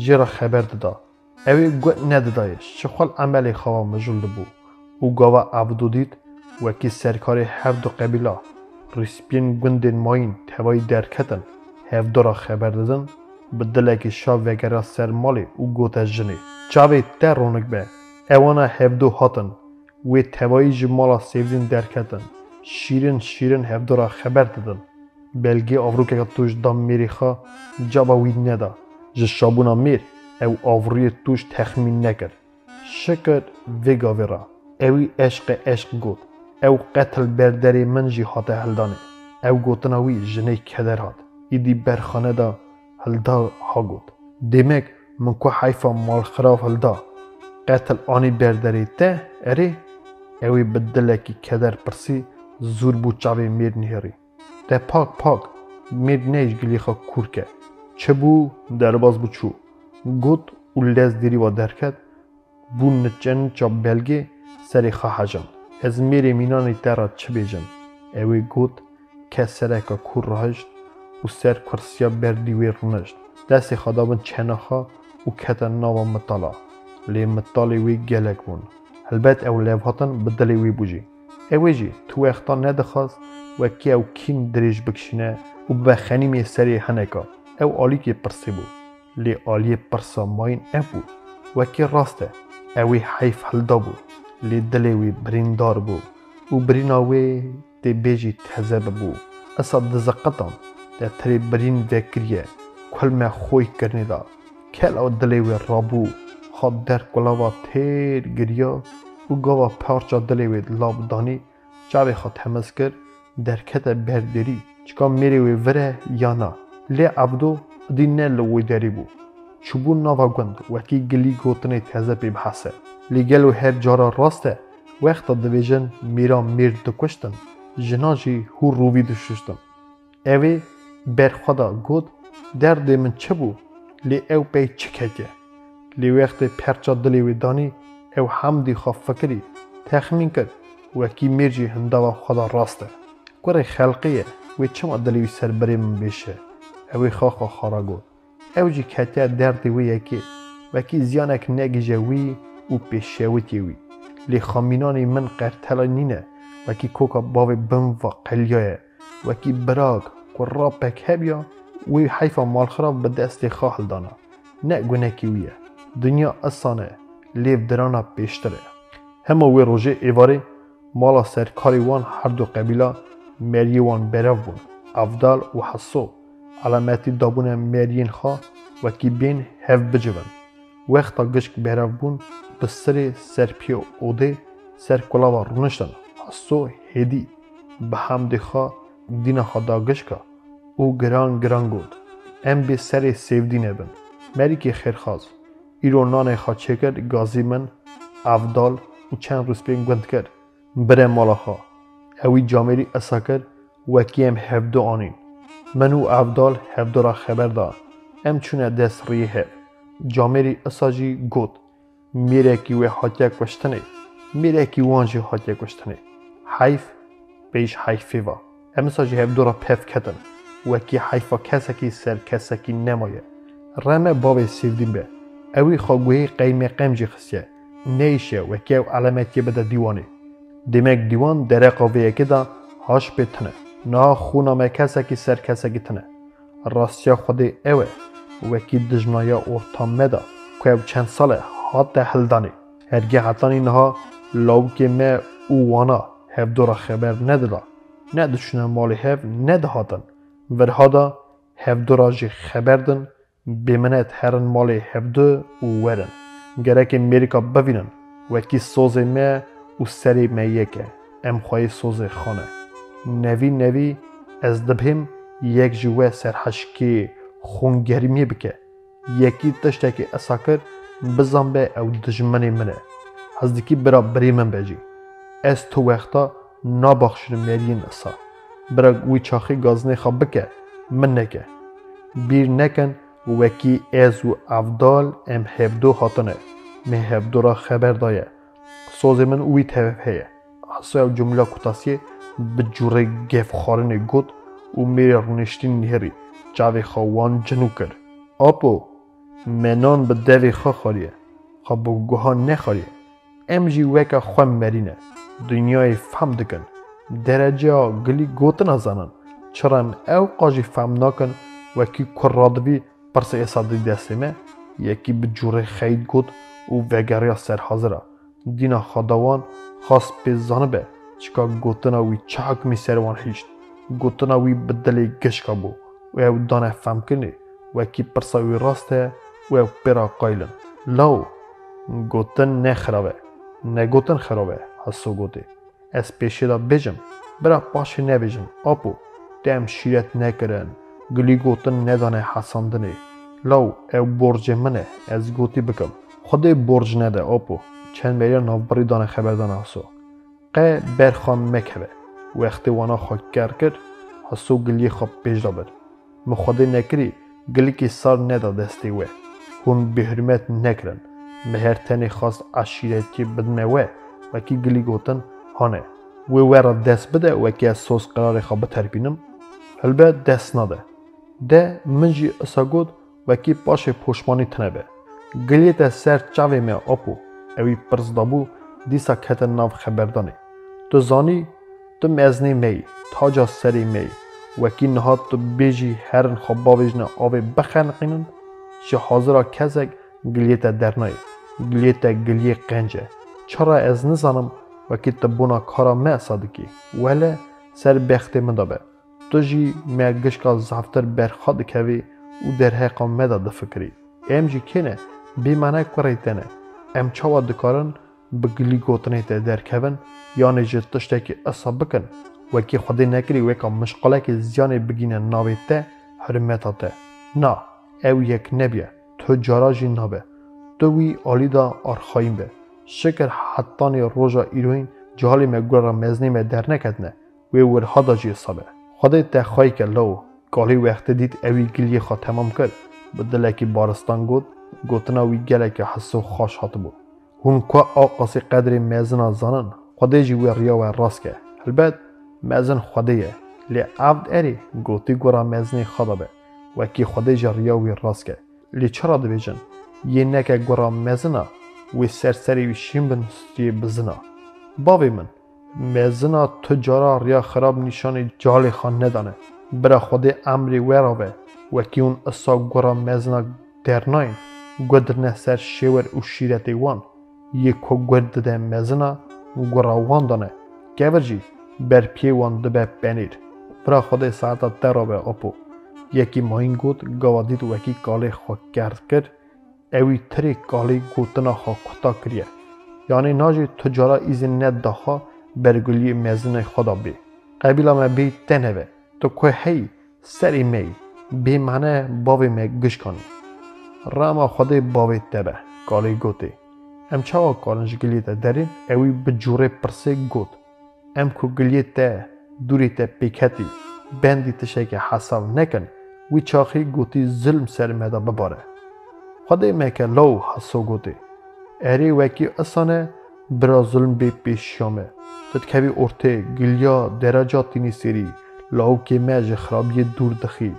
جرا خبر دادا اوی گوه ندادایش چه خال عملی خواه مجلد بو او گاوا عبدو دید وکی سرکاری هف دو قبیله ریسپین گندین ماین توای درکتن هف دو را خبر دادن بدلکی شاو وگره سر مالی او گوته جنی چاوی در رونک به اوانا هفدو هاتن وی توایی جمالا سیفدین درکتن شیرین هفدو را خبر دادن بلگی آوروکه که توش دام میری خواه جابا وی ندا جشابونا میر او آوروی توش تخمین نکر شکر ویگاوی را اوی عشق گود او قتل برداری منجی هاته هلدانه او گوتناوی جنه کدر هات ایدی برخانه دا هلدا ها گود دیمک من کو حیفا مال خراف هلدا قتل آنی برداری ته اری اوی بدلکی کدر پرسی زور بو چاوی میر نهری ده پاک میر نیش گلی خواه کور که چه بو درباز بو چو گود او لز دیری و درکت بو نچن چا بلگی سری خواه حجم از میری مینانی ترا چه بیجم اوی گود که سرکا کور راهشت و سر کرسیا بردی وی رونشت دستی خدابن چنخا و کتن ناوا مطالا لی مطالی وی گلک بون البته او لیوهاتن بدلی وی بوجی اوی جی تو اختا ندخواست و کی او کین دریج بکشینه و بخنیمی سری هنکا او آلی که پرسی بو لی آلی پرسا ماین او بو و کی راسته اوی حیف هلدا بو لی دلی وی بریندار بو و بریناوی دی بیجی تهزب بو اصاد دزقتان ده تری برین وکریه کل ما خوی کرنی دا کل او دلی وی رابو خود در کلاوا تیر گریا و گاوا پارچا دلی وی لاب دانی چاوی خود همز کر در کت برداری چکا میری وی وره یا نا لی عبدو دی نل وی داری بو چوبون ناوا گند وکی گلی گوتنی تهزه بی بحثه لی گلو هر جارا راسته وقت دویجن میرا میر دکشتن جناجی هو روی دشتن اوی برخدا گود درد من چه بو لی او پی چکه لی وقت پرچا دلی وی دانی او حمدی خواه فکری تخمین کرد وکی میرجی هنداوا خدا راسته گره خلقیه وی چما دلی وی سر بری من بیشه اوی خواه خارا گود او جی کتیا دردی وی یکی وکی زیانک نگیجه وی و پیشویتی وی لی خامینانی من قرطلا نینه وکی کوکا باوی بم و قلیایه وکی براگ و را پک هبیا وی حیفا مال خراب به دست خواهل دانا نه گونکی ویه دنیا اسانه لیو درانا پیشتره همه وی روژه ایواره مالا سرکاری وان هر دو قبیله مری وان براو بون افدال و حسو علامتی دابون مرین خواه و کی بین هف بجون وقتا گشک براو بون بسر سرپی اوده سر کلاوا رونشتن حسو هدی به حمد خواه دین خدا گشکا او گران گود ام بی سر سیودینه بن مری که خیرخواز ایرو نانه خواه چکر گازی من افدال و چند روز پین گند کرد بره مالا خواه اوی جامری اسا کرد وکی ام هفدو آنین منو افدال هفدو را خبر دا ام چونه دست ریه هف جامری اسا جی گود میره کی وی حاتیا کشتنه میره کی وانجی حاتیا کشتنه حیف بیش حیفی و امسا جی هفدو را پف کتن وکی حیفا کسکی سر کسکی نمایه رمه باب سیودین به اوی خواگوهی قیم جی خسیه نیشه وکی او علامتی بده دیوانه demek divan dereqaviyeki da haş betine na xuname keseki ser keseki tine rastya xwedê ew e wekî dijnaya ortame da ku ew çend sal e hat de hildanê hergê hetanî niha lawikê me û wana hevdora xeber nedida ne diçûne malê hev ne dihatin virha da hevdora jî xeber din bêminet herin malê hevdû û werin gerekê Mêrîka bivînin wekî sozê me و سری میکه ام خواهی سوزه خانه نوی از دبهم یک جوه سرحشکی خونگرمی بکه یکی تشتکی اساکر بزن به او دجمنی منه هزدکی برا بری من بجی از تو وقتا نابخشن مرین اسا برا گوی چاخی گازنه خواب بکه من نکه بیر نکن وکی از و افدال ام هفدو خاطنه می هفدو را خبر دایه سوزی من اوی توف هیه حسو او جمله کتاسیه به جوره گف خارن گود و میره رونشتین نهری جاوی خوان جنو کر آپو منان به دوی خواه خاریه خواه بگوها نخاریه ام جی وکا خواه مرینه دنیای فهم دکن درجه ها گلی گوتن ازانن چرا ام او قاجی فهم ناکن وکی کرادوی پرس اصادی دستیمه یکی به جوره خید گود و وگریا سر حاضره دینا خداوان خاص پیزانه به چکا گوتنا وی چاک می سروان هیشت گوتنا وی بدلی گشکا بو و او دانه فهم کنی و کی پرسا وی راسته و او پیرا قایلن لاو گوتن نه خرابه نه گوتن خرابه حسو گوتی از پیشه دا بجم برا پاشه نبیجم آپو دم شیرت نکرن گلی گوتن ندانه حساندنی لاو او برج منه از گوتی بکم خود برج نده آپو چند میلیون نوبری دانه خبر دانه هستو قه برخوام مکبه وقتی وانا خاک کرد هستو گلی خواب پیش دابد مخواده نکری گلی که سر ندا دستی وه هم به حرمت نکرن مهر تنی خواست عشیرتی بدمه وه وکی گلی گوتن هانه و را دست بده وکی از سوز قرار خواب تربینم البته دست نده ده منجی اساگود وکی پاش پوشمانی تنبه گلیت سر چاوی می آپو اوی پرز دابو دیسا کتن ناو خبردانه تو زانی تو مزنی می تاجا سری می وکی نهاد تو بیجی هرن خواب باویجنه آوی بخنقینن چه حاضر کزک گلیت درنای گلیت گلی قنجه چرا از نزانم وکی تبونا کارا ما صادقی ولی سر بخت من دابه تو جی مگشکا زفتر برخاد کوی و در حقا مدا دفکری ام جی کنه بیمانه کریتنه ام چاوا دکارن بگلی گوتنه تا درکون یعنی جتشته که اصاب بکن وکی خودی نکری وکا مشغله که زیان بگینه ناوی تا حرمتا تا نا او یک نبیه تو جاراجی نابه تو وی آلی دا آرخایم به شکر حتانی روژا ایروین جهالی مگوره را مزنی می در نکدنه وی ورها دا جی اصابه خودی تا خواهی که لو گالی وقت دید اوی گلی خواه تمام کرد بدله که بارستان گود گوتنا وی گله که حسو خوش هات بود هون که آقاسی قدر مزن زنن خودی جی وی ریا و راست که البته مزن خودیه لی عبد اری گوتی گورا مزنی خدا به وکی خودی جی ریا وی راست که لی چرا دو بیجن یه نکه گورا مزنا وی سرسری وی شیم بنستی بزنا باوی من مزنا تجارا ریا خراب نشانی جالی خان ندانه برا خودی امری وراوه وکی اون اصا گورا مزنا درناین گودرنه سر شیور و شیرتی وان یک کو گرد ده مزنا گراوان دانه گورجی بر پی وان دبه پنیر برا خود ساعت درابه اپو یکی ماین گود گوادید وکی کالی خو کرد کرد اوی تری کالی گوتنا خو کتا کریه یعنی ناجی تجارا ایزین ند داخا برگلی مزن خدا بی قبیلا ما بی تنهوه تو که هی سری می بی معنی باوی می گش کنی راما خود باوی تبه کالی گوتی ام چاوا کارنج گلی تا درین اوی بجوره پرسه گوت ام کو گلی تا دوری تا پیکتی بندی تشکی حساب نکن وی چاخی گوتی ظلم سر مدا بباره خود میکه لو حسو گوتی اری وکی اصانه برا ظلم بی پیشیامه تدکوی ارته گلیا درجاتینی سری لو که میج خرابی دور دخی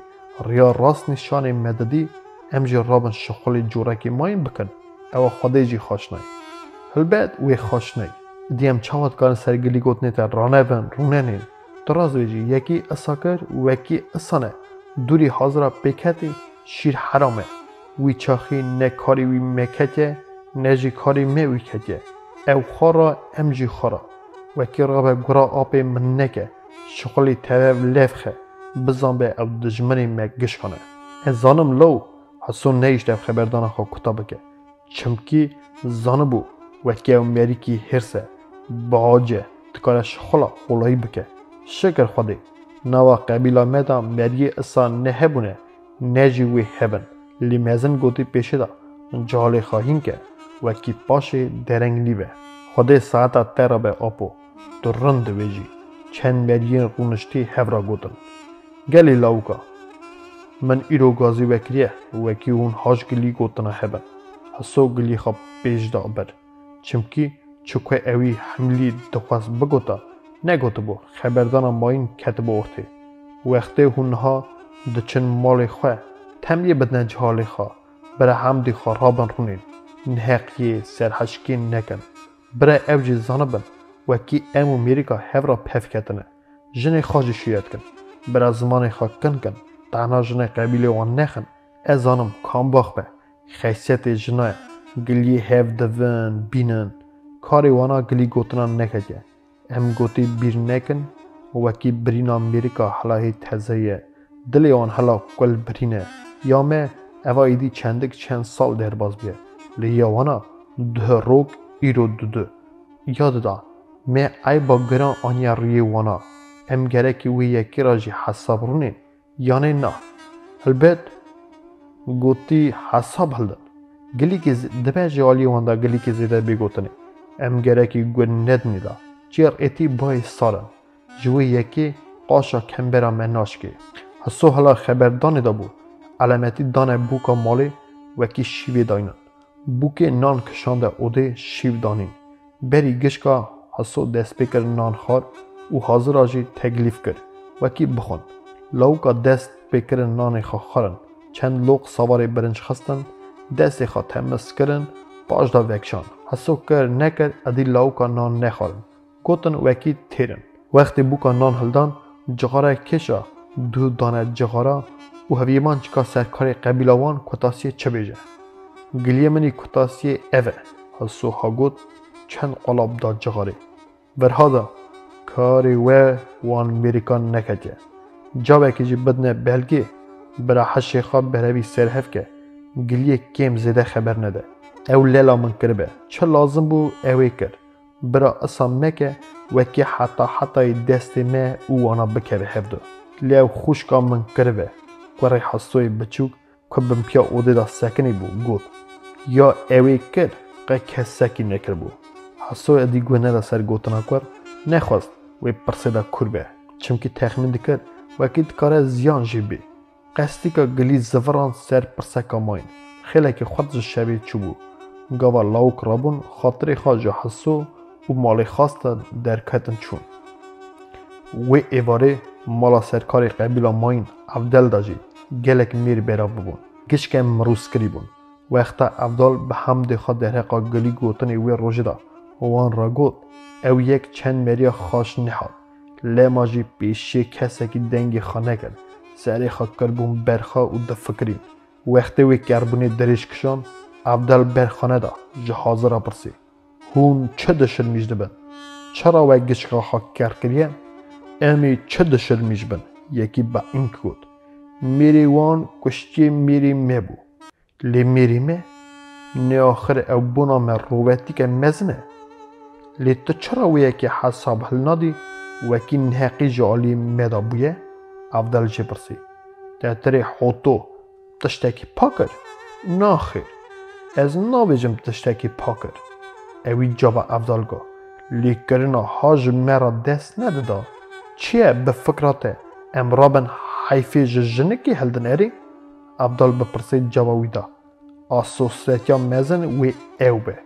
ریا راست نشان مددی امجی رابن شخولی جورکی ماین بکن او خودی جی خوشنای هلبت وی خوشنای دیم چاوت کارن سرگلی گوتنی تا رانوین روننین دراز ویجی یکی اساکر وکی اسانه دوری حاضر پیکتی شیر حرامه وی چاخی نه کاری وی مکته نه جی کاری می وی کته او خورا ام جی خورا وکی رابه گرا آب من نکه شغلی تبه لفخه بزن به او دجمنی مگش کنه از زانم لو حسون نیشتم خبردان خو کتابه که چمکی زانبو وکی او مریکی هرسه باجه تکارش خلا خلایی بکه شکر خودی نوا قبیلا مدا مری اصان نه هبونه نجی وی هبن لیمزن گوتی پیشه دا جالی خواهیم که وکی پاشه درنگ لیبه خودی ساعتا تیرا به آپو تو رند ویجی چند مریین رونشتی هفرا گوتن گلی لاوکا من ایرو گازی وکریه وکی اون هاش گلی گوتنا هبن حسو گلی خواب پیش دا بر چمکی چکوی اوی حملی دخواست بگوتا نگوتو بو خبردان ماین کتب ارته وقتی هونها دچن مال خواه تمیه بدن جهال خواه برای حمدی خواه رابن رونین نحقیه سرحشکی نکن برای اوجی زانبن وکی امو میریکا هفرا پف کتنه جن خواجی شیرت کن برای زمان خواه کن تنها جن قبیله وان نخن از زانم کام باخ به خیصیت جنای گلی هف دوون بینن کاری وانا گلی گوتنان نکجه ام گوتی بیر نکن وکی برین امریکا حلاهی تزهیه دلی آن حلا کل برینه یا مه اوه ایدی چند سال در باز بیه لیا وانا ده روگ ایرو دو یاد دا مه ای با گران آنیا روی وانا ام گره که وی یکی راجی حساب رونه یعنی نه البت گوتی حساب هلدن گلی که دبه جالی واندا گلی که زیده بگوتنه ام گره که گو ند نیدا چیر ایتی بای سارن جوی یکی قاشا کمبرا مناش که حسو حالا خبردانی دا بود علامتی دانه بوکا مالی وکی شیوی داینن بوک نان کشانده اوده شیو دانین بری گشکا حسو دست بکر نان خار و حاضر آجی تگلیف کرد وکی بخون لوکا دست بکر نان خوا خارن چند لوق سوار برنج خستن دست خوا تمس کرن پاش دا وکشان حسو کر نکر ادی لوکا نان نخارن گوتن وکی تیرن وقتی بوکا نان هلدان جغاره کشا دو دانه جغاره و هویمان چکا سرکار قبیلوان کتاسی چه بیجه گلیه منی کتاسی اوه حسو ها گوت چند قلاب دا جغاره ورها دا کاری وان میریکان نکجه جاوه که جی بدنه بلگی برا حشی خواب بروی سرحف که گلیه کم زیده خبر نده او لیلا من کربه چه لازم بو اوی کر برا اصام مکه وکی حتی دست مه او وانا بکره هفدو لیو خوشکا من کربه کوری حسوی بچوک که بمپیا اوده دا سکنی بو گوت یا اوی کر که کسکی نکر بو حسوی ادی گونه دا سر گوتنا کور نخواست وی پرسه دا کربه چمکی تخمین دکر وکی دکاره زیان جیبی قصدی که گلی زفران سر پرسه کاماین خیلی که خود شبیه چوبو گاوا لاوک رابون خاطر خواجه حسو و مال خواست در کتن چون وی ایواره مالا سرکار قبیلا ماین عبدال داجی گلک میر برا ببون گشک مروس کری بون وقتا عبدال به حمد خود در حقا گلی گوتن وی روژه دا وان را گوت او یک چند مریا خاش نهاد لماجی پیشی کسی که دنگی خانه کرد سری خواه کربون برخوا و دفکرین وقتی وی کربونی درش کشان عبدال برخانه دا جهاز را پرسی هون چه دشل میج دبن چرا و گشکا خاک کریه امی چه دشل میج بن یکی با این کود میری وان کشتی میری مبو لی میری مه نه آخر او بنا من روبتی که مزنه لی تو چرا و یکی حساب هل نادی وکی نهقی جالی مدا بویه عبدال جه پرسی تاتری حوتو تشتکی پاکر نه خیر از ناویجم تشتکی پاکر اوی جابا عبدال گو لی کرنا حاج مرا دست ندادا چیه به فکراته امرابن حیفی جنکی هلدن اری؟ عبدال بپرسید جوابی دا آسوسیتیا مزن و او به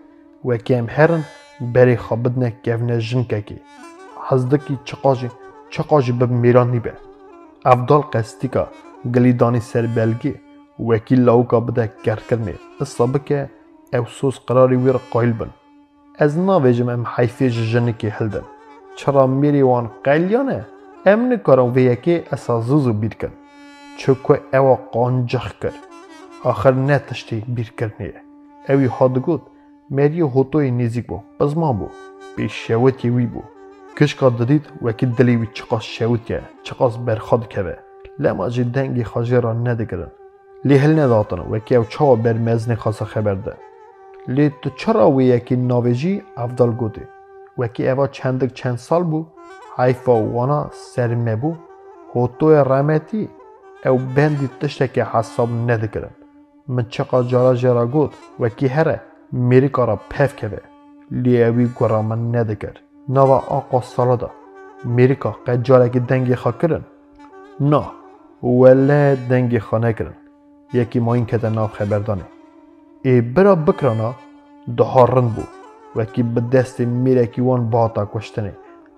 و کم هرن بری خوابدنه گفنه جنکه کی حزدکی چقاجی به میرانی به عبدال قصدی که گلیدانی سر بلگی وکیل لاوکا بده کرکنه اصابه که او سوس قراری ویر قایل بن از ناویجم ام حیفی جنکی هلدن چرا میری وان قیلیانه ام نکارم و یکی اسازوزو بیر کن چوکو او قانجخ کر آخر نه تشتی بیر کرنه اوی هادگود میری هوتوی نزیک بو بزمان بو بی شوتی وی بو کشکا دادید وکی دلیوی چقاس شوتیه چقاس برخاد که لما جی دنگی خاجی را ندگرن لی هل نداتن وکی او چاو بر مزن خاصا خبر ده لی تو چرا وی یکی ناویجی افضل گوده وکی اوا چند سال بو حیفا وانا سرمه بو هوتوی رحمتی او بندی تشتکی حساب ندگرن من چقا جارا گود وکی هره میری کارا پف که لی اوی گورا من ندگر نوا آقا سالا میریکا قد جارکی دنگی خواه کرن نه ولی دنگی خواه نکرن یکی ما این کده ناف خبردانه ای برا بکرانا دهارن بو وکی به دست میرکی وان باتا کشتنه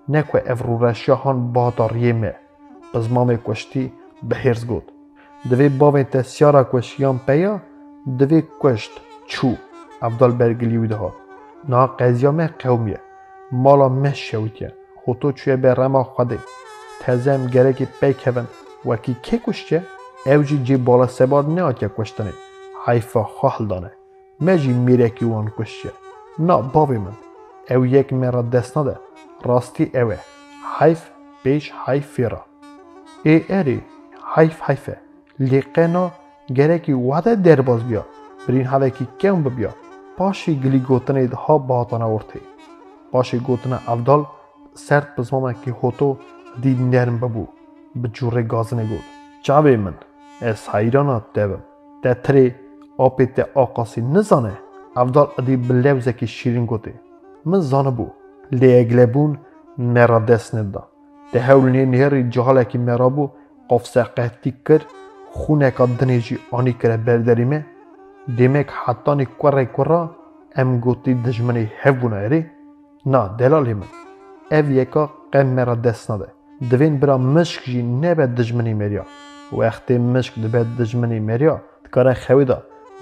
نکو افرورشیا هان باتا ریمه بزمام کشتی به هرز گود دوی باوی تسیارا کشیان پیا دوی کشت چو عبدال برگلیوی ده ها نا قضیامه قومیه مالا مه شویتیه خودتو چویه به رما خوده تزم گره پی کهون وکی که کشتیه اوجی جی بالا سبار نه که کشتنه حیفا خواهل دانه مجی میره که وان کشتیه نا باوی من او یک مرا دست نده راستی اوه حیف بیش حیفی را ای اری حیفه لیقنا گره که وعده درباز بیا برین هده که کم ببیا پاشی گلی گوتنه ها باطانه ورته پاشی گوتنه افضل سرد بزمامه که هوتو دید نرم ببو به جوره گازنه گود جاوه من از حیرانات دوم ده تری آپی ده آقاسی نزانه افضل ادی بلوزه که شیرین گوته من زانه بو لی اگلبون مرا دست ندا ده هول نهری جهاله که مرا بو قفصه قهتی کر خونه که دنیجی آنی کره برداریمه دیمک حتانی کره ام گوتی دجمنی هفونه اری نا دلالی من او یکا قم مرا دست نده دوین برا مشک جی نبه دجمنی مریا وقتی مشک دبه دجمنی مریا دکاره خوی دا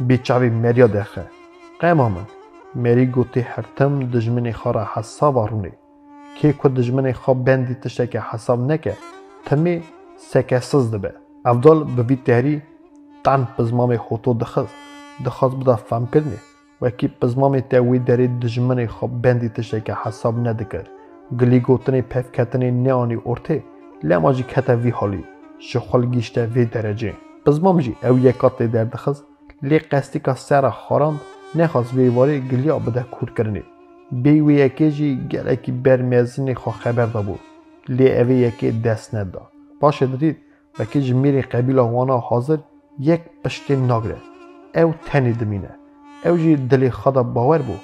بیچاوی مریا دخه قیمه من مری گوتی هرتم دجمنی خارا حساب آرونه که که دجمنی خواب بندی تشته که حساب نکه تمی سکسز دبه افضل ببی تهری تن پزمام خوتو دخواست بدا فهم کرنه وکی پزمام تاوی داری دجمنی خواب بندی تشته که حساب ندکر گلی گوتنی پف کتنی نیانی ارته لما جی کتا وی حالی شخال گیشته وی درجه پزمام جی او یکات در دخواست لی قصدی که سر خاران نخواست وی واری گلیا بده کور کرنه بی وی یکی جی گلکی برمیزنی خواه خبر دا بود لی اوی یکی دست ندا باشه دادید وکی جمیری قبیل وانا حاضر یک پشتی ناگره او تنی دمینه او جی دلی خدا باور بو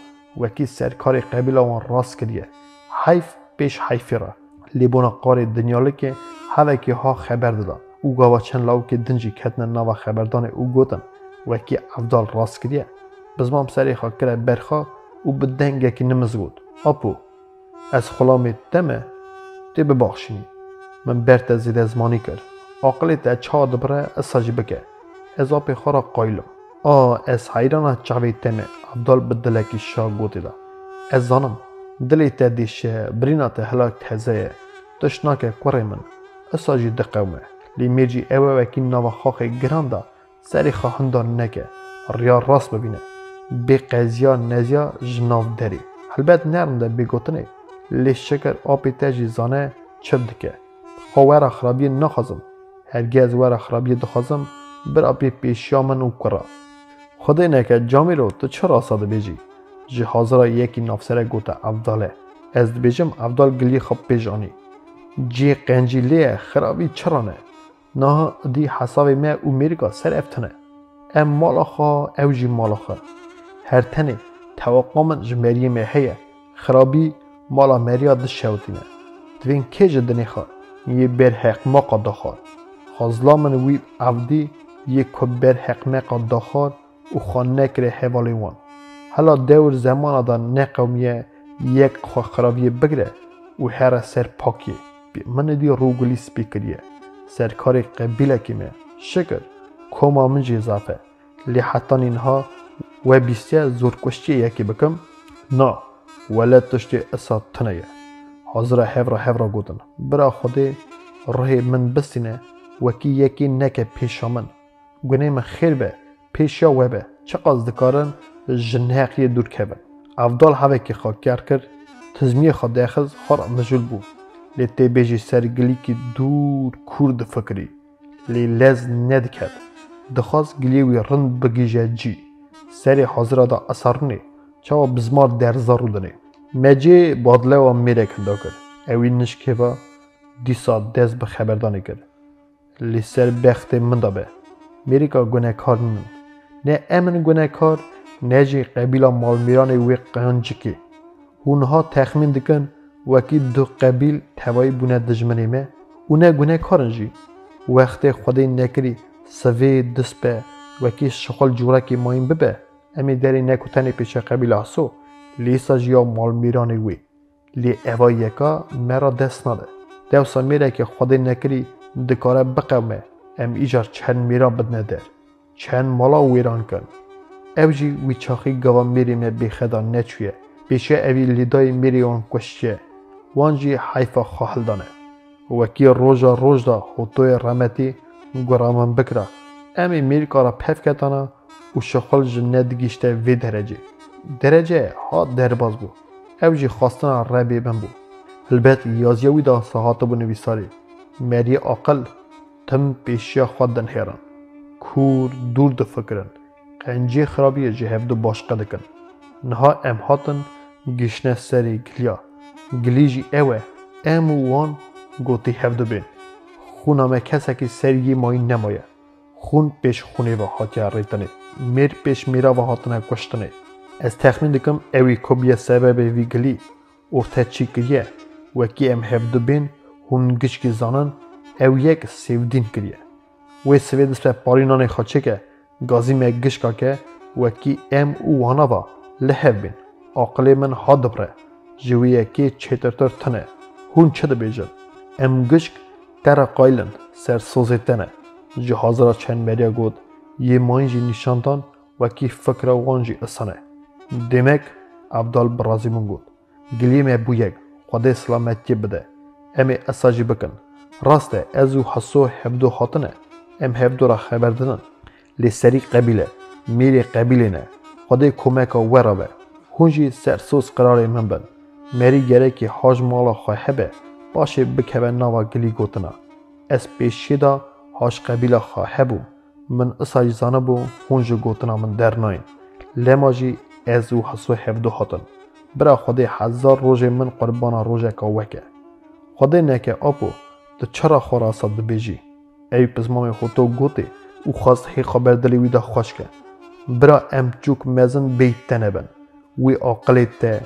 وکی سرکار قبیل وان راست کریه حیف پیش حیفی را لیبونا قار دنیالی که هوکی ها خبر دادا او گاوا چند لاو که دنجی کتن نوا خبردان او گوتن وکی افضل راست کریه بزمام سری خواه کره برخوا او بدنگه که نمز گود اپو از خلامی تمه تی بباخشینی من برت زید ازمانی کرد عقلی تا چا دبره اساجی بکه از آپی خورا قایلم از حیرانه چاوی تمه افضل بدلکی شا گوتی دا از زانم دلی تا دیشه برینا تا هلاک تهزه تشناک کوری من اساجی دقومه لی میرجی اوه وکی نوا خاک گرانده سری خواهندان نکه ریا راست ببینه به قضیا نزیا جناو داری البته نرنده بگوتنه لی شکر آبی تجی زانه چه دکه خواه خرابی نخوازم هرگز ور خرابی دخوازم بر آبی پیشیا من او کرا خدای نکه جامی رو تو چرا ساده بیجی جی حاضر یکی نافسره گوته افضاله از بیجم افضال گلی خوب پیجانی جی قنجیلیه خرابی چرا نه نه دی حسابی ما او میرگا سر افتنه ام مالا خواه او جی مالا خواه هر تنه توقع من جمعی مهیه خرابی مالا مریا دست شوتینه دوین که جدنی خواه یه بر حق ما قد دخواه خازلا من وی افدی یه که بر حق ما قد دخواه و خواه نکره حوالی وان حالا دور زمان دا نقومیه یک خواه خرابی بگره و هر سر پاکیه من دی روگلی سپیکریه سرکاری قبیله کیمه شکر کوما من جی اضافه لی حتی اینها و بیسته زورکشتی یکی بکم نه ولد تشتی اصاد تنیه حاضر هفرا گودن برا خودی روحی من بسینه وکی یکی نکه پیشا من گونه من خیر به پیشا و به چه قصد کارن جنحقی دور کبن افضل هوه که خاکر کرد تزمیه خود داخل خور مجول بود لی تی بیجی سرگلی که دور کورد فکری لی لز ند کرد دخواست گلیوی رند بگیجه جی سری حاضر دا اثر نی چاو بزمار در زارو دنی مجی بادله و میره کنده کرد اوی نشکه با دیسا دز به خبردانی کرد لی سر بخت من دا به میری که گناه کار من نه امن گناه کار نه جی قبیل مال میران وی قیانجی که اونها تخمین دکن وکی دو قبیل توایی بونه دجمنی مه اونه گناه کارنجی وقت خودی نکری سوی دست به وکی شغل جوره که ماین ببه امی داری نکوتنی پیش قبیل آسو لیسا جیا مال میرانی وی لی اوای یکا مرا دست نده دوسا میره که خودی نکری دکاره بقومه ام ایجار چند میرا بدنه در چند مالا ویران کن او جی وی چاخی گوا میریم بیخدا نچویه پیشه اوی لیدای میری اون کشتیه وانجی حیفا خواهل دانه وکی روژ دا خوتوی رحمتی گرامن بکره امی میر کارا پف کتانا و شخل جنه دگیشته وی درجه ها درباز بو او جی خواستنا ربی بن بو البته یازیوی دا ساحات بو نویساری مری اقل تم پیشیا خود دن هیران کور دور دو فکرن قنجی خرابی جهب دو باشقه دکن نها ام هاتن گشنه سری گلیا گلیجی اوه ام وان گوتی هفدو بین خونامه کسا که سرگی مایی نمایه خون پیش خونه و حاتی ریتنه میر پیش میرا و حاتنه کشتنه از تخمین دکم اوی کبیه سبب وی گلی ارته چی کریه وکی ام هفدو بین هون گشکی زانن او یک سیودین کریه وی سوید اسپه پارینانه خاچه که گازی می گشکا که وکی ام او وانا با لحف بین آقلی من ها دبره جویه که چیترتر تنه هون چه بیجن ام گشک تر قایلن سر سوزی تنه جهاز را چند مریا گود یه ماینجی نشاندان وکی فکر وانجی اسانه دمک عبدال برازیمون گود گلیم بویگ خدا سلامتی بده امی اساجی بکن راسته ازو حسو هفدو خاطنه ام هفدو را خبر دنن لی سری قبیله میری قبیله نه خدا کمک ورابه هونجی سرسوز قرار من بن مری گره که حاج مالا خواهبه باشه بکبه نوا گلی گوتنا اس پیشی دا حاج قبیله خواهبو من اساجی زانه بو هونجی گوتنا من در ناین لماجی ازو حسو هفدو خاطن برا خدا 1000 روز من قربانا روزه که وکه خدا نکه آپو تو چرا خراسات ببیجی ای پزمام خودتو گوتی او خواست هی خبر دلی ویدا خوش که برا ام چوک مزن بیت تنبن وی آقلی ته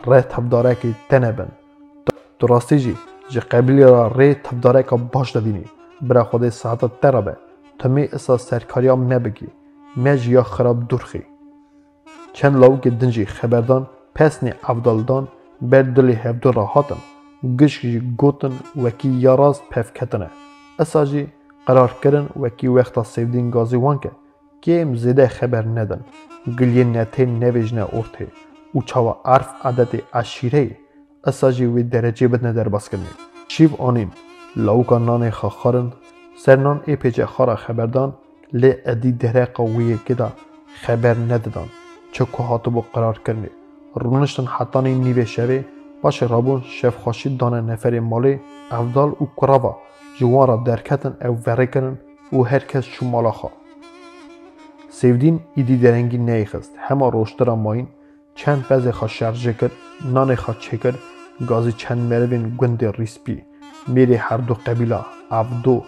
ره تبداره که تنبن تو راستی جی قبلی را ره تبداره که باش دادینی برا خدا ساعت ترابه تو می اساس سرکاری هم نبگی مج یا خراب دورخی چند لاو که دنجی خبردان پس نی افضلدان بر دلی هفدو را هاتن گشی گوتن وکی یاراز پف کتنه اساجی قرار کردن وکی وقتا سیودین گازی وان که کم زیده خبر ندن گلیه نته نویجنه ارته او چاوا عرف عدد عشیره اساجی وی درجه بدنه در باز کرنه شیف آنین لاوکا نان خاخارن سرنان ای پیچه خارا خبردان لی ادی دره قویه که دا خبر ندادن چه که هاتو با قرار کرنه رونشتن حتانی نیوه شوه باش رابون شف خوشی دانه نفر مالی افضل و کراوا جوان را درکتن او وره کرن و هر کس شو مالا خواه. سیودین ایدی درنگی نیخست همه روشترا ماین چند پزه خواه شرجه کرد نان خواه چه کرد گازی چند مروین گند ریسپی میری هر دو قبیله افدو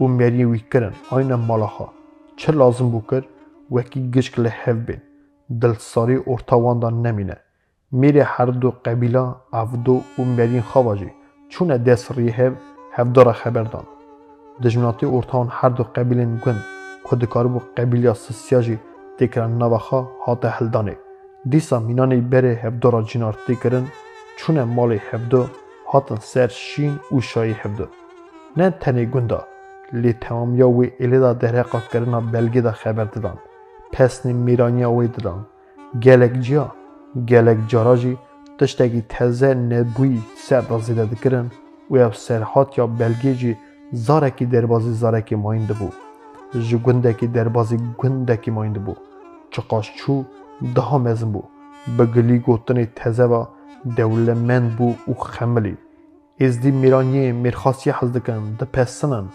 و میری وی کرن آینه مالا خواه چه لازم بو کرد وکی گشک لحف بین دل ساری ارتوان دا نمینه میری هر دو قبیله افدو و میرین خواجی چونه دست ریهب هفدار خبر دان دجمناتی ارتوان هر دو قبیلین گند کدکار بو قبیله سسیاجی تکران نوخا هات هلدانه دیسا مینانی بره هفدارا جنار تکرن چونه مالی هفدو هاتن سر شین و شایی هفدو نه تنی گنده لی تمامیا وی الیدا درهقا کرنا بلگی دا خبر دادن پسنی میرانیا وی دادن گلک جاراجی تشتگی تزه نبوی سر دا زیده دکرن و یا سرحات یا بلگی جی زارکی دربازی زارکی ماینده بو جو گندکی دربازی گندکی ماینده بو چقاش چو daha mezin بو بگلی گوتنی تزه و دولمند بو و خملی از دی میرانیه میرخاصی حز دکن ده پسنن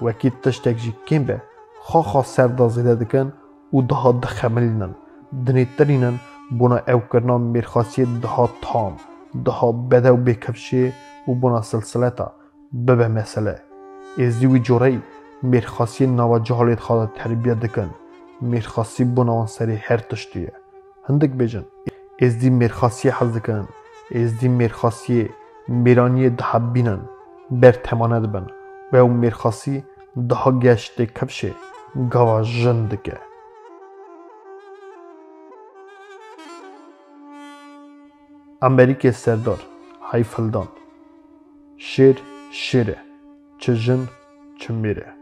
وکی تشتک جی کم به خواه سر دا زیده دکن و daha ده خملینن دنیترینن بونا او کرنا میرخاصی daha تام daha بده و بکفشه و بونا سلسلتا ببه مسئله از دی وی جوری میرخاصی نوا جهالت خواه تربیت دکن میرخاصی بونا سری هر تشتیه هندک بیجن از دی میرخاصی حز دکن از دی میرخاصی میرانی daha بینن بر تماند بن و او میرخاصی daha گشت کفشه گوا جندکه امریکه سردار حیفلدان شیر شیره چه جن چه میره